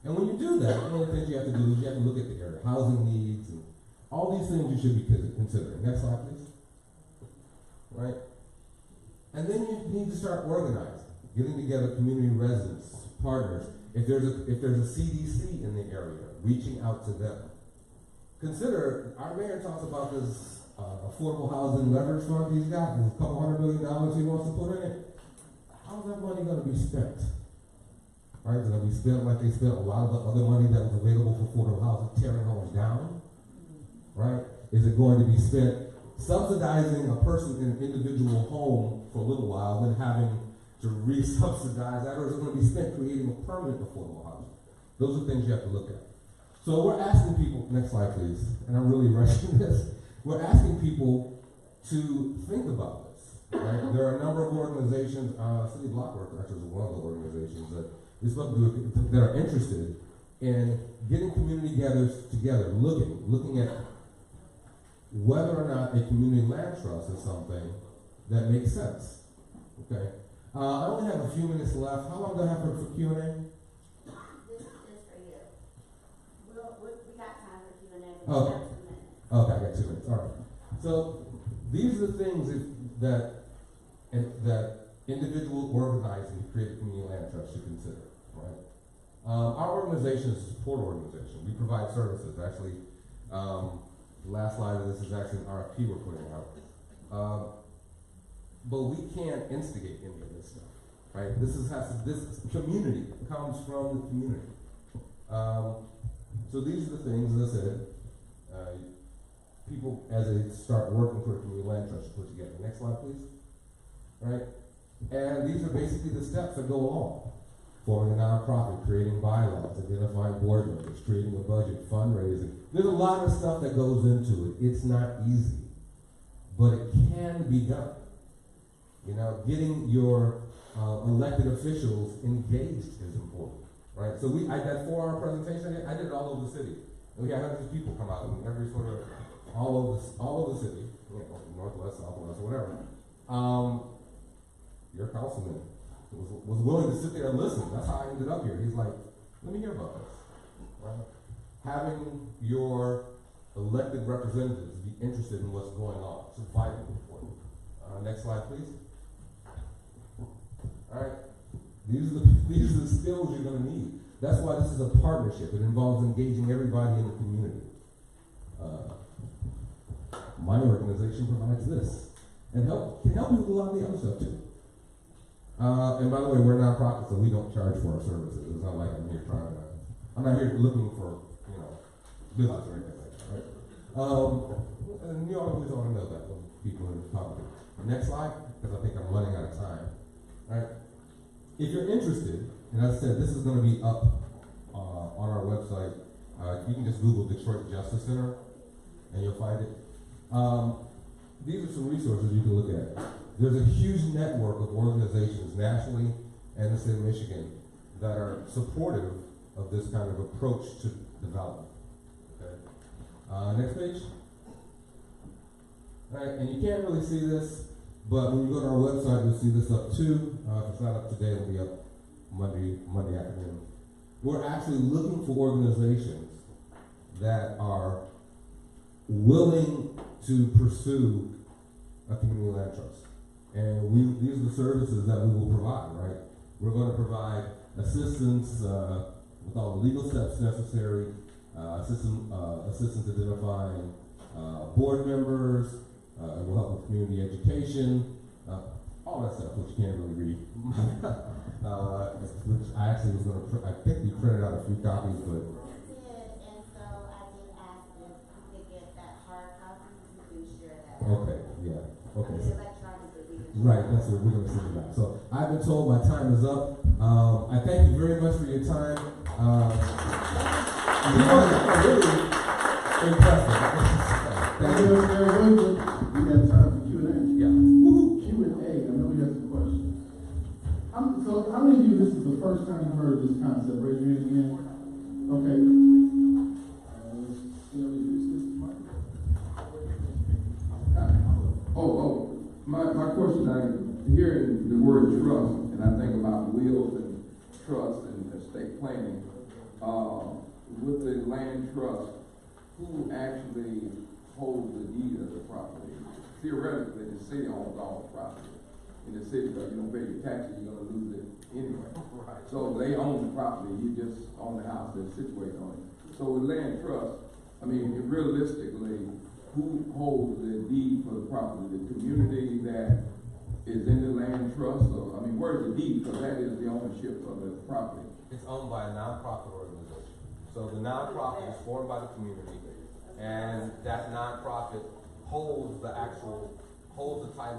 And when you do that, one of the things you have to do is you have to look at the area, housing needs, and all these things you should be considering. Next slide, please. Right? And then you need to start organizing, getting together community residents, partners. If there's a CDC in the area, reaching out to them. Consider, our mayor talks about this affordable housing leverage fund he's got, and a couple $100 million he wants to put in it. How's that money going to be spent? Right? Is it going to be spent like they spent a lot of the other money that was available for affordable housing, tearing homes down? Right? Is it going to be spent subsidizing a person in an individual home for a little while, then having to re-subsidize that, or is it going to be spent creating a permanent affordable housing? Those are things you have to look at. So we're asking people, next slide please, and I'm really rushing this, we're asking people to think about this. Right? There are a number of organizations, City Block Work actually is one of the organizations that are interested in getting community together, looking at whether or not a community land trust is something that makes sense. Okay. I only have a few minutes left. How long do I have for Q&A? This is for you. We got time for Q&A. Okay. Okay, I got 2 minutes. All right. So these are the things that individual organizing to create a community land trust should consider. Right. Our organization is a support organization. We provide services. Actually, the last slide of this is actually an RFP we're putting out. But we can't instigate any of this stuff, right? This community comes from the community. So these are the things, as I said, people, as they start working for a community land trust, put together. Next slide, please. Right? And these are basically the steps that go along. Forming a nonprofit, creating bylaws, identifying board members, creating a budget, fundraising. There's a lot of stuff that goes into it. It's not easy, but it can be done. You know, getting your elected officials engaged is important, right? So I that 4-hour presentation, I did it all over the city. And we had hundreds of people come out in every sort of, all over the city, you know, northwest, southwest, or whatever. Your councilman was willing to sit there and listen. That's how I ended up here. He's like, let me hear about this. Right? Having your elected representatives be interested in what's going on. It's vitally important. Next slide, please. All right. These are the skills you're going to need. That's why this is a partnership. It involves engaging everybody in the community. My organization provides this. And can help you with a lot of the other stuff too. And by the way, we're a nonprofit, so we don't charge for our services. It's not like I'm not here looking for, business or anything like that, right? And you always want to know that when people are talking. Next slide, because I think I'm running out of time. All right. If you're interested, and as I said, this is going to be up on our website. You can just Google Detroit Justice Center, and you'll find it. These are some resources you can look at. There's a huge network of organizations nationally and in the state of Michigan that are supportive of this kind of approach to development. Okay. Next page. All right, and you can't really see this, but when you go to our website, you'll see this up too. If it's not up today, it'll be up Monday afternoon. We're actually looking for organizations that are willing to pursue a community land trust. And these are the services that we will provide, right? We're going to provide assistance with all the legal steps necessary, assistance identifying board members, and we'll help with community education, all that stuff, which you can't really read. Which I actually was going to, I think we printed out a few copies, but. And so I did ask if you could get that hard copy, you can share that. Okay, yeah, okay. The electronic, but we can Right, that's what we're going to sing about. So I've been told my time is up. I thank you very much for your time. You are really impressive. Thank you. We got time for Q&A. Yeah. Q&A. I know we got some questions. So how many of you, this is the first time you heard this concept? Raise your hand again. Okay. My question, I hear the word trust, and I think about wills and trust and estate planning. With the land trust, who actually holds the deed of the property? Theoretically, the city owns all the property. In the city, because you don't pay your taxes, you're going to lose it anyway. Right. So they own the property, you just own the house that's situated on it. So with land trust, I mean, realistically, who holds the deed for the property? The community that is in the land trust? Or, I mean, where's the deed? Because that is the ownership of the property. It's owned by a nonprofit organization. So the nonprofit is formed by the community, and that nonprofit holds the title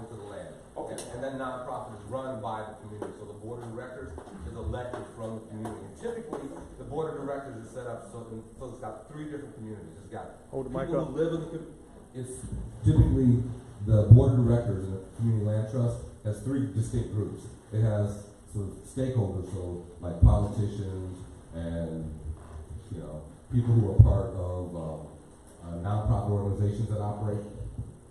to the land. Okay. And that nonprofit is run by the community. So the board of directors is elected from the community. And typically, the board of directors is set up so it's got 3 different communities. It's got people who live in the community. It's typically the board of directors in the community land trust has 3 distinct groups. It has sort of stakeholders, so like politicians and people who are part of nonprofit organizations that operate,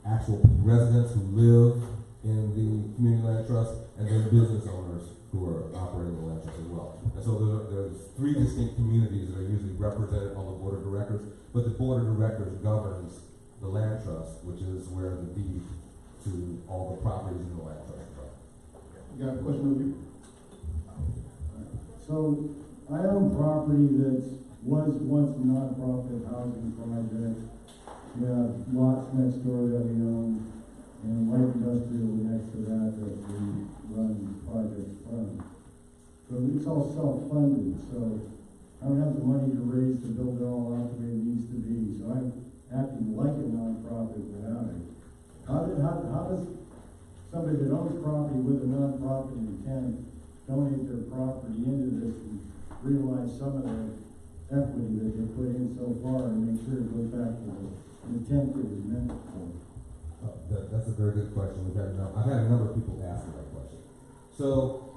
actual residents who live in the community land trust, and then business owners who are operating the land trust as well. And so there's 3 distinct communities that are usually represented on the board of directors, but the board of directors governs the land trust, which is where the deed to all the properties in the land trust are. You got a question over here? So I own property that was once a nonprofit housing project. We have lots next door that we own, and light industrial next to that we run projects from. So it's all self-funded, so I don't have the money to raise to build it all out the way it needs to be. So I'm acting like a nonprofit without it. How does somebody that owns property with a nonprofit intent donate their property into this and realize some of the equity that they put in so far and make sure it goes back to the intent that was meant for? That's a very good question. I've had a number of people ask me that question. So,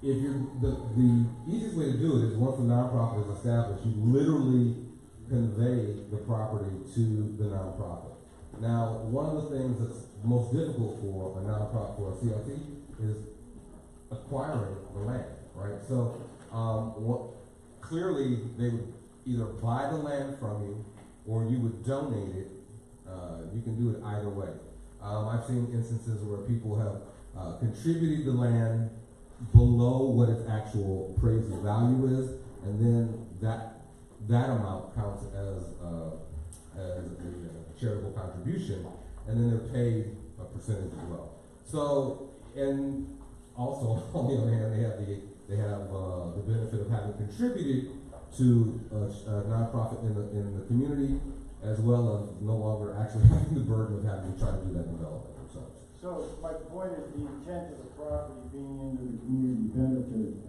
if the easiest way to do it is once the nonprofit is established, you literally convey the property to the nonprofit. Now, one of the things that's most difficult for a nonprofit, for a CLT, is acquiring the land, right? So, clearly, they would either buy the land from you, or you would donate it. You can do it either way. I've seen instances where people have contributed the land below what its actual appraised value is, and then that amount counts as a charitable contribution, and then they're paid a percentage as well. So, and also on the other hand, they have the benefit of having contributed to a nonprofit in the community, as well as no longer actually having the burden of having to try to do that development themselves. So my point is the intent of the property being into the community benefit.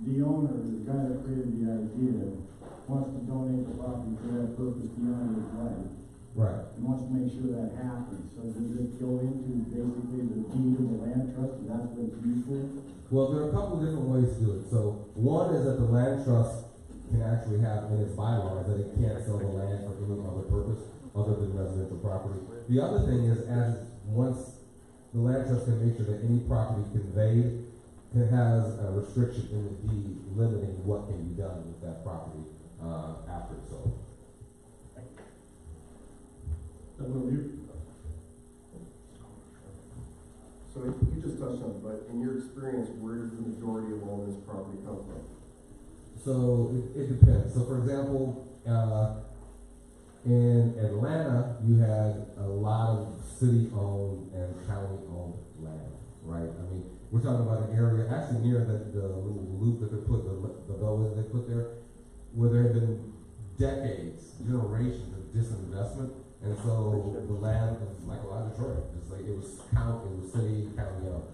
The owner, the guy that created the idea, wants to donate the property for that purpose beyond his life. Right. He wants to make sure that happens. So does it go into basically the deed of the land trust? And that's what it's used for? Well, there are a couple of different ways to do it. So one is that the land trust can actually have in its bylaws that it can't sell the land for any other purpose other than residential property. The other thing is, once the land trust can make sure that any property conveyed has a restriction in the deed limiting what can be done with that property after it's sold. So you just touched on it, but in your experience, where does the majority of all this property come from? So it depends. So for example, in Atlanta, you had a lot of city-owned and county-owned land, right? I mean, we're talking about an area actually near the little loop that they put, the bellwether they put there, where there have been decades, generations of disinvestment And so the land was like a lot of Detroit. Just like it was city, county owned.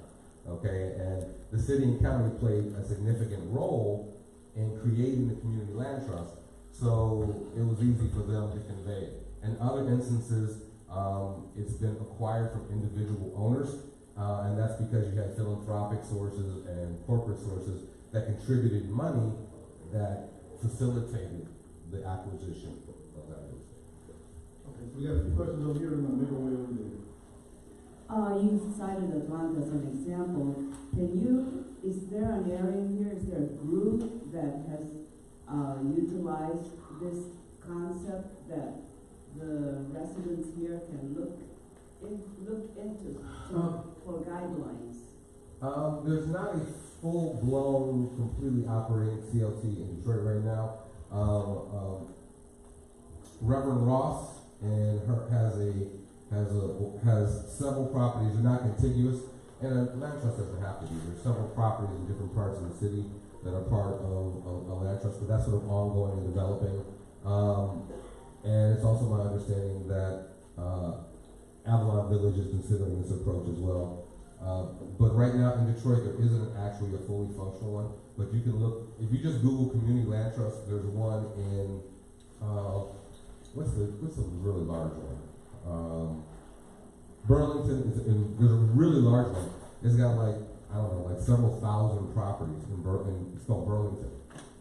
Okay, and the city and county played a significant role in creating the community land trust. So it was easy for them to convey it. In other instances, it's been acquired from individual owners, and that's because you had philanthropic sources and corporate sources that contributed money that facilitated the acquisition of that real estate. Okay, so we got a few questions over here, and I'm going to go over there. You cited Atlanta as an example. Is there an area here, is there a group that has utilized this concept that the residents here can look into for guidelines? There's not a full-blown, completely operating CLT in Detroit right now. Reverend Ross and has several properties. They're not contiguous, and a land trust doesn't have to be. There's several properties in different parts of the city that are part of a land trust, but that's sort of ongoing and developing. And it's also my understanding that Avalon Village is considering this approach as well. But right now in Detroit, there isn't actually a fully functional one. But you can look, if you just Google community land trust, there's one in, what's the really large one? Burlington, there's a really large one. It's got like, I don't know, like several thousand properties it's called Burlington.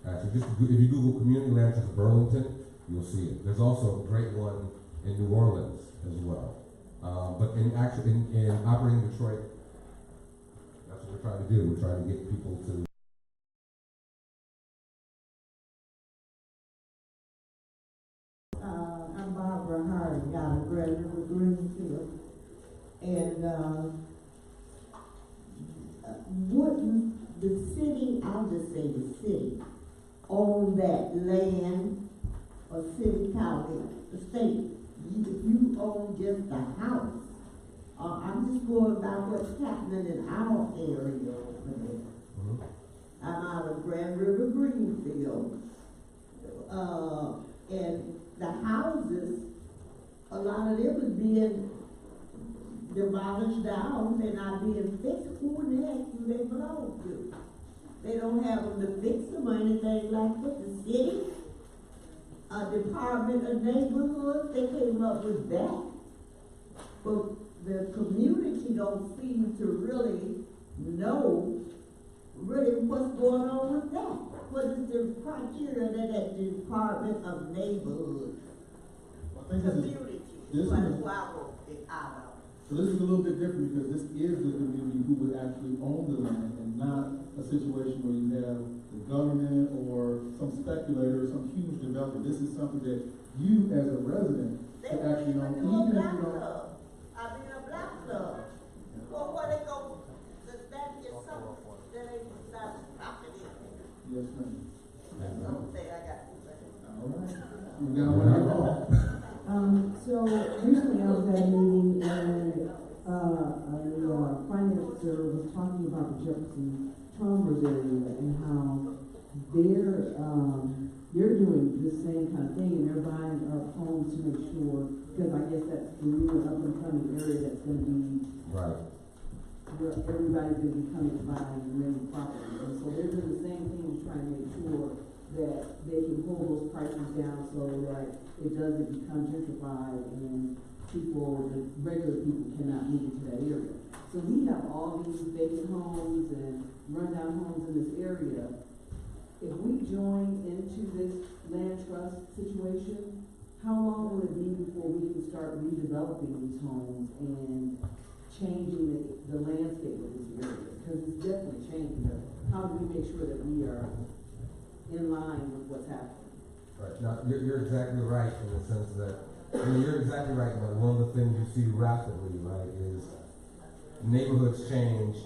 Actually, just if you Google community land trust Burlington, you'll see it. There's also a great one in New Orleans as well. But in operating Detroit, that's what we're trying to do. We're trying to get people to. I'm Barbara Harding, out of Grand River, Greenfield. And wouldn't the city, I'll just say the city, own that land, or city, county, the state? If you own just the house, I'm just going by what's happening in our area over there. I'm out of Grand River, Greenfield. And the houses, a lot of them is being demolished down, they're not being fixed. Who in the heck do they belong to? They don't have them to fix them or anything like that. The city, Department of Neighborhood, they came up with that. But the community don't seem to really know what's going on with that. What is the criteria that the Department of Neighborhood? Community. That's why I wrote it out of. So this is a little bit different because this is the community who would actually own the land and not a situation where you have the government or some speculator or some huge developer. This is something that you as a resident could actually own. Even if you don't. I mean a black club. Well, what they go, that is something that ain't not property. Yes, ma'am. Don't say I got to say. All right. You got one here wrong. So recently I was at a meeting and a financer was talking about the Jefferson Chalmers area and how they're doing the same kind of thing, and they're buying up homes to make sure, because I guess that's the new and up and coming area that's going to be right. Where everybody's going to be coming to buy and renting property. And so they're doing the same thing, trying to make sure that they can pull those prices down so that it doesn't become gentrified and people, the regular people, cannot move into that area. So we have all these vacant homes and rundown homes in this area. If we join into this land trust situation, how long will it be before we can start redeveloping these homes and changing the landscape of this area? Because it's definitely changing. How do we make sure that we are in line with what's happening? Right. Now, you're exactly right in the sense that, you're exactly right. But one of the things you see rapidly, right, is neighborhoods change,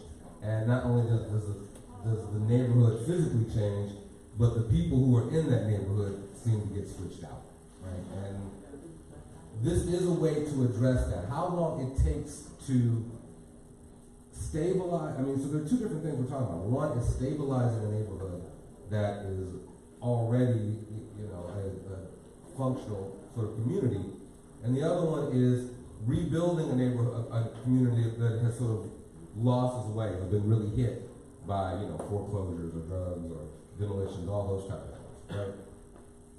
and not only does the neighborhood physically change, but the people who are in that neighborhood seem to get switched out, right? And this is a way to address that. How long it takes to stabilize, so there are two different things we're talking about. One is stabilizing a neighborhood that is already, a functional sort of community, And the other one is rebuilding a neighborhood, a community that has sort of lost its way, or been really hit by, foreclosures or drugs or demolitions, all those types of things, right?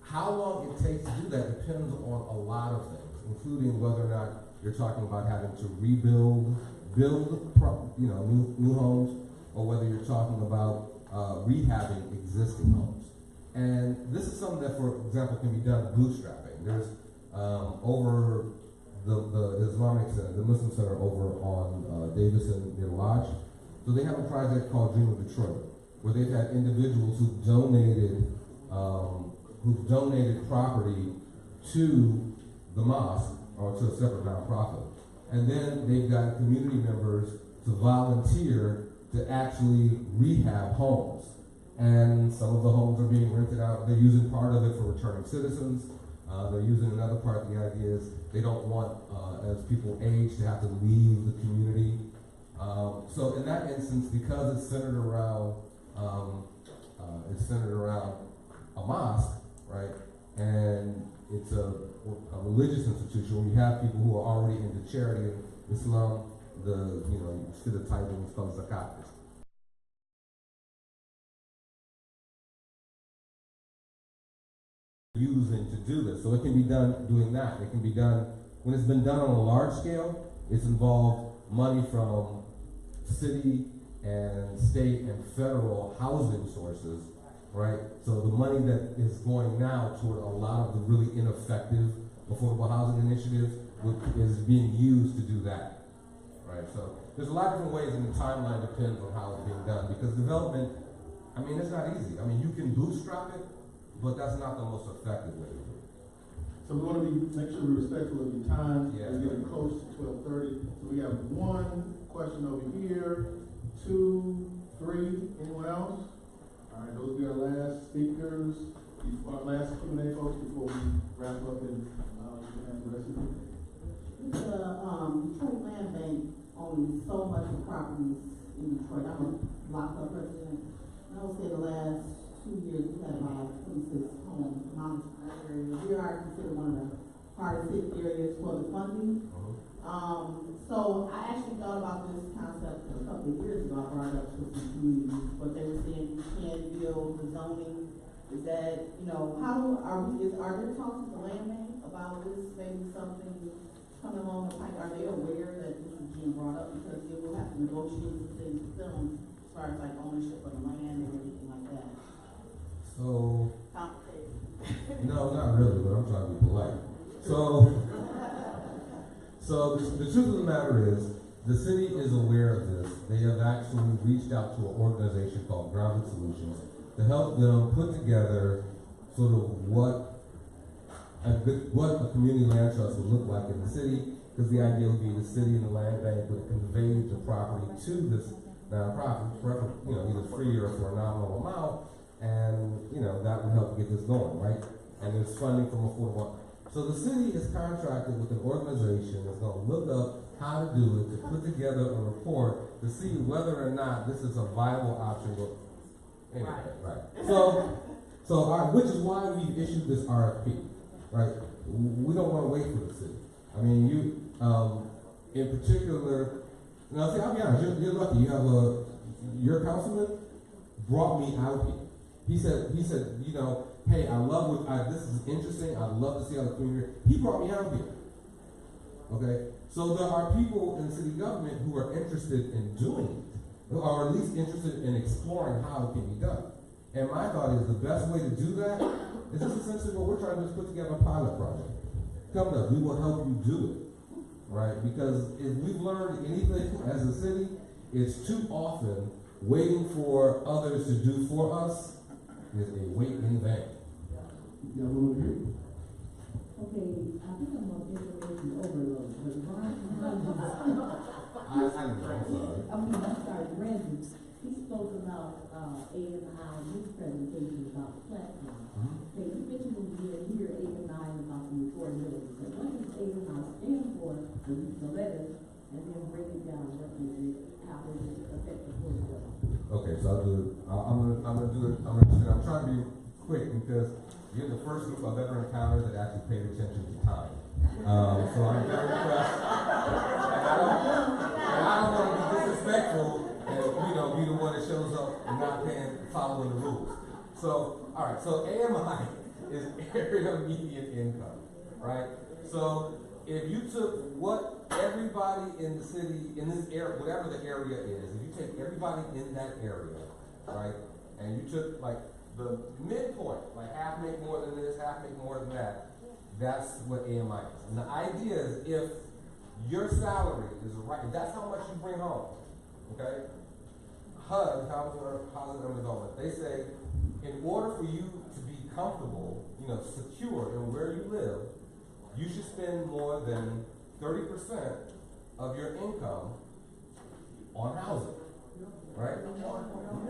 How long it takes to do that depends on a lot of things, including whether or not you're talking about having to build new homes, or whether you're talking about rehabbing existing homes. And this is something that, for example, can be done bootstrapping. There's over the Islamic Center, the Muslim Center over on Davison near Lodge. So they have a project called Dream of Detroit, where they've had individuals who've donated property to the mosque or to a separate nonprofit. And then they've got community members to volunteer to actually rehab homes. And some of the homes are being rented out. They're using part of it for returning citizens. They're using another part. The idea is they don't want, as people age, to have to leave the community. So in that instance, because it's centered around a mosque, right? And it's a religious institution where you have people who are already into charity in Islam. You see the title, it's called zakat. Using to do this. So it can be done doing that. It can be done, when it's been done on a large scale, it's involved money from city and state and federal housing sources, right? So the money that is going now toward a lot of the really ineffective affordable housing initiatives is being used to do that, right? So there's a lot of different ways, and the timeline depends on how it's being done, because development, it's not easy. You can bootstrap it, but that's not the most effective way to do it. So we want to make sure we're respectful of your time. Yeah. We're getting close to 12:30. So we have one question over here, 2, 3. Anyone else? All right, those will be our last speakers, our last Q&A folks before we wrap up and allow you to have the rest of it. Detroit Land Bank owns so much of properties in Detroit. I'm a Lahser president. I would say the last 2 years we've had about 26 homes in the area. We are considered one of the hardest hit areas for the funding. So I actually thought about this concept a couple of years ago. I brought it up to some communities, but they were saying you can't build the zoning. Is that, are there talks with the land bank about this, maybe something coming along the pipe? Are they aware that this is being brought up? Because they will have to negotiate some things with them as far as like ownership of the land and everything like that. So, complicated. No, not really, but I'm trying to be polite. So the truth of the matter is, the city is aware of this. They have actually reached out to an organization called Grounded Solutions to help them put together sort of what a community land trust would look like in the city, because the idea would be the city and the land bank would convey the property to this nonprofit, either free or for a nominal amount, and that would help get this going, right? And there's funding from affordable. So the city is contracted with an organization that's going to look up how to do it, to put together a report to see whether or not this is a viable option. Anyway, right. So which is why we've issued this RFP, right? We don't want to wait for the city. In particular, now see, I'll be honest, you're lucky. You have your councilman brought me out here. He said, hey, I love this is interesting. I'd love to see how the community. He brought me out here. Okay, so there are people in city government who are interested in doing it, or at least interested in exploring how it can be done. And my thought is the best way to do that is just essentially what we're trying to do is put together a pilot project. Come to us, we will help you do it, right? Because if we've learned anything as a city, it's too often waiting for others to do for us is a wait in vain. Yeah, we'll hear. Okay, I think I'm on information overload, but Ron, I'm sorry, Randall, he spoke about A&I in his presentation about the platform. Okay, you mentioned when we hear A&I about the affordability. So what does A&I stand for, the letters, and then break it down, what is it, how does it affect affordability? Okay, so I'll do it. I'm gonna do it. I'm trying to be quick because you're the first group I've ever encountered that actually paid attention to time. So I'm very impressed. And I don't want to be disrespectful and, be the one that shows up and not following the rules. So, all right, so AMI is area median income, right? So if you took what everybody in the city, in this area, whatever the area is, if you take everybody in that area, right, and you took like the midpoint, like half make more than this, half make more than that, that's what AMI is. And the idea is if your salary is right, if that's how much you bring home, okay? HUD, Housing and Development, they say in order for you to be comfortable, secure in where you live, you should spend more than 30% of your income on housing, right?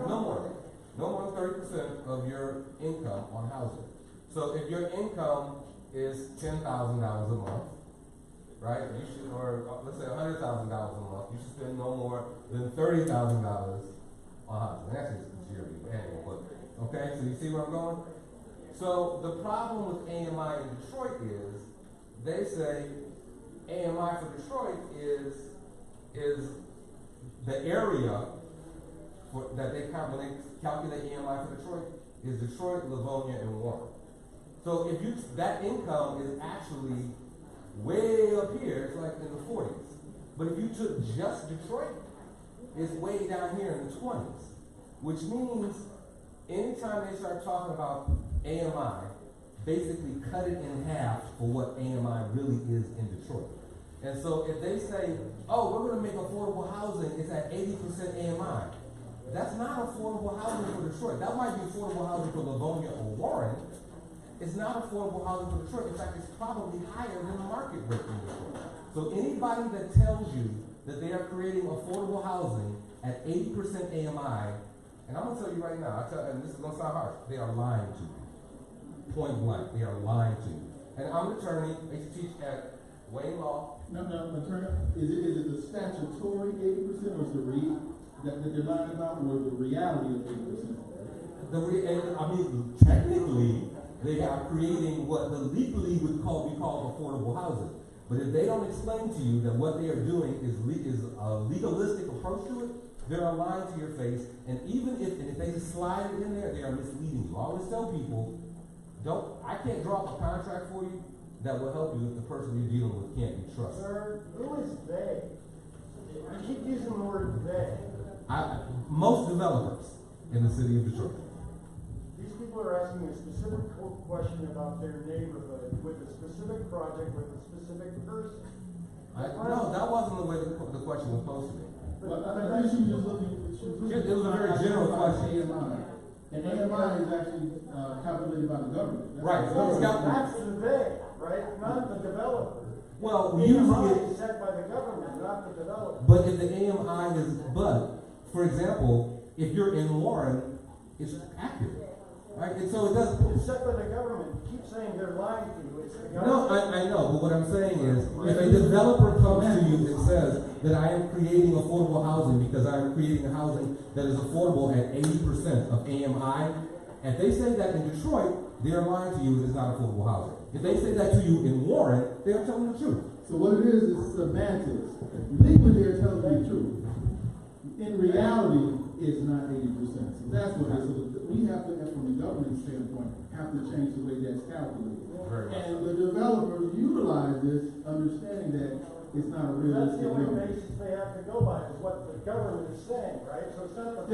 No more. No more than 30% of your income on housing. So if your income is $10,000 a month, right? You should, or let's say $100,000 a month, you should spend no more than $30,000 on housing. That's just yearly, but anyway, okay? So you see where I'm going? So the problem with AMI in Detroit is they say AMI for Detroit is the area that they count when they calculate AMI for Detroit is Detroit, Livonia, and Warren. So if that income is actually way up here, it's like in the 40s. But if you took just Detroit, it's way down here in the 20s. Which means anytime they start talking about AMI, basically cut it in half for what AMI really is in Detroit. And so if they say, oh, we're going to make affordable housing, it's at 80% AMI. That's not affordable housing for Detroit. That might be affordable housing for Livonia or Warren. It's not affordable housing for Detroit. In fact, it's probably higher than the market rate in Detroit. So anybody that tells you that they are creating affordable housing at 80% AMI, and I'm going to tell you right now, and this is going to sound harsh, they are lying to you. Point blank, they are lying to you. And I'm an attorney. I used to teach at Wayne Law. No, attorney. Is it the statutory 80% or is the that they're lying about, or the reality of 80%? Technically, they are creating what the legally would be called affordable housing. But if they don't explain to you that what they are doing is a legalistic approach to it, they are lying to your face. And even if they slide it in there, they are misleading you. I always tell people, I can't draw up a contract for you that will help you if the person you're dealing with can't be trusted. Sir, who is they? I keep using the word they. Most developers in the city of Detroit. These people are asking a specific question about their neighborhood with a specific project with a specific person. No, that wasn't the way the question was posed to me. I think she was just looking. It was a very general question. And AMI is actually calculated by the government. Right. So that's the they, right? Not the developer. Well, AMI is set by the government, not the developer. But if the AMI is, for example, if you're in Warren, it's accurate, right? And so it doesn't. It's set by the government. You keep saying they're lying to you. It's the government. No, I know, but what I'm saying is, if a developer comes to you and says that I am creating affordable housing because I am creating a housing that is affordable at 80% of AMI, if they say that in Detroit, they are lying to you and it's not affordable housing. If they say that to you in Warren, they are telling the truth. So what it is semantics. Legally, they're telling you the truth. In reality, it's not 80%. So that's what it is. So we have to, from the government standpoint, have to change the way that's calculated. And the developers utilize this, understanding that it's not a realistic number. That's the only number. basis they have to go by, is what the government is saying, right? So it's not the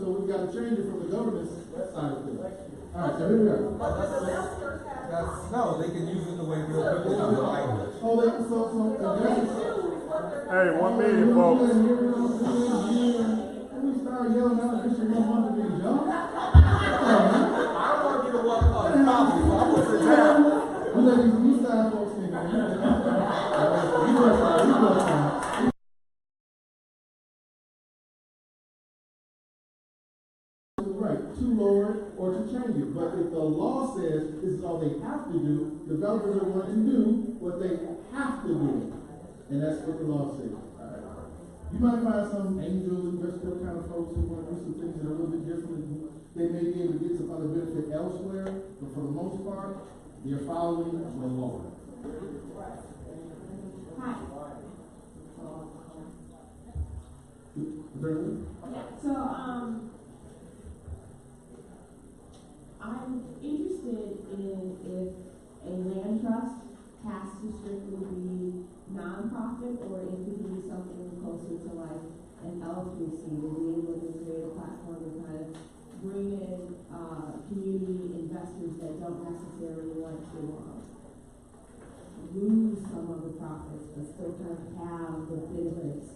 So we've got to change it from the government's side of things. All right, so here we are. No, they can use it the way real quickly in the language. Hey, 1 million, folks. We start yelling out, Mr. Young want to be young. I don't want to get a one call. I'm going to sit down. We let these East Side folks in there. Right, to lower it or to change it. But if the law says this is all they have to do, developers are going to do what they have to do. And that's what the law says. You might find some angel investor kind of folks who want to do some things that are a little bit different. They may be able to get some other benefit elsewhere, but for the most part, they're following the law. Hi. Yeah, so, I'm interested in if a land trust has to strictly be nonprofit, or it could be something closer to like an L3C, to be able to create a platform to kind of bring in, community investors that don't necessarily want to, lose some of the profits, but still kind of have the benefits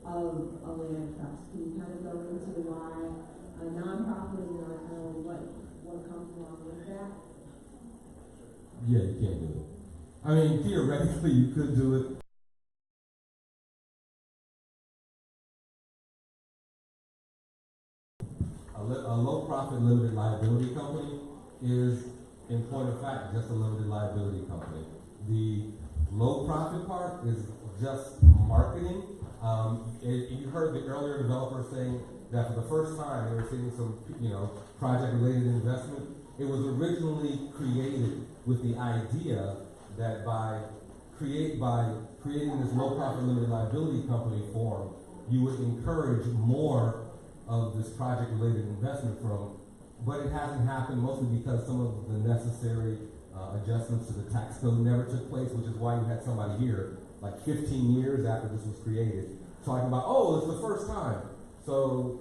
of a land trust. Can you kind of go into why a nonprofit and what comes along with that? Yeah, you can't do it. I mean, theoretically, you could do it. A low profit limited liability company is, in point of fact, just a limited liability company. The low profit part is just marketing. You heard the earlier developer saying that for the first time they were seeing some, project related investment. It was originally created with the idea that by creating this low profit limited liability company form, you would encourage more of this project related investment from, but it hasn't happened mostly because some of the necessary adjustments to the tax code never took place, which is why you had somebody here like 15 years after this was created talking about, oh, it's the first time. So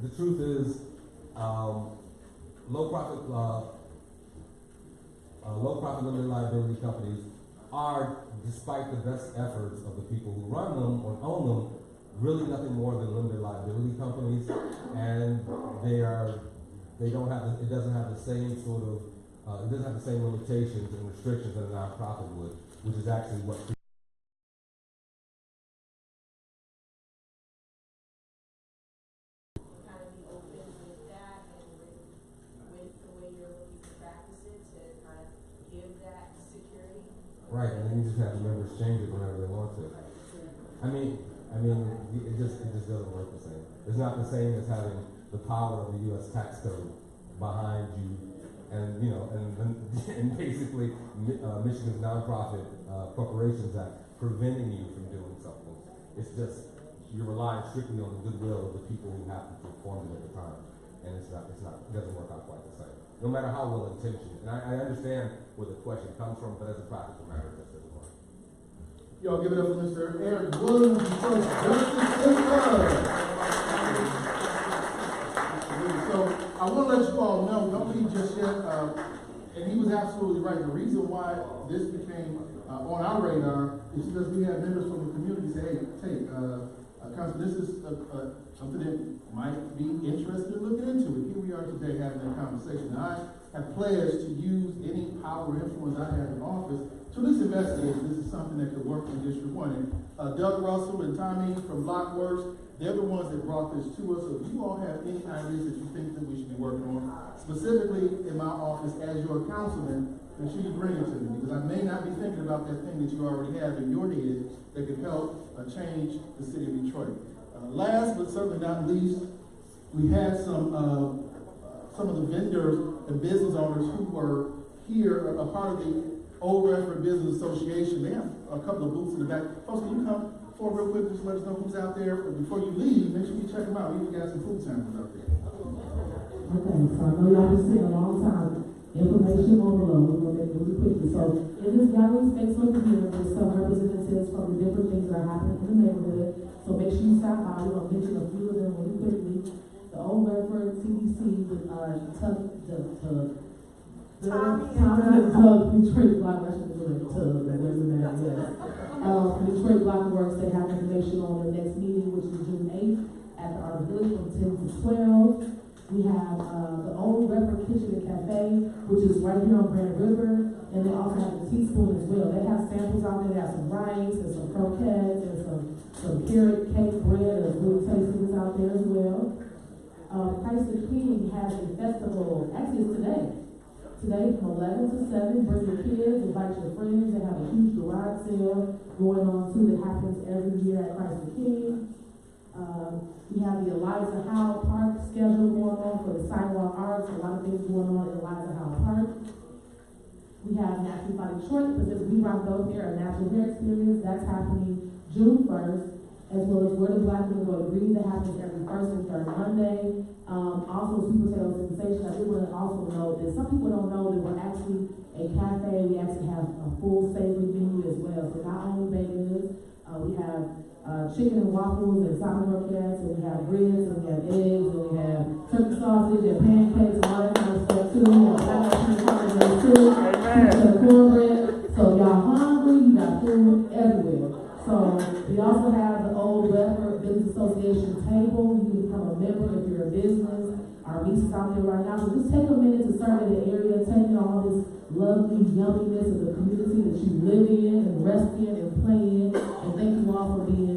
the truth is, low profit limited liability companies are, despite the best efforts of the people who run them or own them, really nothing more than limited liability companies, and it doesn't have the same sort of, it doesn't have the same limitations and restrictions that a nonprofit would, which is actually what. Kind of be open with that and with the way you're looking to practice it to kind of give that security. Right, and then you just have the members change it whenever they want to. I mean, it just doesn't work the same. It's not the same as having the power of the U.S. tax code behind you, and and basically Michigan's Nonprofit Corporations Act preventing you from doing something. It's just you're relying strictly on the goodwill of the people who happen to form it at the time, and it doesn't work out quite the same. No matter how well intentioned, and I understand where the question comes from, but as a practical matter, it doesn't work. Y'all give it up for Mr. Eric Williams, Detroit Justice Center. So I want to let you all know, don't leave just yet, and he was absolutely right. The reason why this became on our radar is because we had members from the community say, hey, Council, this is something that might be interested in looking into it. Here we are today having that conversation. I have pledged to use any power or influence I have in office to at least investigate if this is something that could work in District 1. And Doug Russell and Tommy from Blockworks, they're the ones that brought this to us. So if you all have any ideas that you think that we should be working on, specifically in my office as your councilman, make sure you bring it to me, because I may not be thinking about that thing that you already have in your head that could help change the city of Detroit. Last but certainly not least, we had some of the vendors and business owners who were here, a part of the Old Redford Business Association. They have a couple of booths in the back. Folks, can you come forward real quick, just let us know who's out there. But before you leave, make sure you check them out. We even got some food samples out there. Okay, so I know y'all been sitting a long time. Information overload. We're going to make it really quickly. So in this gathering space over here, there's some representatives from the different things that are happening in the neighborhood. So make sure you stop by. We're going to mention a few of them really quickly. The Old Redford CDC with Detroit Block, I should do it, Detroit Block Works, they have information on the next meeting, which is June 8th at the Art Village from 10 to 12. We have the Old Redford Kitchen and Cafe, which is right here on Grand River, and they also have the teaspoon as well. They have samples out there. They have some rice and some croquettes and some carrot cake bread that's really tasty that's out there as well. Christ the King has a festival, actually it's today. Today from 11 to 7, bring your kids, invite your friends. They have a huge garage sale going on too that happens every year at Christ the King. We have the Eliza Howe Park schedule going on for the sidewalk arts. A lot of things going on at Eliza Howe Park. We We have Natural by Detroit, because we rock those here, a natural hair experience, that's happening June 1st, as well as Where the Black Women Go to Green, that happens every first and third Monday. Also, Sweet Potato Sensation, I do want to also know that some people don't know that we're actually a cafe. We actually have a full savory menu as well. So not only baked goods, we have chicken and waffles and salmon croquettes, and we have grits, and we have eggs, and we have turkey sausage and pancakes and all that kind of stuff too. We have cornbread too, cornbread. So if y'all hungry, you got food everywhere. So we also have the Old Redford Business Association table. You can become a member if you're a business. Our lease is out there right now. So just take a minute to survey the area, take in all this lovely yumminess of the community that you live in and rest in and play in. And thank you all for being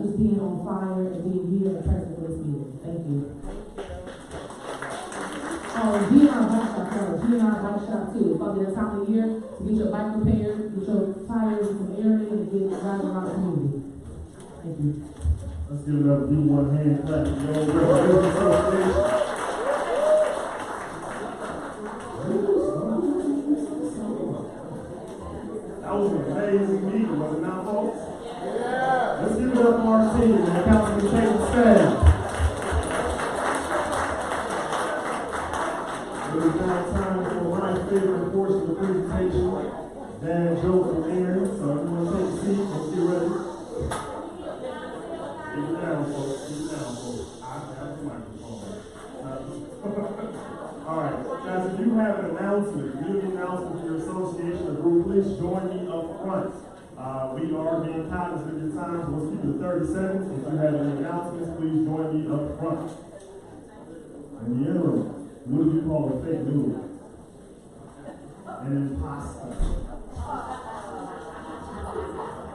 just being on fire and being here and present for this meeting. Thank you. GNR Bike Shop, GNR Bike Shop too. It's probably that time of the year to get your bike repaired, get your tires and some air in, and get driving around the community. Thank you. Let's give another D1 hand clap to the Old Redford Business Association. That was an amazing meeting, was it not, folks? Yeah. Let's give it up for our team and the council table staff. It is now time for my favorite portion of the presentation, dad joke from Aaron. So everyone take a seat, let's get ready. Keep it down, folks. Keep it down, folks. I have the microphone. All right, guys, if you have an announcement, community announcement for your association or group, please join me up front. We are being cognizant of your time, so let's keep it to 30 seconds. If you have any announcements, please join me up front. In the interim, what do you call a fake noodle? An imposter.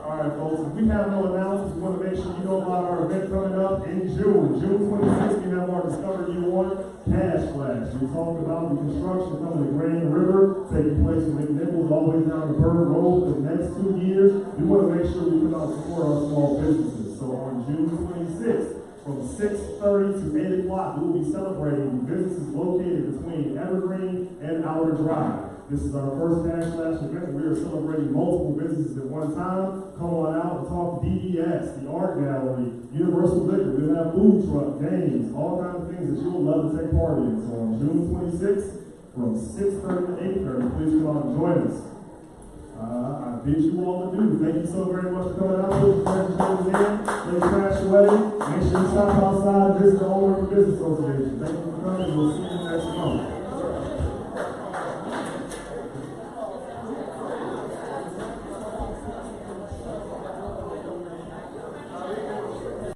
All right, folks, if we have no announcements, we want to make sure you know about our event coming up in June. June 26th, we have our Discover You Want Cash Flash. We talked about the construction from the Grand River taking place from McNichols all the way down to Bird Road for the next 2 years. We want to make sure we come out and support our small businesses. So on June 26th, from 6:30 to 8 o'clock, we will be celebrating businesses located between Evergreen and Outer Drive. This is our first Cash Flash event. We are celebrating multiple businesses at one time. Come on out and talk DES, the Art Gallery, Universal Liquor. We'll have food truck, games, all kinds of things that you will love to take part in. So on June 26th, from 6:30 to 8:30, please come out and join us. I bid you all adieu. Thank you so very much for coming out. Put your friends in. They trash away. Make sure you stop outside and visit the Old Redford Business Association. Thank you for coming. We'll see you next month.